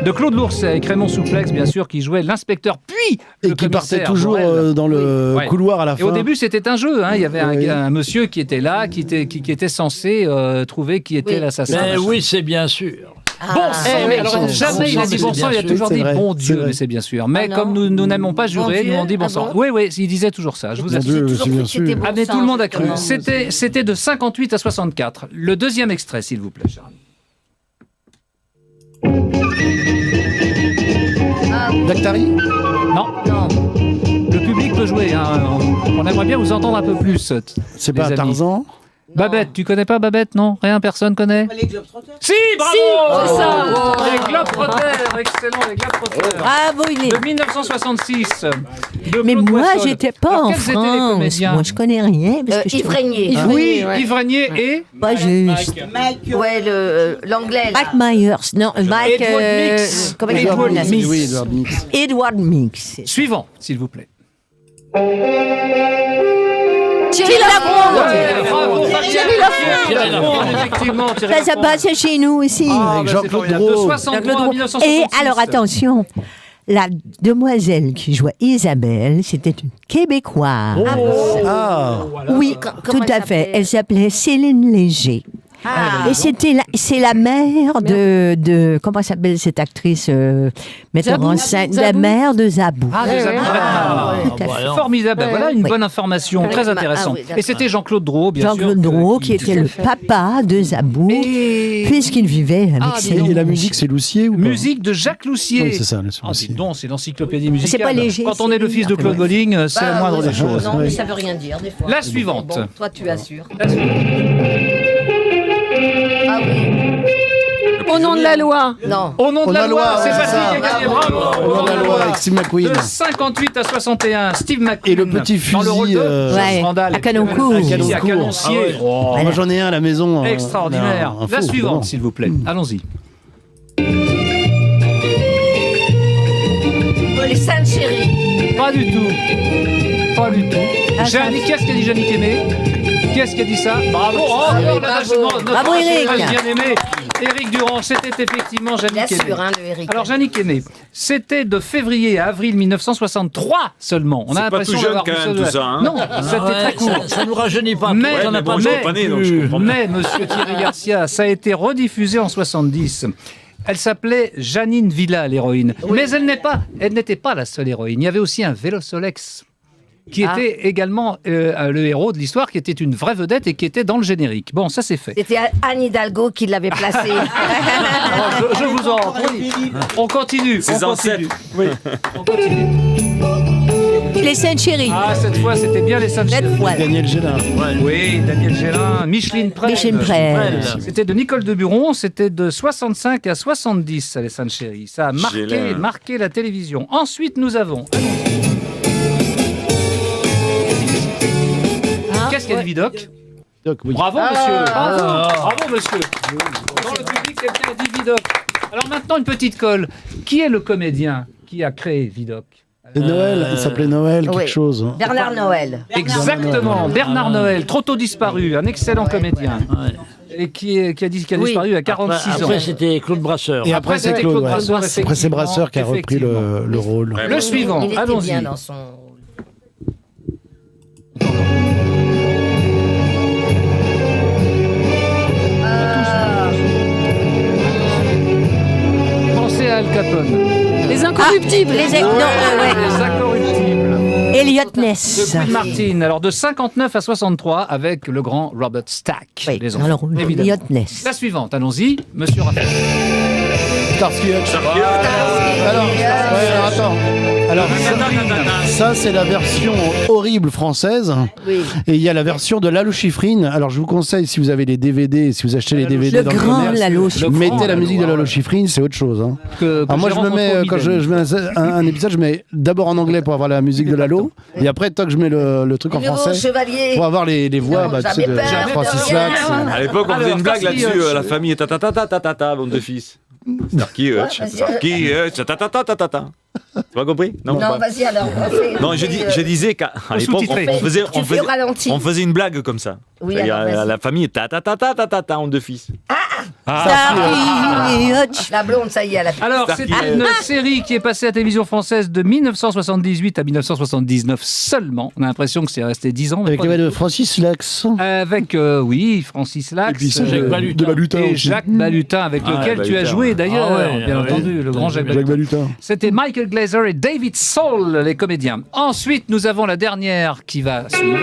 de Claude Lourcet avec Raymond Souplex, bien sûr, qui jouait l'inspecteur, puis et qui partait toujours dans le couloir à la fin. Et au début, c'était un jeu. Il y avait un monsieur qui était là, qui était censé trouver qui était l'assassin. Mais oui, c'est bien sûr. Bon sang, jamais il a dit bon sang, il a toujours dit bon Dieu, mais c'est bien sûr. Mais comme nous n'aimons pas jurer, nous on dit bon sang. Oui, il disait toujours ça, je vous assure. Ah, mais tout le monde a cru. C'était de 58 à 64. Le deuxième extrait, s'il vous plaît, cher ami. Dactari? Non. Le public peut jouer. On aimerait bien vous entendre un peu plus. C'est pas Tarzan? Babette, tu connais pas Babette, non? Rien, personne connaît? Les Globetrotters. Si, bravo! C'est ça! Les Globetrotters, excellent, les Globetrotters. Bravo, il est. De 1966. Mais moi, j'étais pas en France. Moi, je connais rien. Yves Régnier. Oui, Yves Régnier et... Pas juste. L'anglais. Mike Myers. Non, Mike... Edward Mix. Comment il s'appelle? Edward Mix. Suivant, s'il vous plaît. Thierry Lafronde. Thierry Lafronde, effectivement. Ça passe chez nous aussi. Avec Jean-Claude Drouot. Et alors, attention, la demoiselle qui jouait Isabelle, c'était une Québécoise. Oui, tout à fait. Elle s'appelait Céline Léger. Et c'est la mère de comment s'appelle cette actrice metteur en scène, la mère de Zabou. Formidable. Voilà une bonne information, très intéressante. Et c'était Jean-Claude Drouot, bien sûr. Jean-Claude Drouot qui était le papa de Zabou, puisqu'il vivait avec Céline. Et la musique, c'est Loussier ou pas? Musique de Jacques Loussier. Oui, c'est ça. Dis donc, c'est l'encyclopédie musicale. C'est pas léger. Quand on est le fils de Claude Bolling, c'est la moindre des choses. Non, mais ça veut rien dire des fois. La suivante. Toi, tu assures. La suivante. Ah oui. Au nom de la loi. Non. Au nom de la loi, c'est Patrick qui a gagné. Bravo. Au nom de la loi, avec Steve McQueen. De 58 à 61, Steve McQueen. Et le petit fusil dans le rôle de Randall. à Canoncourt. À Canoncier. Oh, moi j'en ai un à la maison. Extraordinaire. Un fou, La suivante, vraiment. s'il vous plaît. Allons-y. Les Saintes Chéries. Pas du tout. Pas du tout. Jannick, qu'est-ce qu'a dit Jannick Aimé? Qu'est-ce qui a dit ça? Bravo. Bravo, Eric. Bien aimé. Éric Durand, c'était effectivement Jannick Bien Aimé. sûr, hein, le Eric. Alors Jannick Aimé, c'était de février à avril 1963 seulement. On a C'est pas l'impression tout jeune d'avoir quand vu même, tout ça, hein. Non, c'était très court. Ça nous rajeunit pas. Mais, on n'a pas bon, pas né, donc je comprends pas. mais, monsieur Thierry Garcia, ça a été rediffusé en 70. Elle s'appelait Janine Villa, l'héroïne. Oui. Mais elle n'était pas la seule héroïne. Il y avait aussi un Vélosolex qui était également le héros de l'histoire, qui était une vraie vedette et qui était dans le générique. Bon, ça c'est fait. C'était Anne Hidalgo qui l'avait placé. Je vous en prie. On continue. Ses ancêtres. Oui, on continue. Les Saintes Chéries. Ah, cette fois, c'était bien les Saintes Chéries. Daniel Gélin. Oui, Daniel Gélin, Micheline Prel. Micheline Prel. C'était de Nicole de Buron, c'était de 65 à 70, ça, les Saintes Chéries. Ça a marqué la télévision. Ensuite, nous avons... Qu'est-ce qu'il y a de Vidocq? Bravo, monsieur. Bravo, monsieur. Dans le public, quelqu'un a dit Vidocq. Alors maintenant, une petite colle. Qui est le comédien qui a créé Vidocq? Noël, il s'appelait Noël, quelque chose. Bernard Noël. Exactement, Bernard Noël, trop tôt disparu, un excellent comédien. Et qui a disparu à 46 ans. Après, c'était Claude Brasseur. Et après, c'est Claude Brasseur. Après, c'est Brasseur qui a repris le rôle. Le suivant, Il était allons-y. bien dans son... Pensez à Al Capone. Les Incorruptibles. Les Incorruptibles. Elliot Ness. De Queen Martin. Alors de 59 à 63 avec le grand Robert Stack. Oui, les dans le rôle évidemment. d'Elliot Ness. La suivante, allons-y, monsieur Raphaël. Starsky Hutch. Alors, attends. Alors, ça c'est la version horrible française. Oui. Et il y a la version de Lalo Schifrin. Alors, je vous conseille, si vous avez les DVD, si vous achetez les DVD Le dans le grand commerce, Lalo Schifrin. mettez la musique de Lalo Schifrin, c'est autre chose. Hein. Alors moi, je me mets, quand je mets un épisode, je mets d'abord en anglais pour avoir la musique de Lalo. Et après, toc, je mets le truc en français. Chevalier. Pour avoir les voix Non, tu sais, de jamais peur de Francis rien. Lax. À l'époque, on faisait une blague Starsky là-dessus, Hutch. la famille ta bande de fils. Starkey Hutch, Starkey Hutch, ta. Tu m'as compris? Non, vas-y alors. Non, je disais qu'à l'époque, on faisait une blague comme ça. Oui, Il y alors, a vas-y. la famille ta, honte de fils. Starsky Hutch. La blonde, ça y est, elle a... Alors, c'est une série qui est passée à la télévision française de 1978 à 1979 seulement. On a l'impression que c'est resté 10 ans. Mais Avec pas les voix du de tout. Francis Lax. Avec, oui, Francis Lax. Et puis c'est Jacques de Balutin Et aussi. Jacques Balutin, avec lequel tu as Balutin, joué d'ailleurs, Ah ouais, bien ouais. entendu, le grand Jacques Balutin. Balutin. C'était Michael Glazer et David Soul, les comédiens. Ensuite, nous avons la dernière qui va suivre.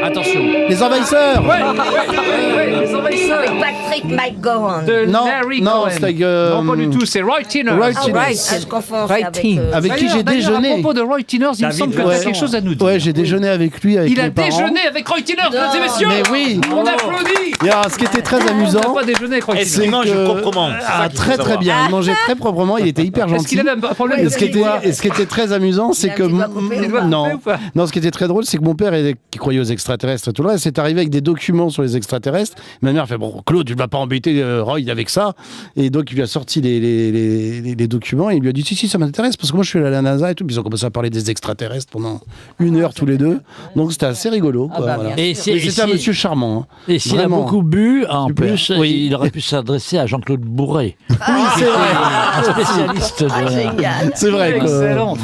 Attention. Les envahisseurs. Les envahisseurs. Patrick McGowan. De Non, Larry non, Cohen. c'est avec, Non, pas du tout, c'est Roy Tiner. Roy Ah, Tiner. right, je confonds Right avec... team. Avec qui j'ai D'ailleurs, déjeuné. à propos de Roy Tiner, il me semble que tu as quelque chose à nous dire. Ouais, j'ai déjeuné avec lui, avec Il mes a parents. déjeuné avec Roy Tiner, mesdames et messieurs. Mais oui. On applaudit. Et alors, ce qui était très On amusant, n'a pas déjeuné avec Roy Est-ce Tiner. qu'il mange que- proprement? Ah, très très bien. Il mangeait très proprement. Il était hyper Est-ce gentil. qu'il avait un problème Et de ce qui était très amusant, c'est a un que petit doigt coupé, Il doit couper non, ou pas non, ce qui était très drôle, c'est que mon père, qui croyait aux extraterrestres et tout le reste, c'est arrivé avec des documents sur les extraterrestres. Ma mère fait bon, Claude, tu ne vas pas embêter Roy avec ça. Et donc il lui a sorti les documents et il lui a dit si ça m'intéresse parce que moi je suis allé à la NASA et tout. Puis ils ont commencé à parler des extraterrestres pendant 1 heure tous les deux. Donc c'était assez rigolo. Quoi, voilà. Et Mais c'était un monsieur charmant. Hein. Et s'il a Vraiment. beaucoup bu, en Super. plus, Oui. il aurait pu s'adresser à Jean-Claude Bourret, C'est vrai. un spécialiste de... Génial. C'est vrai. quoi. Excellent.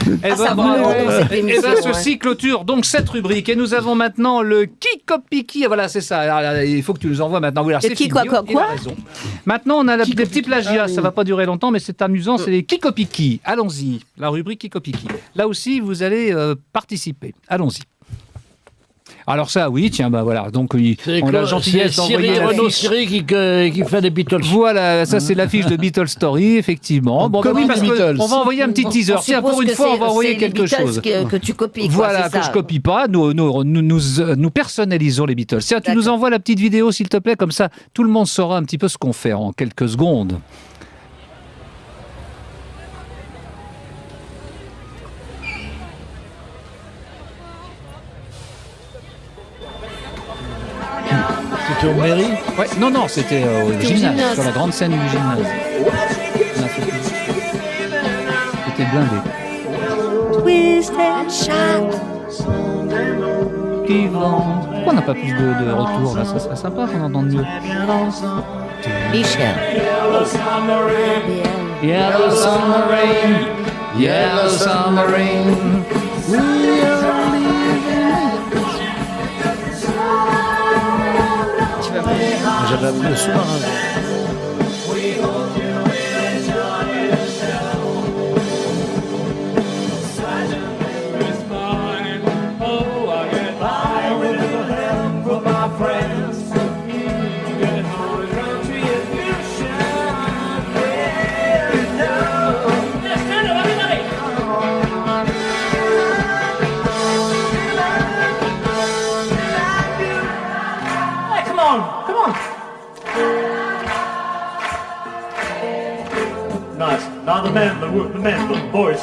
Eh ben, ça bravo. vaut le coup, cette Eh ben, émission, ceci clôture donc cette rubrique et nous avons maintenant le Kikopiki. Voilà, c'est ça. Alors, il faut que tu nous envoies maintenant. Oui, alors, Le c'est qui, fini, quoi, il a raison. Maintenant, on a des petits plagiats. Ça va pas durer longtemps, mais c'est amusant. C'est les Kikopiki. Allons-y. La rubrique Kikopiki. Là aussi, vous allez participer. Allons-y. Alors ça, oui, tiens, bah voilà. Donc, on a la gentillesse d'envoyer Siri qui fait des Beatles. Voilà, ça c'est l'affiche de Beatles Story, effectivement. Bon, oui, parce qu'on va envoyer un petit teaser. Tiens, pour une fois, on va envoyer quelque chose. Que tu copies. Voilà, que je copie pas. Nous personnalisons les Beatles. Tiens, tu nous envoies la petite vidéo, s'il te plaît, comme ça, tout le monde saura un petit peu ce qu'on fait en quelques secondes. C'était au mairie? Ouais, non, c'était au gymnase, sur la grande scène du gymnase. C'était blindé. Twist and shout. Pourquoi on n'a pas plus de retour là? Ça serait sympa qu'on entende mieux. Michel. Yellow summer rain, yellow summer rain. J'avais appris le sous-marin. Nice. Now the men, the boys.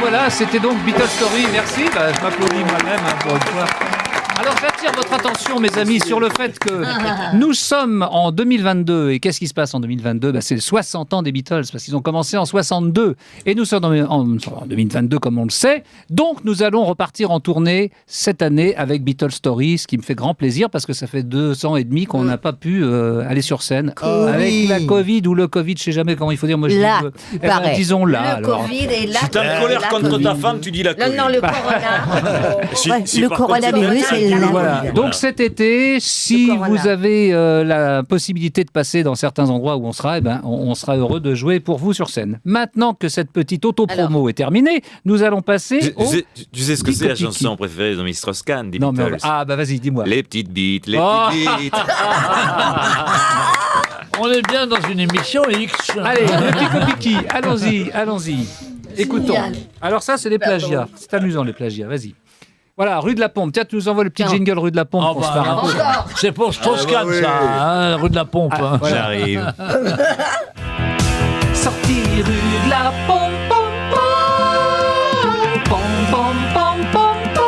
Voilà, c'était donc Beatles Story. Merci, je m'applaudis moi-même pour une fois. Alors j'attire votre attention, mes amis, sur le fait que nous sommes en 2022. Et qu'est-ce qui se passe en 2022 ? C'est les 60 ans des Beatles, parce qu'ils ont commencé en 62. Et nous sommes en 2022, comme on le sait. Donc nous allons repartir en tournée cette année avec Beatles Story, ce qui me fait grand plaisir, parce que ça fait 2 ans et demi qu'on n'a pas pu aller sur scène. Avec la Covid ou le Covid, je ne sais jamais comment il faut dire. Moi, disons là. Le Covid est là. Si tu as une colère contre ta femme, tu dis la Covid. Non, le corona. Le coronavirus, c'est voilà. Donc cet été, si vous avez la possibilité de passer dans certains endroits où on sera, on sera heureux de jouer pour vous sur scène. Maintenant que cette petite auto-promo est terminée, nous allons passer au... Tu sais ce que c'est la chanson préférée de Mr. Strauss-Kahn des Beatles? Vas-y, dis-moi. Les petites bites, les petites bites. On est bien dans une émission X. Allez, le Pico-Piki, allons-y. Écoutons. Alors ça, c'est des plagiats. C'est amusant, les plagiats. Vas-y. Voilà, rue de la Pompe. Tiens, tu nous envoies le petit jingle rue de la Pompe pour se faire un peu. C'est pour Strauss-Kahn, ça, rue de la Pompe. Voilà. J'arrive. Sortie rue de la Pompe, pom, pom, pom, pom, pom.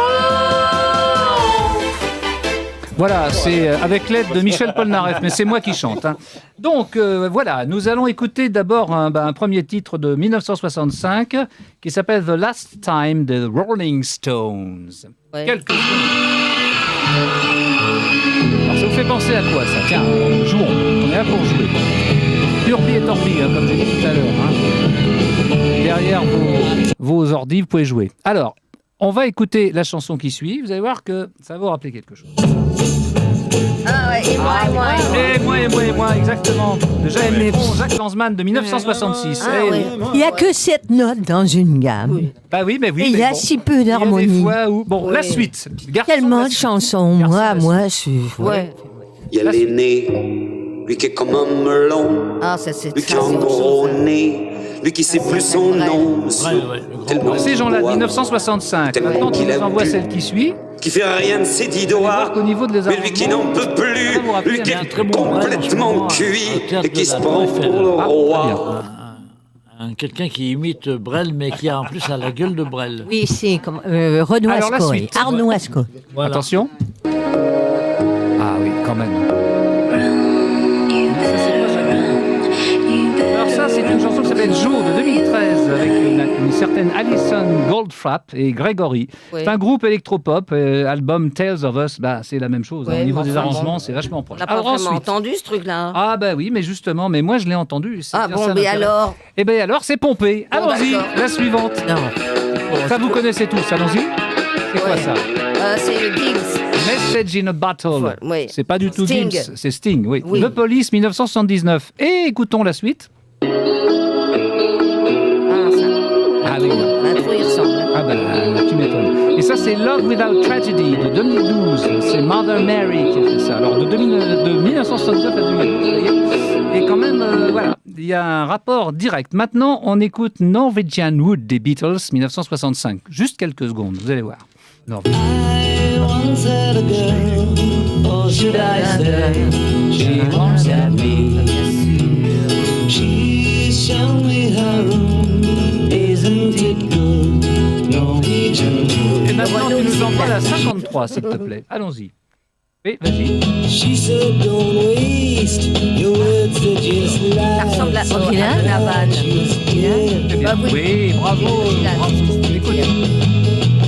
Voilà, c'est avec l'aide de Michel Polnareff, mais c'est moi qui chante. Donc voilà, nous allons écouter d'abord un premier titre de 1965 qui s'appelle The Last Time des Rolling Stones. Quelques Alors ça vous fait penser à quoi ça? Tiens, jouons, on est là pour jouer. Turbi et Torbi, comme j'ai dit tout à l'heure. Derrière vos ordi, vous pouvez jouer. Alors, on va écouter la chanson qui suit, vous allez voir que ça va vous rappeler quelque chose. Et moi, exactement. De Jacques Lanzmann de 1966. Il n'y a que 7 notes dans une gamme. Bah oui, mais oui. Et il y a si peu d'harmonie. Bon, la suite. Tellement de chansons. Moi, c'est... Il y a l'aîné, lui qui est comme un melon, lui qui a un gros nez, lui qui sait plus son nom. Ces gens-là de 1965. Maintenant, tu nous envoies celle qui suit. Qui fait rien de ses 10 doigts, mais lui qui n'en peut plus, lui qui est complètement cuit et qui se prend pour le roi. Quelqu'un qui imite Brel, mais qui a en plus la gueule de Brel. Oui, c'est comme Renaud Ascoy, Arnaud Ascoy. Voilà. Attention. quand même. Alors ça, c'est une chanson qui s'appelle Joe de 2013 avec une certaine Alison Goldfrapp et Gregory. Oui. C'est un groupe électropop, album Tales of Us, c'est la même chose. Oui, Au niveau des enfin, arrangements, bon. c'est vachement proche. On n'a pas vraiment entendu ce truc-là. Ah bah oui, mais justement, moi je l'ai entendu. Ah bon, mais alors? Eh ben alors, c'est pompé. Bon, Allons-y, d'accord. la suivante. Non. Ça, vous connaissez tous, allons-y. C'est quoi ça? C'est Gigs. Message in a Bottle. Oui. C'est pas du tout Sting. Gibbs, c'est Sting, oui. Oui. The Police, 1979. Et écoutons la suite. Ah oui. Bah, trop y ressemble. Ah ben, tu m'étonnes. Et ça, c'est Love Without Tragedy de 2012. C'est Mother Mary qui a fait ça. Alors, de 1979 à 2012, vous voyez. Et quand même, voilà, il y a un rapport direct. Maintenant, on écoute Norwegian Wood des Beatles, 1965. Juste quelques secondes, vous allez voir. Norwegian. once had a girl, or should I say, she once had me. She showed me her room, isn't it good? Norwegian wood. Et maintenant, tu nous envoies la 53, s'il te plaît. Allons-y. Oui, vas-y. She said, don't waste your words, they're just lies. Ça ressemble à la vanne. Très bien. Oui, bravo. Écoute.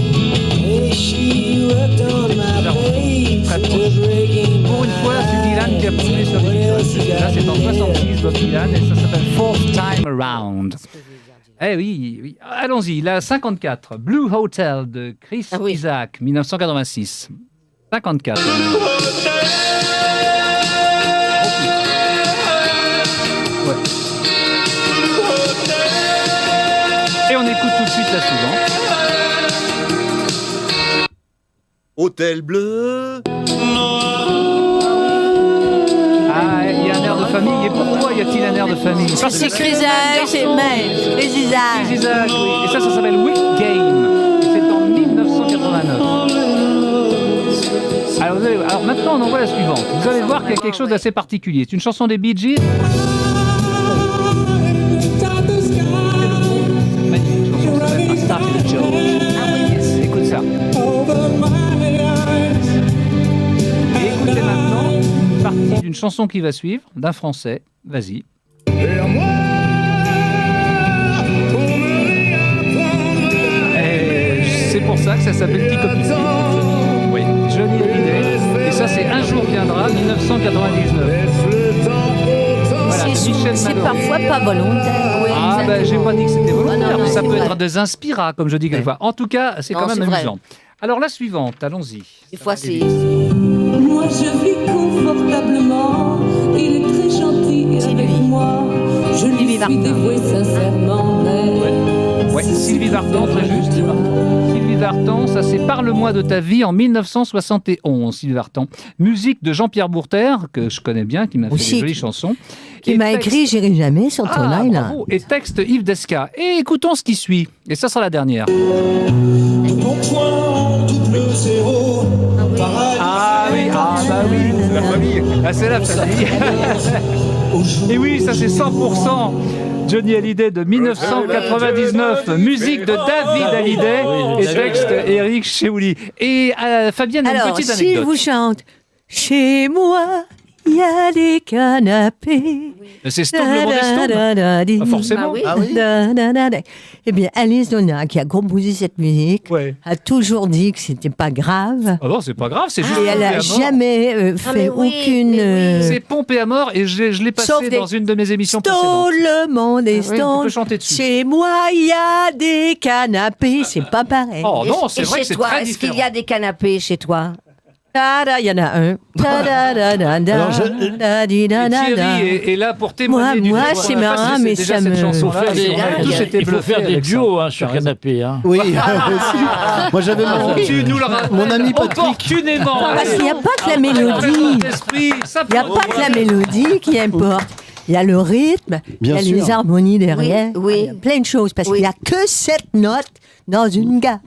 Pour une fois, c'est Dylan qui a posé sur les Beatles. Là, c'est en 66, Bob Dylan, et ça s'appelle Fourth Time Around. Eh oui, oui. Allons-y, la 54, Blue Hotel de Chris Isaac, 1986. 54. Ouais. Et on écoute tout de suite la suivante. Hôtel bleu. Ah, il y a un air de famille. Et pourquoi y a-t-il un air de famille? Parce que Chris Isaac, c'est Chris Isaac. Chris Isaac, oui. Et ça s'appelle Wick Game. Et c'est en 1989. Alors maintenant, on envoie la suivante. Vous allez voir qu'il y a quelque chose d'assez particulier. C'est une chanson des Bee Gees. Magnifique chanson, ça s'appelle I Started a Joke. Écoute ça. Et écoutez maintenant une partie d'une chanson qui va suivre, d'un français. Vas-y. Et c'est pour ça que ça s'appelle Petit Copine. Oui, Johnny Hallyday. Et ça, c'est Un jour viendra, 1999. Voilà, Michel C'est Malot. parfois pas volontaire. Oui, Ah ben, j'ai pas dit que c'était volontaire, non, ça c'est peut vrai. être des inspirats, comme je dis quelquefois. En tout cas, c'est Non, quand même c'est vrai. amusant. Alors la suivante, allons-y. Des fois, c'est... Moi je vis confortablement, il est très gentil avec moi. Je lui suis dévouée sincèrement, Ouais, Sylvie Vartan, très juste. Sylvie Vartan, ça c'est Parle-moi de ta vie en 1971, Sylvie Vartan. Musique de Jean-Pierre Bourter, que je connais bien, qui m'a fait Aussi, des jolies chansons. Qui Et m'a texte- écrit J'irai jamais sur ton Ah, island. bravo. Et texte Yves Desca. Et écoutons ce qui suit. Et ça sera la dernière. Ah oui, bah oui, c'est la famille. Ah, c'est la famille. Et oui, ça c'est 100%. Johnny Hallyday de 1999, musique de David Hallyday et texte Eric Cheouli. Et Fabienne a une Alors, petite s'il anecdote. vous chante Chez moi, il y a des canapés. C'est Stone, le monde est Stone. Pas forcément. Ah oui. Eh bien, Alice Donna, qui a composé cette musique, a toujours dit que c'était pas grave. Ah non, c'est pas grave, c'est juste Et elle pompé a à mort. jamais fait aucune. C'est pompé à mort et je l'ai Sauf passé des dans une de mes émissions Stone, précédentes. le monde est Ah oui, tu Stone. peux chanter dessus. Chez moi, il y a des canapés. C'est pas pareil. Oh non, c'est Et vrai chez que c'est toi, très est-ce qu'il différent. y a des canapés chez toi? Il y en a un. Alors, Thierry est là pour témoigner du Moi, fait c'est qu'on a marrant, passé mais déjà ça cette me- chanson-là, Faire des- et on a tous été il faut bluffés faire des avec ça. duos sur T'as raison. canapé. Hein. Oui, moi j'avais Tu nous le rappelles mon ami Patrick. opportunément. Parce qu'il n'y a pas que la Après, mélodie. l'esprit, ça Il n'y a peut- pas que la mélodie qui importe. Il y a le rythme, il y Bien a sûr. les harmonies derrière, Oui, oui. il y a plein de choses, parce Oui. qu'il n'y a que 7 notes dans une gamme.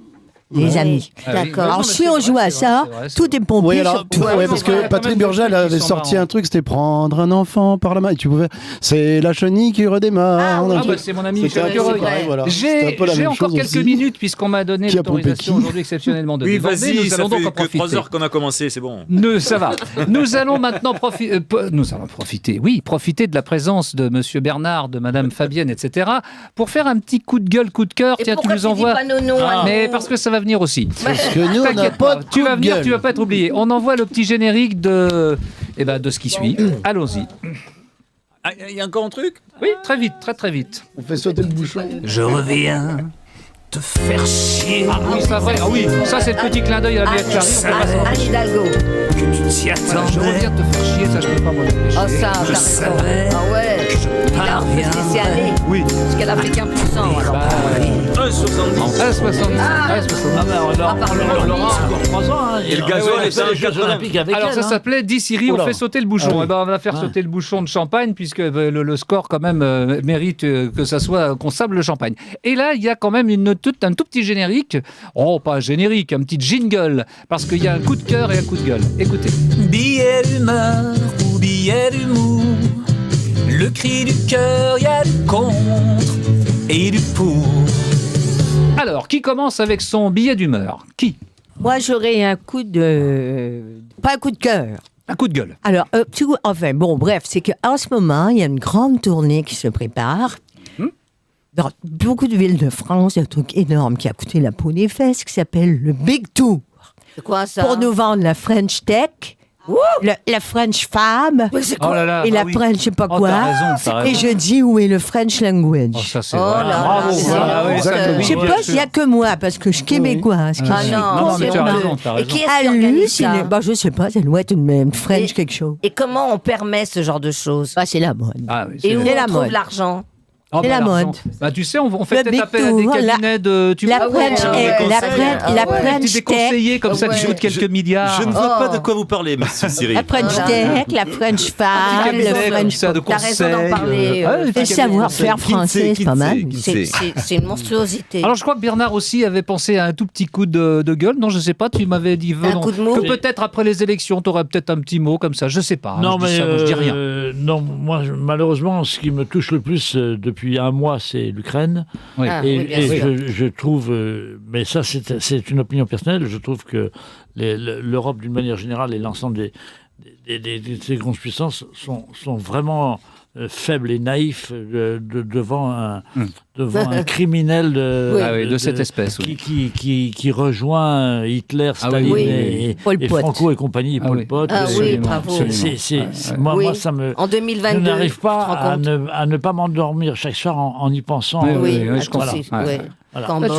les amis. D'accord. Alors, si on joue à ça, tout est pompé Oui, alors, sur tout. parce que Patrick Burgel avait sorti un truc, c'était prendre un enfant par la main. Et tu pouvais. C'est la chenille qui redémarre. C'est mon ami Michel C'était Écureuil. voilà. J'ai encore quelques minutes, puisqu'on m'a donné l'autorisation aujourd'hui exceptionnellement de déborder. Vas-y, nous ça allons donc fait en que profiter. 3 heures qu'on a commencé, c'est bon. Ça va. Nous allons maintenant profiter de la présence de Monsieur Bernard, de Madame Fabienne, etc. pour faire un petit coup de gueule, coup de cœur. Tiens, tu nous envoies. Mais parce que ça va venir aussi. Parce que nous, on n'a pas de tu vas coup de venir, gueule. tu vas pas être oublié. On envoie le petit générique de ce qui suit. Allons-y. Il y a encore un truc? Oui, très vite, très vite. On fait sauter le bouchon. Je reviens te faire chier. Ah oui, c'est vrai. Ah oui, ça c'est le petit clin d'œil à la Biette Charlie. Anne Hidalgo. Que tu t'y attends. Je reviens te faire chier, ça je peux pas m'en empêcher. Oh ça, t'as raison. Ah ouais. Là, on peut se laisser aller. Oui. Parce qu'elle a fait qu'un %. Alors. 1,70. Ah ben, on l'aura encore 3 ans. Et le gasoil est les Jeux Olympiques avec alors elle. ça s'appelait Dissiri, on Oula. fait sauter le bouchon. Ah oui. Eh ben, on va faire sauter le bouchon de champagne puisque le score quand même mérite que ça soit qu'on sable le champagne. Et là, il y a quand même un tout petit générique. Oh, pas un générique, un petit jingle parce qu'il y a un coup de cœur et un coup de gueule. Écoutez. Billet d'humeur ou billet d'humour, le cri du cœur, y a du contre et du pour. Alors, qui commence avec son billet d'humeur? Qui? Moi, j'aurais un coup de... Pas un coup de cœur. Un coup de gueule. Alors, bref, c'est qu'en ce moment, il y a une grande tournée qui se prépare. Dans beaucoup de villes de France, il y a un truc énorme qui a coûté la peau des fesses qui s'appelle le Big Tour. C'est quoi ça? Pour nous vendre la French Tech, la French Fab, Oh là là, et la oui. French je sais pas quoi. T'as Et raison. je dis où est le French language. Oh, ça c'est Oh vrai. là là, Bravo. c'est Voilà, ça. oui, Exactement. Je sais pas s'il y a que moi, parce que je suis québécoise. Ah non, mais c'est tu as honteux. raison, t'as Et raison. qui est-ce qui organise ça? Je sais pas, ça doit être une French quelque chose. Et comment on permet ce genre de choses? C'est la mode. Ah, oui, Et où c'est on la trouve mode. l'argent? Oh, C'est la l'argent. mode. Bah, tu sais, on fait Le peut-être Big appel à des Tour, cabinets de... Tu La vois, French, la des French conseillers comme ça qui jouent de quelques milliards. Je ne vois pas de quoi vous parlez, monsieur Cyril. La French Tech, la French Fab, le French... ça, de T'as raison d'en conseils. parler. Le savoir-faire français, c'est pas mal. C'est une monstruosité. Alors je crois que Bernard aussi avait pensé à un tout petit coup de gueule. Non, je sais pas, tu m'avais dit coup de mot. que peut-être après les élections, tu aurais peut-être un petit mot comme ça. Je sais pas. Non, je dis mais ça, moi, je dis rien. non, moi, malheureusement, ce qui me touche le plus depuis un mois, c'est l'Ukraine. Oui. Ah, oui, bien sûr. Je trouve, mais ça, c'est une opinion personnelle, je trouve que l'Europe, d'une manière générale, et l'ensemble de ces grandes puissances sont vraiment faibles et naïfs devant un criminel de cette espèce. Oui. qui rejoint Hitler, Staline et Franco et compagnie, Pol Pot. Ah oui, bravo. Moi, ça me... En 2022, je n'arrive pas tu te rends compte à ne pas m'endormir chaque soir en y pensant. Oui, je comprends. Voilà. Cambodge,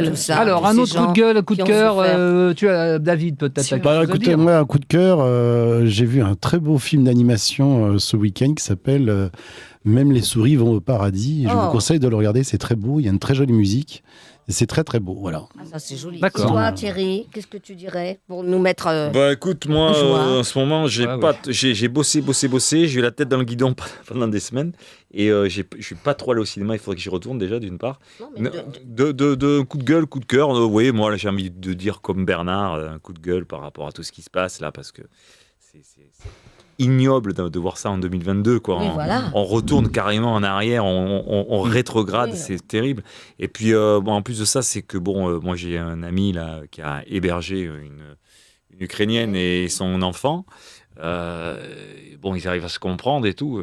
tout ça. Alors, un autre coup de gueule, un coup de cœur. Tu as David, peut-être. Écoutez, moi, un coup de cœur, j'ai vu un très beau film d'animation ce week-end qui s'appelle Même les souris vont au paradis. Et je vous conseille de le regarder, c'est très beau, il y a une très jolie musique. Et c'est très très beau, voilà. Ah, ça c'est joli. D'accord. Toi, Thierry, qu'est-ce que tu dirais pour nous mettre Bah écoute, moi joie. en ce moment, j'ai bossé, j'ai eu la tête dans le guidon pendant des semaines et je suis pas trop allé au cinéma, il faudrait que j'y retourne déjà d'une part. Non, mais de coup de gueule, coup de cœur, oui, moi là, j'ai envie de dire comme Bernard, un coup de gueule par rapport à tout ce qui se passe là, parce que c'est ignoble de voir ça en 2022 quoi. Oui, voilà. On retourne carrément en arrière, on rétrograde, c'est terrible. Et puis en plus de ça, c'est que moi j'ai un ami là qui a hébergé une Ukrainienne et son enfant. Ils arrivent à se comprendre et tout.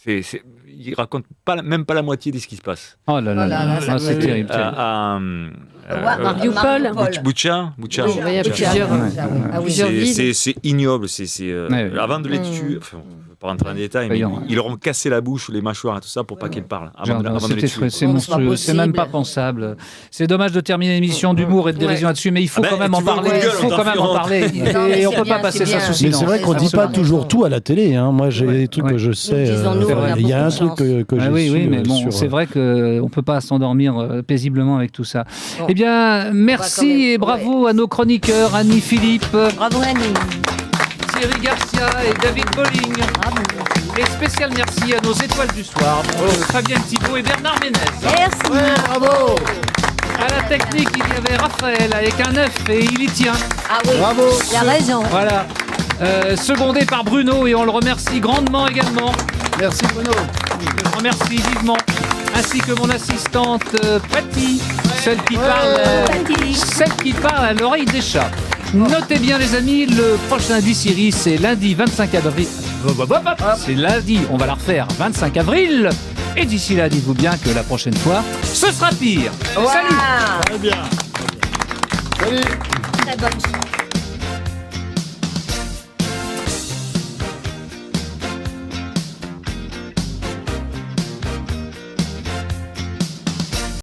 Ils racontent même pas la moitié de ce qui se passe. Oh là là, là, c'est terrible. Mariupol. Boucha. Oui, il y a plusieurs villes. C'est ignoble. Avant de les tuer, enfin, on ne peut pas rentrer dans les détails, mais ils leur ont cassé la bouche, les mâchoires et tout ça pour pas qu'ils parlent. Avant de les tuer. C'est monstrueux, c'est même pas pensable. C'est dommage de terminer l'émission d'humour et de dérision là-dessus, mais il faut quand même en parler. Et on peut pas passer ça sous silence. Mais c'est vrai qu'on dit pas toujours tout à la télé. Moi, j'ai des trucs que je sais. Il y a un truc que j'ai su. Oui, mais bon, c'est vrai qu'on peut pas s'endormir paisiblement avec tout ça. Eh bien, merci et bravo à nos chroniqueurs, Annie Philippe. Bravo Annie. Thierry Garcia et David Bolling. Et spécial merci à nos étoiles du soir, Fabienne Thibault et Bernard Ménez. Merci. Bravo. À la technique, il y avait Raphaël avec un 9 et il y tient. Ah oui, bravo. Il a raison. Voilà. Secondé par Bruno et on le remercie grandement également. Merci Bruno. Je le remercie vivement. Ainsi que mon assistante Patty, celle qui parle à l'oreille des chats. Notez bien les amis, le prochain D-Series c'est lundi 25 avril. C'est lundi, on va la refaire 25 avril. Et d'ici là, dites-vous bien que la prochaine fois, ce sera pire. Wow. Salut. Très bien. Salut. Très bonne.